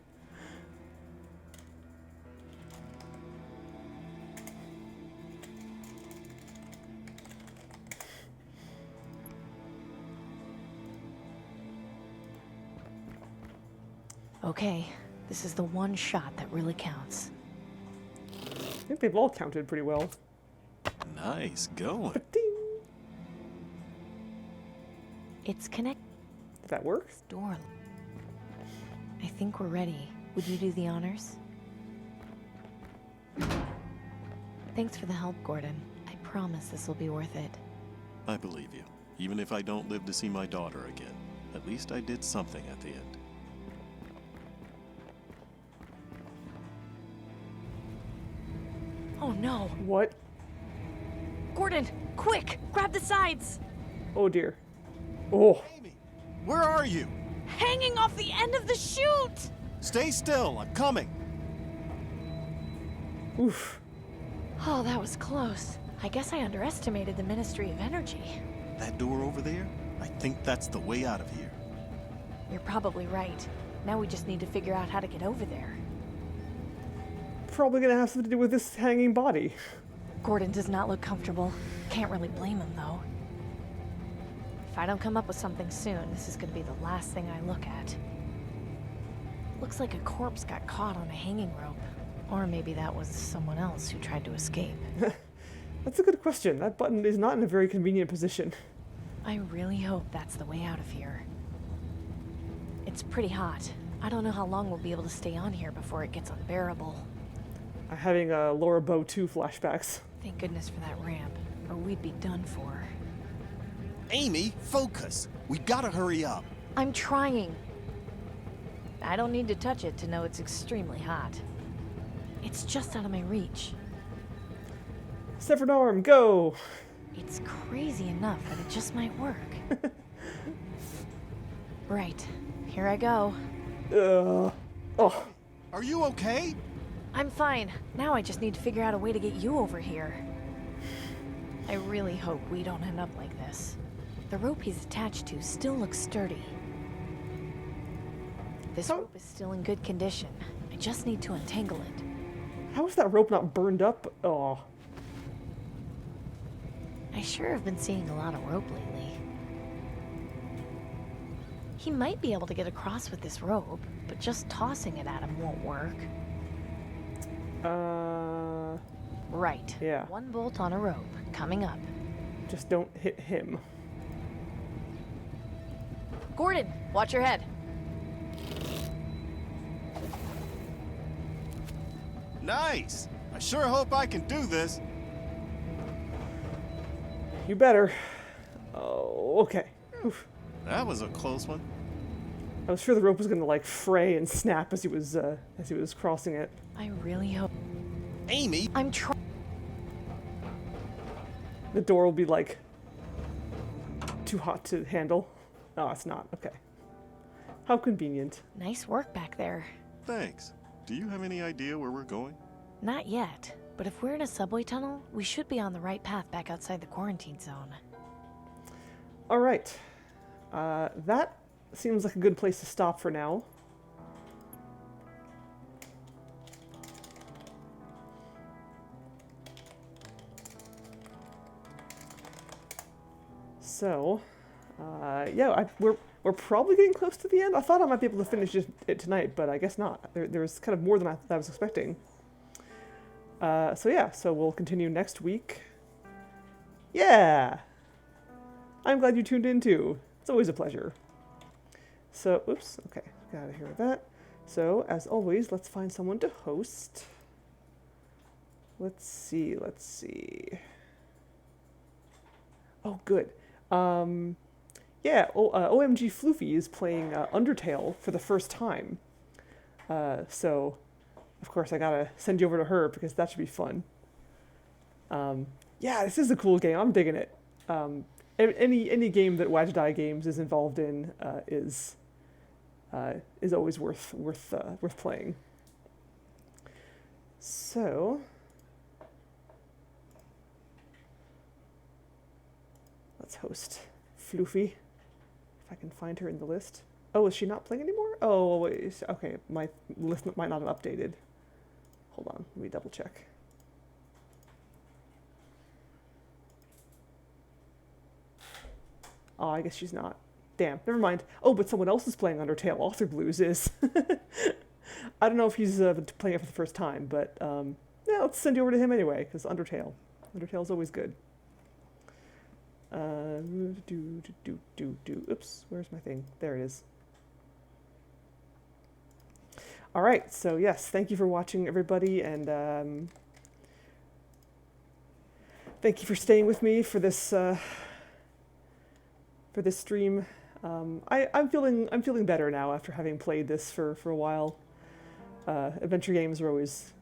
[SPEAKER 3] Okay, this is the one shot that really counts.
[SPEAKER 1] I think they've all counted pretty well.
[SPEAKER 17] Nice going.
[SPEAKER 3] It's connect.
[SPEAKER 1] Did that work?
[SPEAKER 3] Door. I think we're ready. Would you do the honors? Thanks for the help, Gordon. I promise this will be worth it.
[SPEAKER 17] I believe you. Even if I don't live to see my daughter again, at least I did something at the end.
[SPEAKER 3] Oh no.
[SPEAKER 1] What?
[SPEAKER 3] Gordon, quick! Grab the sides!
[SPEAKER 1] Oh dear. Oh.
[SPEAKER 17] Amy, where are you?
[SPEAKER 3] Hanging off the end of the chute!
[SPEAKER 17] Stay still, I'm coming.
[SPEAKER 1] Oof.
[SPEAKER 3] Oh, that was close. I guess I underestimated the Ministry of Energy.
[SPEAKER 17] That door over there? I think that's the way out of here.
[SPEAKER 3] You're probably right. Now we just need to figure out how to get over there.
[SPEAKER 1] Probably gonna have something to do with this hanging body.
[SPEAKER 3] Gordon does not look comfortable. Can't really blame him, though. If I don't come up with something soon, this is gonna be the last thing I look at. Looks like a corpse got caught on a hanging rope. Or maybe that was someone else who tried to escape.
[SPEAKER 1] That's a good question. That button is not in a very convenient position.
[SPEAKER 3] I really hope that's the way out of here. It's pretty hot. I don't know how long we'll be able to stay on here before it gets unbearable.
[SPEAKER 1] I'm having Laura Bow 2 flashbacks.
[SPEAKER 3] Thank goodness for that ramp, or we'd be done for.
[SPEAKER 17] Amy, focus! We gotta hurry up.
[SPEAKER 3] I'm trying. I don't need to touch it to know it's extremely hot. It's just out of my reach.
[SPEAKER 1] Severed arm, go!
[SPEAKER 3] It's crazy enough that it just might work. Right, here I go.
[SPEAKER 1] Oh.
[SPEAKER 17] Are you okay?
[SPEAKER 3] I'm fine. Now I just need to figure out a way to get you over here. I really hope we don't end up like this. The rope he's attached to still looks sturdy. This rope is still in good condition. I just need to untangle it.
[SPEAKER 1] How is that rope not burned up? Oh.
[SPEAKER 3] I sure have been seeing a lot of rope lately. He might be able to get across with this rope, but just tossing it at him won't work. Right.
[SPEAKER 1] Yeah.
[SPEAKER 3] One bolt on a rope, coming up.
[SPEAKER 1] Just don't hit him.
[SPEAKER 3] Gordon, watch your head.
[SPEAKER 17] Nice! I sure hope I can do this.
[SPEAKER 1] You better. Oh, okay. Oof.
[SPEAKER 17] That was a close one.
[SPEAKER 1] I was sure the rope was gonna like fray and snap as he was crossing it.
[SPEAKER 3] I really hope.
[SPEAKER 17] Amy,
[SPEAKER 3] I'm trying.
[SPEAKER 1] The door will be like too hot to handle. Oh, it's not. Okay. How convenient.
[SPEAKER 3] Nice work back there.
[SPEAKER 17] Thanks. Do you have any idea where we're going?
[SPEAKER 3] Not yet, but if we're in a subway tunnel, we should be on the right path back outside the quarantine zone.
[SPEAKER 1] All right. That seems like a good place to stop for now. So, yeah, we're probably getting close to the end. I thought I might be able to finish it tonight, but I guess not. There's kind of more than I was expecting. So yeah, so we'll continue next week. Yeah! I'm glad you tuned in too. It's always a pleasure. So, oops, okay, got out of here with that. So, as always, let's find someone to host. Let's see. Oh, good. Yeah, OMG Floofy is playing Undertale for the first time. So, of course, I gotta send you over to her because that should be fun. Yeah, this is a cool game. I'm digging it. Any game that Wajidai Games is involved in is always worth playing. So, let's host Floofy. If I can find her in the list. Oh, is she not playing anymore? Oh, wait. Okay, my list might not have updated. Hold on, let me double check. Oh, I guess she's not. damn, never mind. Oh, but someone else is playing Undertale. Author Blues is. I don't know if he's playing it for the first time, but yeah, let's send you over to him anyway, because Undertale's always good. Oops, where's my thing? There it is. All right, so yes, thank you for watching, everybody, and thank you for staying with me for this stream. I'm feeling better now after having played this for a while. Adventure games are always,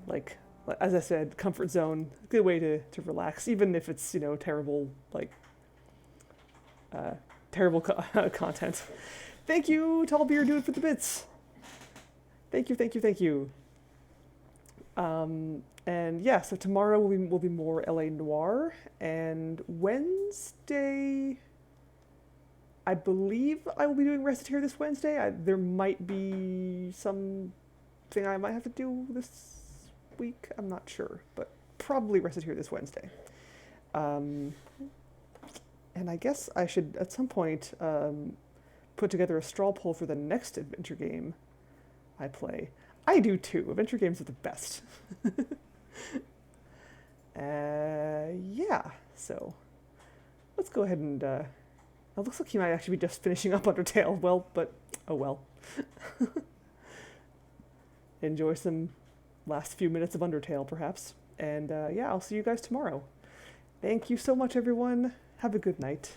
[SPEAKER 1] like, as I said, comfort zone, good way to relax, even if it's, you know, terrible, like, terrible content. Thank you, Tallbeer Dude, for the bits. Thank you. And yeah, so tomorrow will be more LA Noire, and Wednesday, I believe I will be doing Reciteer this Wednesday. There might be something I might have to do this week. I'm not sure, but probably Reciteer this Wednesday. And I guess I should, at some point, put together a straw poll for the next adventure game I play. I do too. Adventure games are the best. Yeah, so let's go ahead and it looks like he might actually be just finishing up Undertale. Well, but oh well. Enjoy some last few minutes of Undertale, perhaps. And yeah, I'll see you guys tomorrow. Thank you so much, everyone. Have a good night.